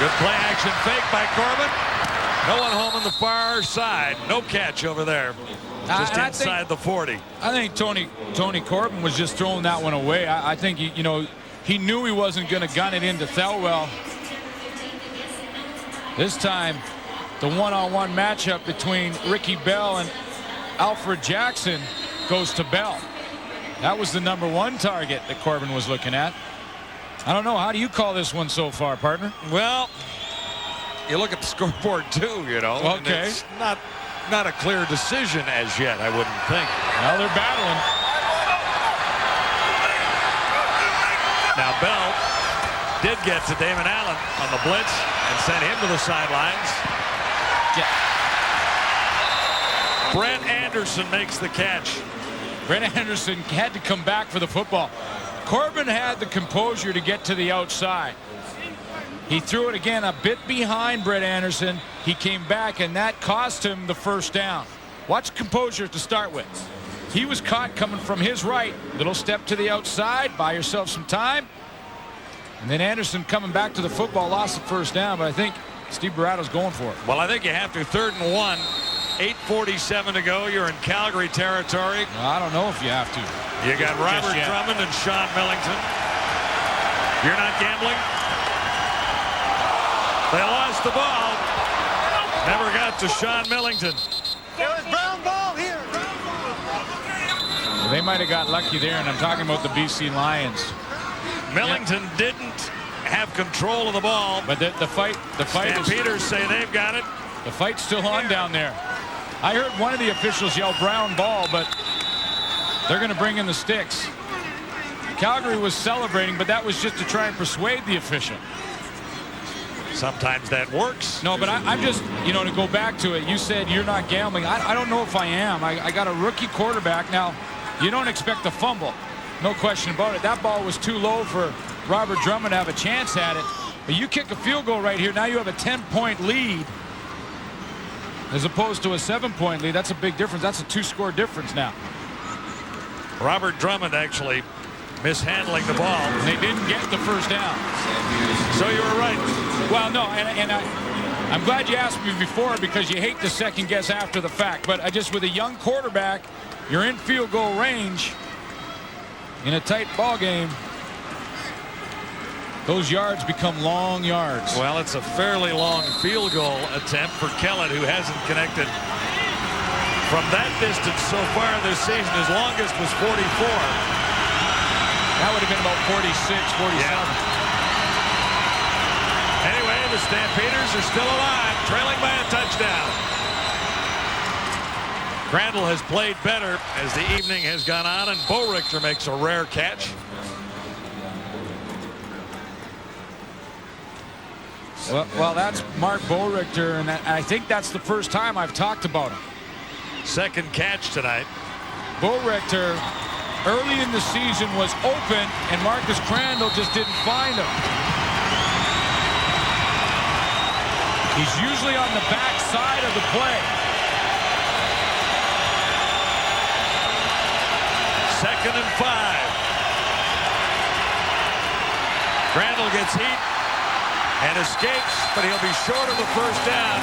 Good play action fake by Corbin. No one home on the far side. No catch over there. Just inside the 40. I think Tony Corbin was just throwing that one away. I think he knew he wasn't going to gun it into Thelwell. This time, the one-on-one matchup between Ricky Bell and Alfred Jackson goes to Bell. That was the #1 target that Corbin was looking at. I don't know. How do you call this one so far, partner? Well, you look at the scoreboard too, Okay. It's not a clear decision as yet, I wouldn't think. Well, they're battling. Now, Bell did get to Damon Allen on the blitz and sent him to the sidelines. Brent Anderson makes the catch. Brent Anderson had to come back for the football. Corbin had the composure to get to the outside. He threw it again a bit behind Brett Anderson. He came back, and that cost him the first down. Watch composure to start with. He was caught coming from his right. Little step to the outside. Buy yourself some time. And then Anderson coming back to the football, lost the first down, but I think Steve Barato's going for it. Well, I think you have to. 3rd and 1. 8:47 to go. You're in Calgary territory. Well, I don't know if you have to. You got Robert Drummond and Sean Millington. You're not gambling? They lost the ball. Never got to Sean Millington. There was brown ball here. Well, they might have got lucky there, and I'm talking about the BC Lions. Millington didn't have control of the ball. But the fight Stampeders say they've got it. The fight's still on down there. I heard one of the officials yell brown ball, but they're going to bring in the sticks. Calgary was celebrating, but that was just to try and persuade the official. Sometimes that works. No, but I'm just, to go back to it, you said you're not gambling. I don't know if I am. I got a rookie quarterback. Now, you don't expect a fumble. No question about it. That ball was too low for Robert Drummond to have a chance at it. But you kick a field goal right here. Now you have a 10-point lead as opposed to a 7-point lead. That's a big difference. That's a 2-score difference now. Robert Drummond actually mishandling the ball. And they didn't get the first down. So you were right. Well, no, and I'm glad you asked me before because you hate to second guess after the fact. But with a young quarterback, you're in field goal range in a tight ball game. Those yards become long yards. Well, it's a fairly long field goal attempt for Kellett, who hasn't connected from that distance so far this season. His longest was 44. That would have been about 46, 47. Yeah. Anyway, the Stampeders are still alive, trailing by a touchdown. Crandall has played better as the evening has gone on, and Bo Richter makes a rare catch. Well, that's Mark Bo Richter, and I think that's the first time I've talked about him. Second catch tonight. Bo Richter, early in the season, was open, and Marcus Crandall just didn't find him. He's usually on the back side of the play. Second and 5. Crandall gets heat and escapes, but he'll be short of the first down.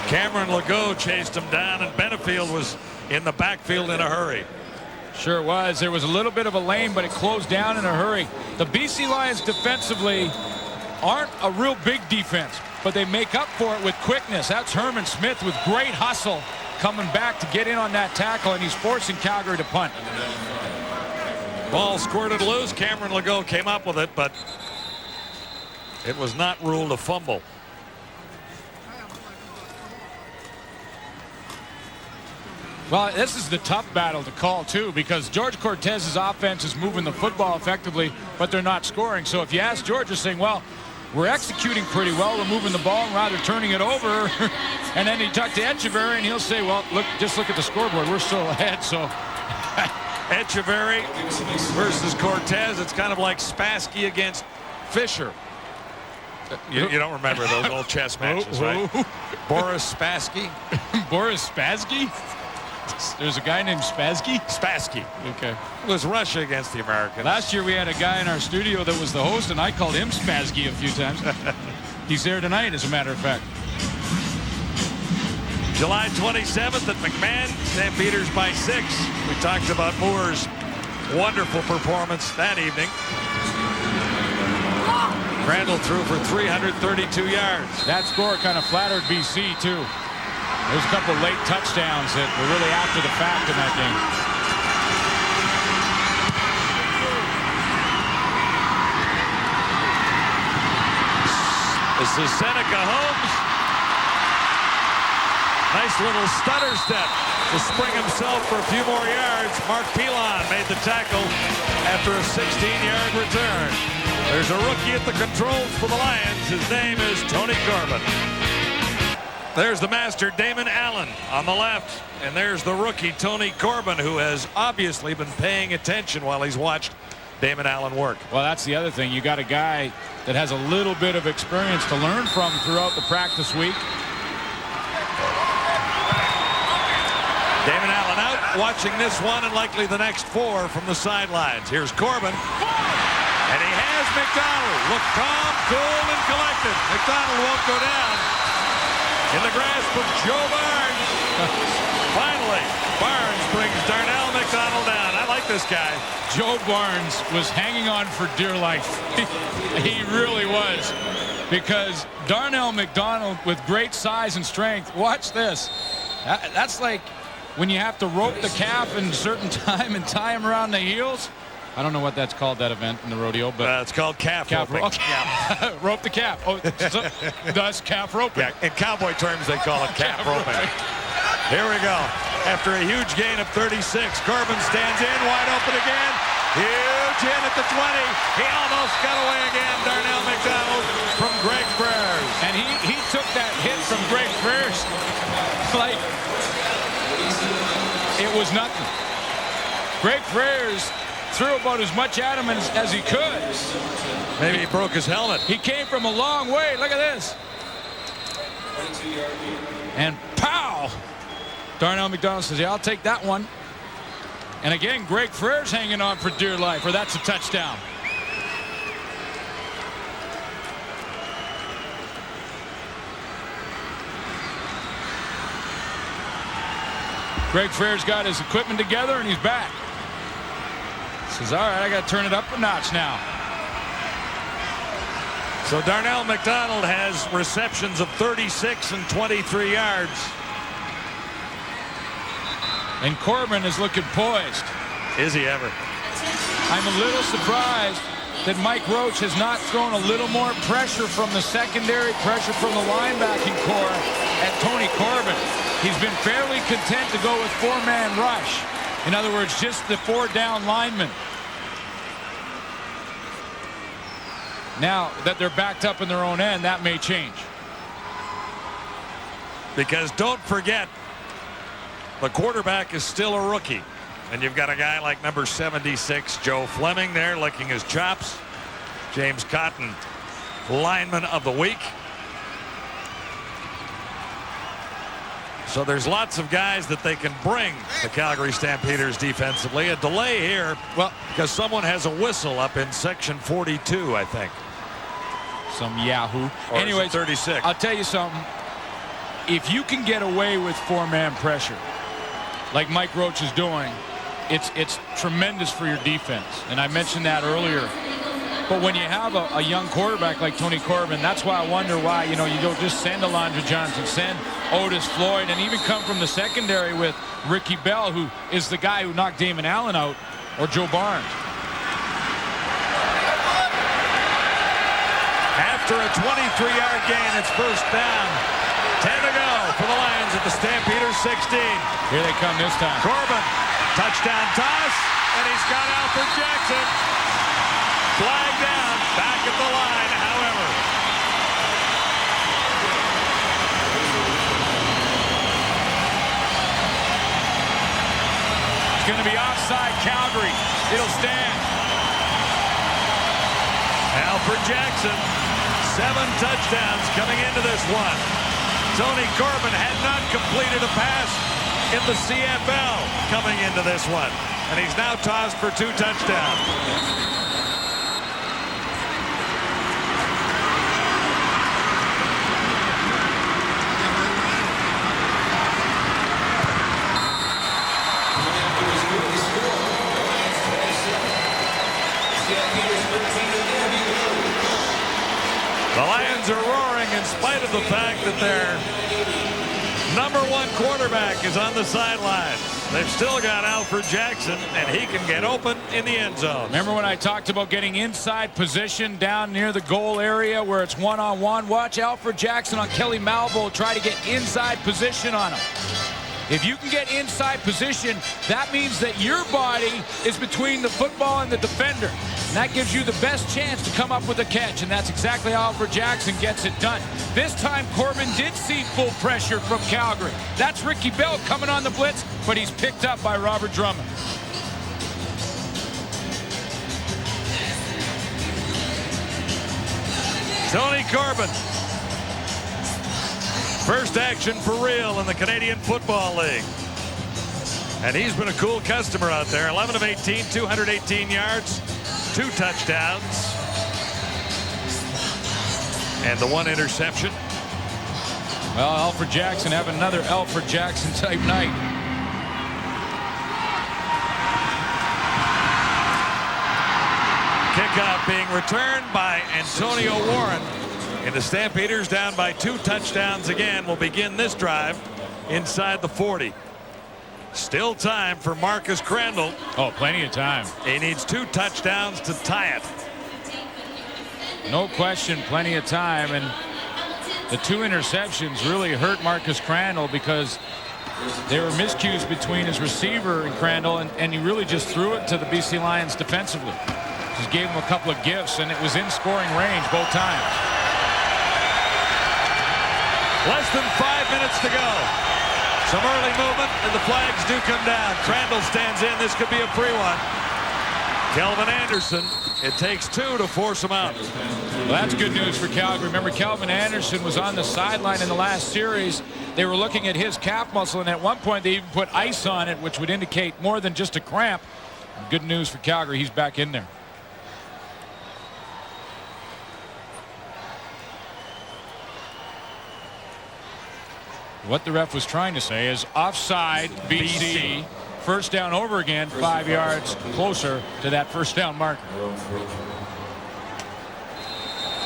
Cameron Legault chased him down, and Benefield was in the backfield in a hurry. Sure was. There was a little bit of a lane, but it closed down in a hurry. The BC Lions defensively aren't a real big defense, but they make up for it with quickness. That's Herman Smith with great hustle coming back to get in on that tackle, and he's forcing Calgary to punt. Ball squirted loose. Cameron Legault came up with it, but it was not ruled a fumble. Well, this is the tough battle to call, too, because George Cortez's offense is moving the football effectively, but they're not scoring. So if you ask George, you're saying, well, we're executing pretty well. We're moving the ball and rather turning it over. And then you talk to Echeverry, and he'll say, well, look, just look at the scoreboard. We're still ahead, so... Echeverry versus Cortez. It's kind of like Spassky against Fisher. You don't remember those old chess matches, right? Boris Spassky. Boris Spassky? There's a guy named Spassky? Spassky. Okay. It was Russia against the Americans. Last year we had a guy in our studio that was the host, and I called him Spassky a few times. He's there tonight, as a matter of fact. July 27th at McMahon, Stampeders by 6. We talked about Moore's wonderful performance that evening. Crandall threw for 332 yards. That score kind of flattered BC, too. There's a couple late touchdowns that were really after the fact in that game. This is Seneca Holmes. Nice little stutter step to spring himself for a few more yards. Mark Pilon made the tackle after a 16-yard return. There's a rookie at the controls for the Lions. His name is Tony Corbin. There's the master, Damon Allen, on the left. And there's the rookie, Tony Corbin, who has obviously been paying attention while he's watched Damon Allen work. Well, that's the other thing. You got a guy that has a little bit of experience to learn from throughout the practice week. Damon Allen out, watching this one and likely the next 4 from the sidelines. Here's Corbin. And he has McDonald. Look calm, cool, and collected. McDonald won't go down. In the grasp of Joe Barnes. Finally, Barnes brings Darnell McDonald down. I like this guy. Joe Barnes was hanging on for dear life. He really was. Because Darnell McDonald, with great size and strength, watch this. That's like when you have to rope the calf in a certain time and tie him around the heels. I don't know what that's called, that event in the rodeo, but it's called calf roping. Okay. Yeah. Rope the calf. Oh, so, that's calf roping. Yeah, in cowboy terms, they call it calf roping. Here we go. After a huge gain of 36, Corbin stands in, wide open again. Huge in at the 20. He almost got away again. Darnell McDonald from Greg Frères. And he took that hit from Greg Frères like it was nothing. Greg Frères threw about as much at him as he could. Maybe he broke his helmet. He came from a long way. Look at this. And pow! Darnell McDonald says, yeah, I'll take that one. And again, Greg Frères hanging on for dear life, or that's a touchdown. Greg Frères got his equipment together, and he's back. Says, all right, I got to turn it up a notch now. So Darnell McDonald has receptions of 36 and 23 yards. And Corbin is looking poised. Is he ever? I'm a little surprised that Mike Roach has not thrown a little more pressure from the secondary, pressure from the linebacking core at Tony Corbin. He's been fairly content to go with 4-man rush. In other words, just the 4-down linemen. Now that they're backed up in their own end, that may change. Because don't forget, the quarterback is still a rookie. And you've got a guy like number 76, Joe Fleming, there licking his chops. James Cotton lineman of the week. So there's lots of guys that they can bring the Calgary Stampeders defensively. A delay here, well, because someone has a whistle up in section 42, I think. Some Yahoo. Or Anyways, 36. I'll tell you something. If you can get away with four-man pressure, like Mike Roach is doing, it's tremendous for your defense. And I mentioned that earlier. But when you have a young quarterback like Tony Corbin, that's why I wonder why, you don't just send Alondra Johnson, send Otis Floyd, and even come from the secondary with Ricky Bell, who is the guy who knocked Damon Allen out, or Joe Barnes. After a 23-yard gain, it's first down. 10 to go for the Lions at the Stampeders 16. Here they come this time. Corbin, touchdown toss, and he's got Alfred Jackson. Flag down, back at the line, however. It's going to be offside Calgary. It'll stand. Alfred Jackson, 7 touchdowns coming into this one. Tony Corbin had not completed a pass in the CFL coming into this one. And he's now tossed for 2 touchdowns. The Lions are roaring in spite of the fact that their #1 quarterback is on the sidelines. They've still got Alfred Jackson, and he can get open in the end zone. Remember when I talked about getting inside position down near the goal area where it's one-on-one? Watch Alfred Jackson on Kelly Malvo try to get inside position on him. If you can get inside position, that means that your body is between the football and the defender. And that gives you the best chance to come up with a catch, and that's exactly how Alfred Jackson gets it done. This time, Corbin did see full pressure from Calgary. That's Ricky Bell coming on the blitz, but he's picked up by Robert Drummond. Tony Corbin. First action for real in the Canadian Football League. And he's been a cool customer out there. 11 of 18, 218 yards, 2 touchdowns, and the 1 interception. Well, Alfred Jackson having another Alfred Jackson type night. Kickoff being returned by Antonio Warren. And the Stampeders down by 2 touchdowns again will begin this drive inside the 40. Still time for Marcus Crandall. Oh, plenty of time. He needs 2 touchdowns to tie it. No question, plenty of time. And the 2 interceptions really hurt Marcus Crandall because there were miscues between his receiver and Crandall, and he really just threw it to the BC Lions defensively. Just gave him a couple of gifts, and it was in scoring range both times. Less than 5 minutes to go. Some early movement, and the flags do come down. Crandall stands in. This could be a free one. Kelvin Anderson, it takes 2 to force him out. Well, that's good news for Calgary. Remember, Kelvin Anderson was on the sideline in the last series. They were looking at his calf muscle, and at one point they even put ice on it, which would indicate more than just a cramp. Good news for Calgary. He's back in there. What the ref was trying to say is offside BC. First down over again, 5 yards closer to that first down marker.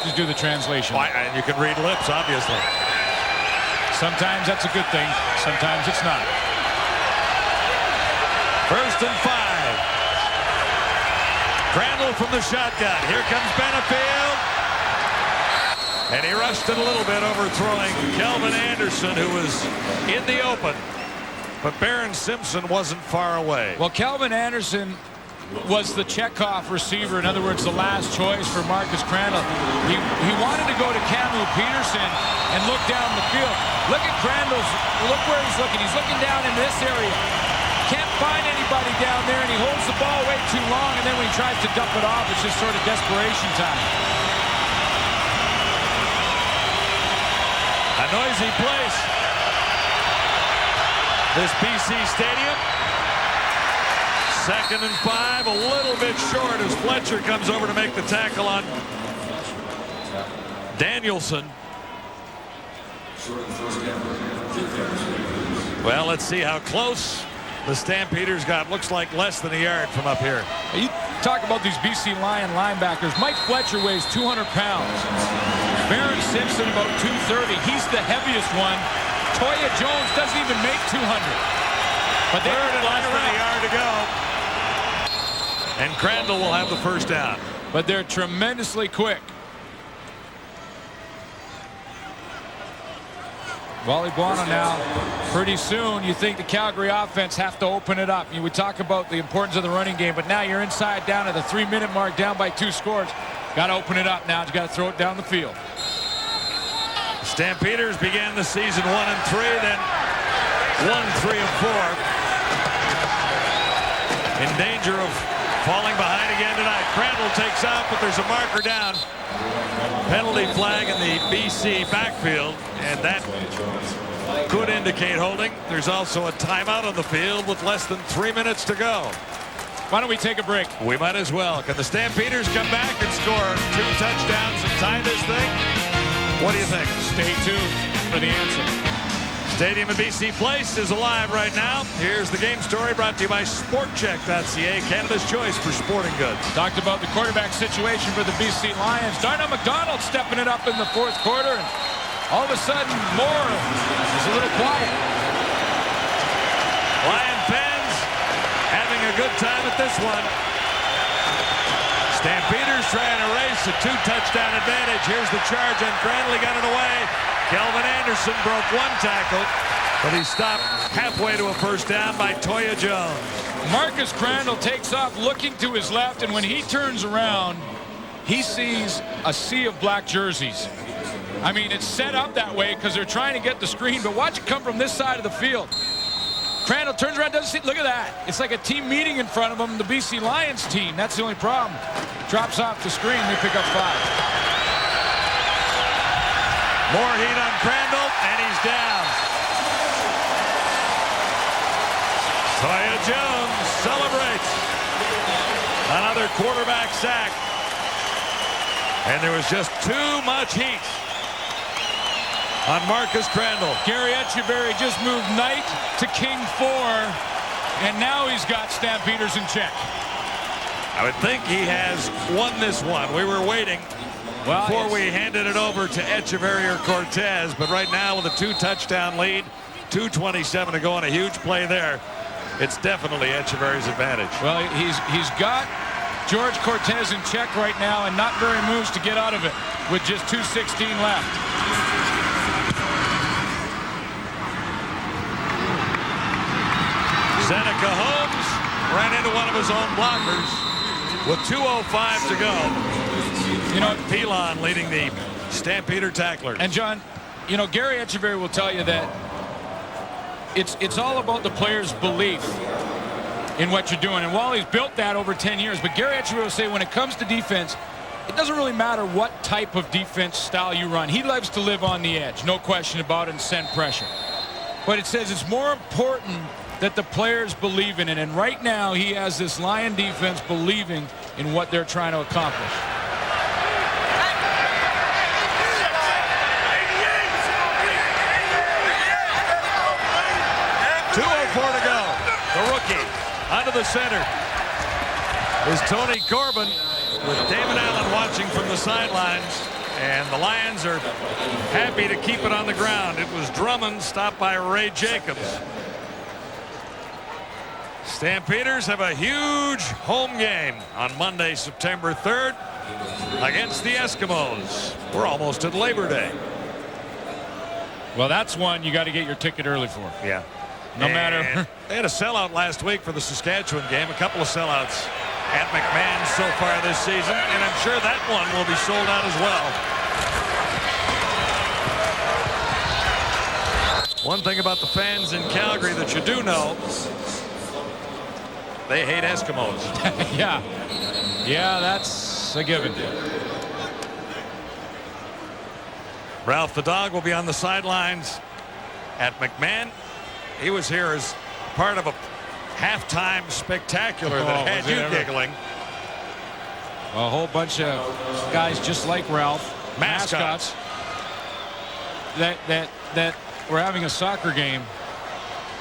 Just do the translation. And you can read lips, obviously. Sometimes that's a good thing. Sometimes it's not. First and 5. Crandall from the shotgun. Here comes Benefield. And he rushed it a little bit, overthrowing Kelvin Anderson, who was in the open. But Barron Simpson wasn't far away. Well, Kelvin Anderson was the checkoff receiver. In other words, the last choice for Marcus Crandall. He wanted to go to Camu Peterson and look down the field. Look at Crandall's, look where he's looking. He's looking down in this area. Can't find anybody down there, and he holds the ball way too long, and then when he tries to dump it off, it's just sort of desperation time. noisy place. This BC Stadium. 2nd and 5, a little bit short as Fletcher comes over to make the tackle on Danielson. Well, let's see how close the Stampeders got. Looks like less than a yard from up here. You talk about these BC Lion linebackers. Mike Fletcher weighs 200 pounds. Barron Simpson about 230. He's the heaviest one. Toya Jones doesn't even make 200. But they're Third and less than a yard to go. And Crandall will have the first down. But they're tremendously quick. Wally Buono now. Pretty soon, you think the Calgary offense have to open it up. You would talk about the importance of the running game, but now you're inside down at the 3-minute mark, down by 2 scores. Got to open it up now. You got to throw it down the field. Stampeders began the season 1-3, then 1-3-4. In danger of falling behind again tonight. Crandall takes out, but there's a marker down. Penalty flag in the BC backfield, and that could indicate holding. There's also a timeout on the field with less than 3 minutes to go. Why don't we take a break? We might as well. Can the Stampeders come back and score 2 touchdowns and tie this thing? What do you think? Stay tuned for the answer. Stadium at BC Place is alive right now. Here's the game story brought to you by SportCheck.ca, Canada's choice for sporting goods. Talked about the quarterback situation for the BC Lions. Darnell McDonald stepping it up in the 4th quarter, and all of a sudden, Moore is a little quiet. Lion fans having a good time at this one. Stampeders trying to race a 2-touchdown advantage. Here's the charge on Crandall. He got it away. Kelvin Anderson broke 1 tackle, but he stopped halfway to a first down by Toya Jones. Marcus Crandall takes off looking to his left, and when he turns around, he sees a sea of black jerseys. I mean, it's set up that way because they're trying to get the screen, but watch it come from this side of the field. Crandall turns around, doesn't see, look at that. It's like a team meeting in front of him, the BC Lions team. That's the only problem. Drops off the screen, they pick up 5. More heat on Crandall, and he's down. Toya Jones celebrates. Another quarterback sack. And there was just too much heat on Marcus Crandall. Gary Etcheverry just moved knight to king 4, and now he's got Stampeders in check. I would think he has won this one. We were waiting before we handed it over to Etcheverry or Cortez, but right now with a 2-touchdown lead, 2:27 to go on a huge play there, it's definitely Etcheverry's advantage. Well, he's got George Cortez in check right now, and not very moves to get out of it with just 2:16 left. Seneca Holmes ran into one of his own blockers with 2:05 to go. You know, Pilon leading the Stampeder tacklers. And John, you know, Gary Etcheverry will tell you that it's all about the player's belief in what you're doing. And Wally's built that over 10 years. But Gary Etcheverry will say when it comes to defense, it doesn't really matter what type of defense style you run. He loves to live on the edge, no question about it, and send pressure. But it says it's more important that the players believe in it. And right now, he has this Lion defense believing in what they're trying to accomplish. 2:04 to go. The rookie onto the center is Tony Corbin with Damon Allen watching from the sidelines. And the Lions are happy to keep it on the ground. It was Drummond stopped by Ray Jacobs. Stampeders have a huge home game on Monday, September 3rd against the Eskimos. We're almost at Labor Day. Well, that's one you got to get your ticket early for. Yeah. No matter. They had a sellout last week for the Saskatchewan game. A couple of sellouts at McMahon so far this season. And I'm sure that one will be sold out as well. One thing about the fans in Calgary that you do know, they hate Eskimos. Yeah. Yeah, that's a given. Ralph the dog will be on the sidelines at McMahon. He was here as part of a halftime spectacular that had you giggling. A whole bunch of guys just like Ralph, mascots that were having a soccer game,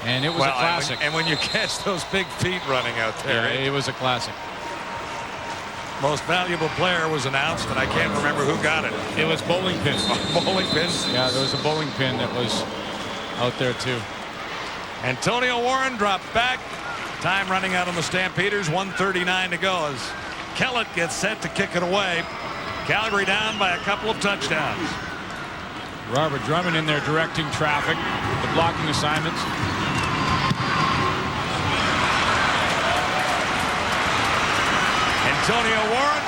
and it was a classic. And when you catch those big feet running out there, yeah, it was a classic. Most valuable player was announced, and I can't remember who got it. It was bowling pin. Bowling pin? Yeah, there was a bowling pin that was out there too. Antonio Warren dropped back. Time running out on the Stampeders. 1:39 to go as Kellett gets set to kick it away. Calgary down by a couple of touchdowns. Robert Drummond in there directing traffic, the blocking assignments. Antonio Warren.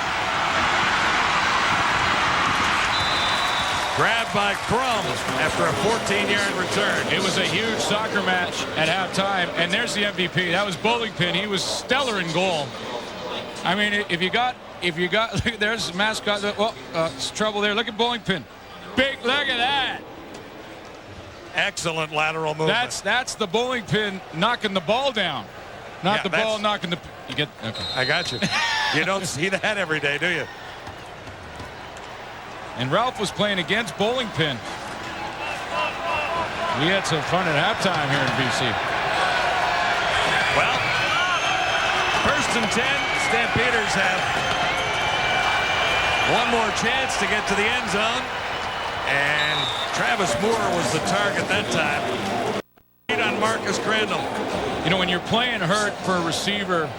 Grabbed by Crum after a 14-yard return. It was a huge soccer match at halftime, and there's the MVP. That was bowling pin. He was stellar in goal. I mean, if you got, look, there's the mascot. Well, it's trouble there. Look at bowling pin. Big, look at that. Excellent lateral movement. That's the bowling pin knocking the ball down, not the ball knocking the. You get okay. I got you. You don't see that every day, do you? And Ralph was playing against bowling pin. We had some fun at halftime here in BC. Well, 1st and 10. Stampeders have one more chance to get to the end zone. And Travis Moore was the target that time. On Marcus Crandall. You know, when you're playing hurt for a receiver,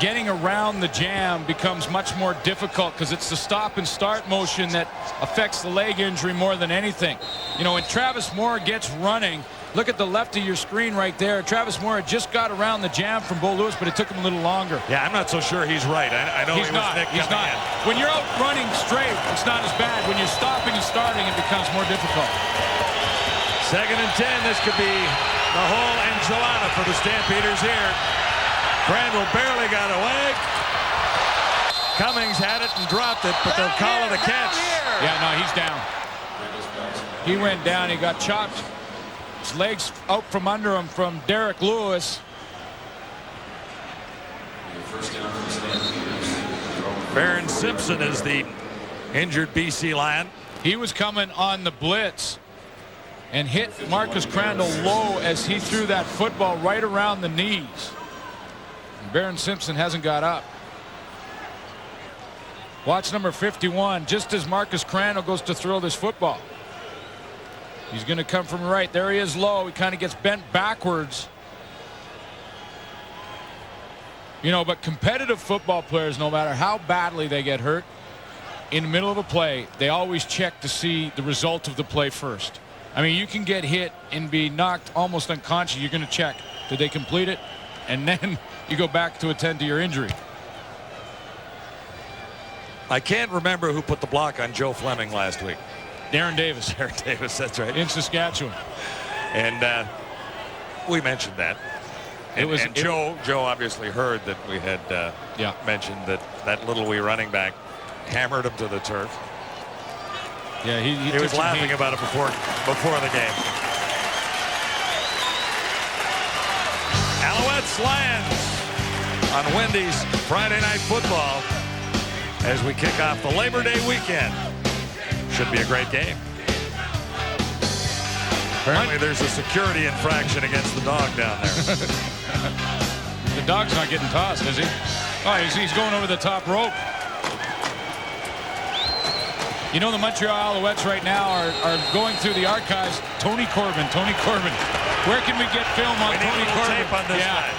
getting around the jam becomes much more difficult because it's the stop and start motion that affects the leg injury more than anything. You know, when Travis Moore gets running, look at the left of your screen right there. Travis Moore had just got around the jam from Bo Lewis, but it took him a little longer. Yeah, I'm not so sure he's right. I know he's not. He's not. When you're out running straight, it's not as bad. When you're stopping and starting, it becomes more difficult. 2nd and 10. This could be the whole enchilada for the Stampeders here. Crandall barely got away. Cummings had it and dropped it, but they'll call it a catch. Yeah, no, he's down. He went down. He got chopped. His legs out from under him from Derek Lewis. Baron Simpson is the injured BC Lion. He was coming on the blitz and hit Marcus Crandall low as he threw that football right around the knees. And Baron Simpson hasn't got up. Watch number 51, just as Marcus Crandall goes to throw this football. He's going to come from right. There he is low. He kind of gets bent backwards. You know, but competitive football players, no matter how badly they get hurt, in the middle of a play, they always check to see the result of the play first. I mean, you can get hit and be knocked almost unconscious. You're going to check. Did they complete it? And then you go back to attend to your injury. I can't remember who put the block on Joe Fleming last week. Darren Davis. Darren Davis, that's right. In Saskatchewan. And we mentioned that. And Joe obviously heard that we had mentioned that little wee running back hammered him to the turf. Yeah, he was laughing about it before the game. Alouettes Lions on Wendy's Friday Night Football as we kick off the Labor Day weekend. Should be a great game. Apparently there's a security infraction against the dog down there. The dog's not getting tossed, is he? Oh, he's going over the top rope. You know, the Montreal Alouettes right now are going through the archives. Tony Corbin. Where can we get film on Tony Corbin? Tape on this guy.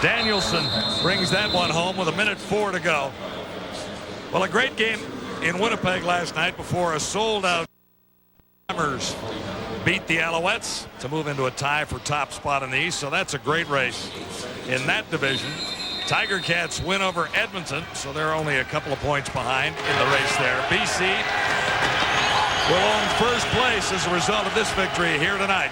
Danielson brings that one home with 1:04 to go. Well, a great game in Winnipeg last night before a sold-out Bombers beat the Alouettes to move into a tie for top spot in the East, so that's a great race in that division. Tiger Cats win over Edmonton, so they're only a couple of points behind in the race there. BC will own first place as a result of this victory here tonight.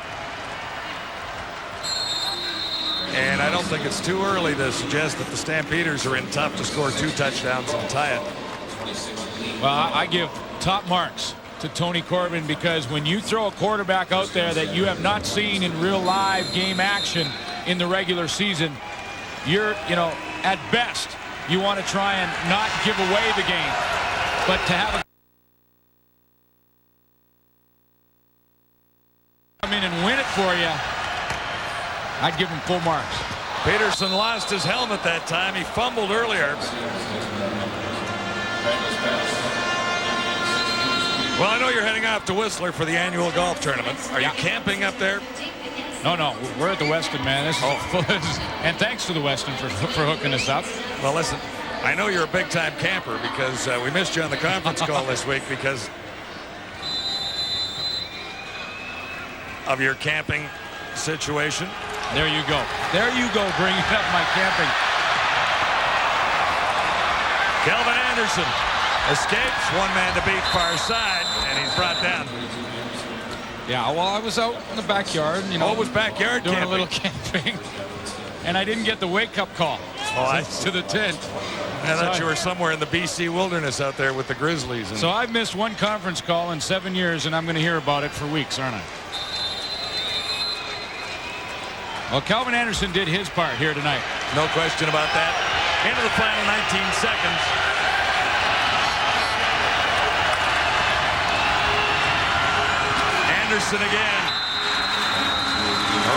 And I don't think it's too early to suggest that the Stampeders are in tough to score 2 touchdowns and tie it. Well, I give top marks to Tony Corbin, because when you throw a quarterback out there that you have not seen in real live game action in the regular season, you're, at best, you want to try and not give away the game. But to have a come in and win it for you, I'd give him full marks. Peterson lost his helmet that time. He fumbled earlier. Well, I know you're heading off to Whistler for the annual golf tournament. Are you camping up there? No, we're at the Westin, man. This is, and thanks to the Westin for hooking us up. Well, listen, I know you're a big-time camper because we missed you on the conference call this week because of your camping situation. There you go. There you go, bringing up my camping. Kelvin Anderson escapes, one man to beat far side, and he's brought down. Yeah, well, I was out in the backyard, it was backyard doing camping. a little camping, and I didn't get the wake-up call to the tent. I thought you were somewhere in the BC wilderness out there with the Grizzlies. So I've missed one conference call in 7 years, and I'm going to hear about it for weeks, aren't I? Well, Calvin Anderson did his part here tonight. No question about that. Into the final 19 seconds. Anderson again.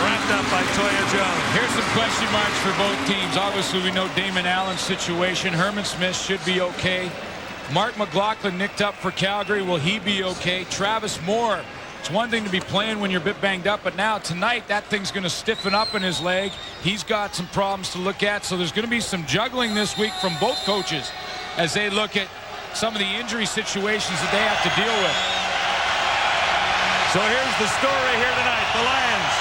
Wrapped up by Toya Jones. Here's some question marks for both teams. Obviously, we know Damon Allen's situation. Herman Smith should be okay. Mark McLaughlin nicked up for Calgary. Will he be okay? Travis Moore. It's one thing to be playing when you're a bit banged up, but now tonight that thing's going to stiffen up in his leg. He's got some problems to look at, so there's going to be some juggling this week from both coaches as they look at some of the injury situations that they have to deal with. So here's the story here tonight. The Lions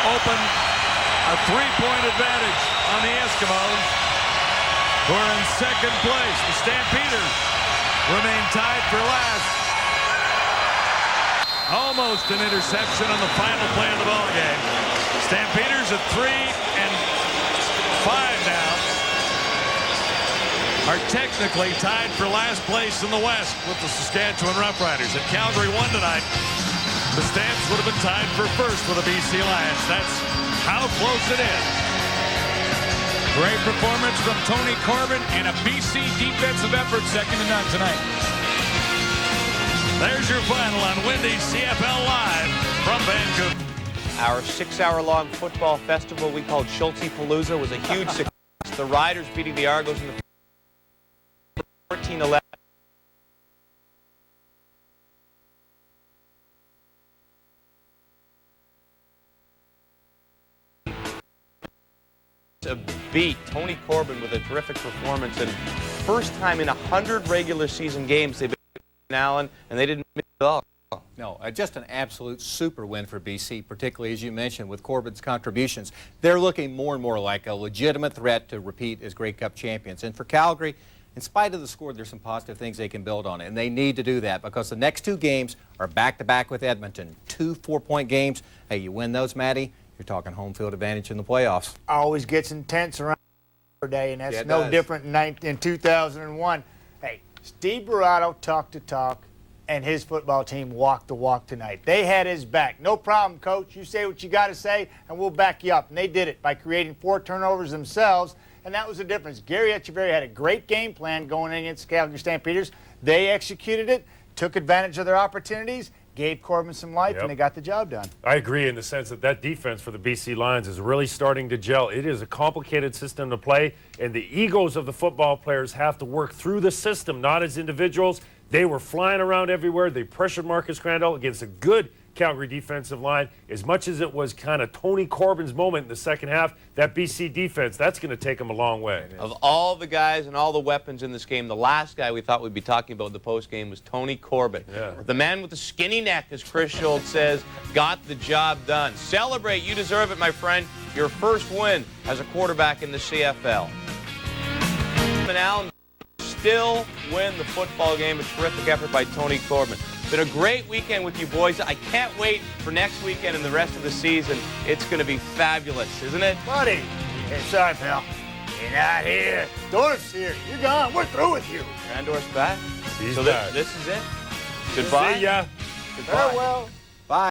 open a 3-point advantage on the Eskimos, who are in second place. The Stampeders remain tied for last. Almost an interception on the final play of the ballgame. Stampeders at 3-5 now are technically tied for last place in the West with the Saskatchewan Roughriders. If Calgary won tonight, the Stamps would have been tied for first with the BC Lions. That's how close it is. Great performance from Tony Corbin and a BC defensive effort, second to none tonight. There's your final on Wendy's CFL Live from Vancouver. Our 6-hour-long football festival we called Schulte-Palooza was a huge success. The Riders beating the Argos in the 14-11. A beat. Tony Corbin with a terrific performance, and first time in 100 regular season games they've been Allen, and they didn't miss it all. No, just an absolute super win for BC, particularly as you mentioned with Corbin's contributions. They're looking more and more like a legitimate threat to repeat as Grey Cup champions. And for Calgary, in spite of the score, there's some positive things they can build on, and they need to do that because the next 2 games are back-to-back with Edmonton. 2 4-point games. Hey, you win those, Matty, you're talking home field advantage in the playoffs. Always gets intense around the day, and that's Yeah, no different in 2001. Hey, Steve Barato talked the talk, and his football team walked the walk tonight. They had his back. No problem, Coach. You say what you got to say, and we'll back you up. And they did it by creating 4 turnovers themselves, and that was the difference. Gary Echeverria had a great game plan going against the Calgary Stampeders. They executed it, took advantage of their opportunities, gave Corbin some life, and they got the job done. I agree in the sense that that defense for the BC Lions is really starting to gel. It is a complicated system to play, and the egos of the football players have to work through the system, not as individuals. They were flying around everywhere. They pressured Marcus Crandall against a good Calgary defensive line. As much as it was kind of Tony Corbin's moment in the second half, that BC defense, that's going to take them a long way. Of all the guys and all the weapons in this game, the last guy we thought we'd be talking about in the postgame was Tony Corbin. Yeah. The man with the skinny neck, as Chris Schultz says, got the job done. Celebrate. You deserve it, my friend. Your first win as a quarterback in the CFL. And Allen still win the football game. A terrific effort by Tony Corbin. Been a great weekend with you boys. I can't wait for next weekend and the rest of the season. It's going to be fabulous, isn't it? Buddy. Hey, sorry, pal. You're not here. Dorf's here. You're gone. We're through with you. Randorf's back. He's so back. This is it. Goodbye. See ya. Goodbye. Farewell.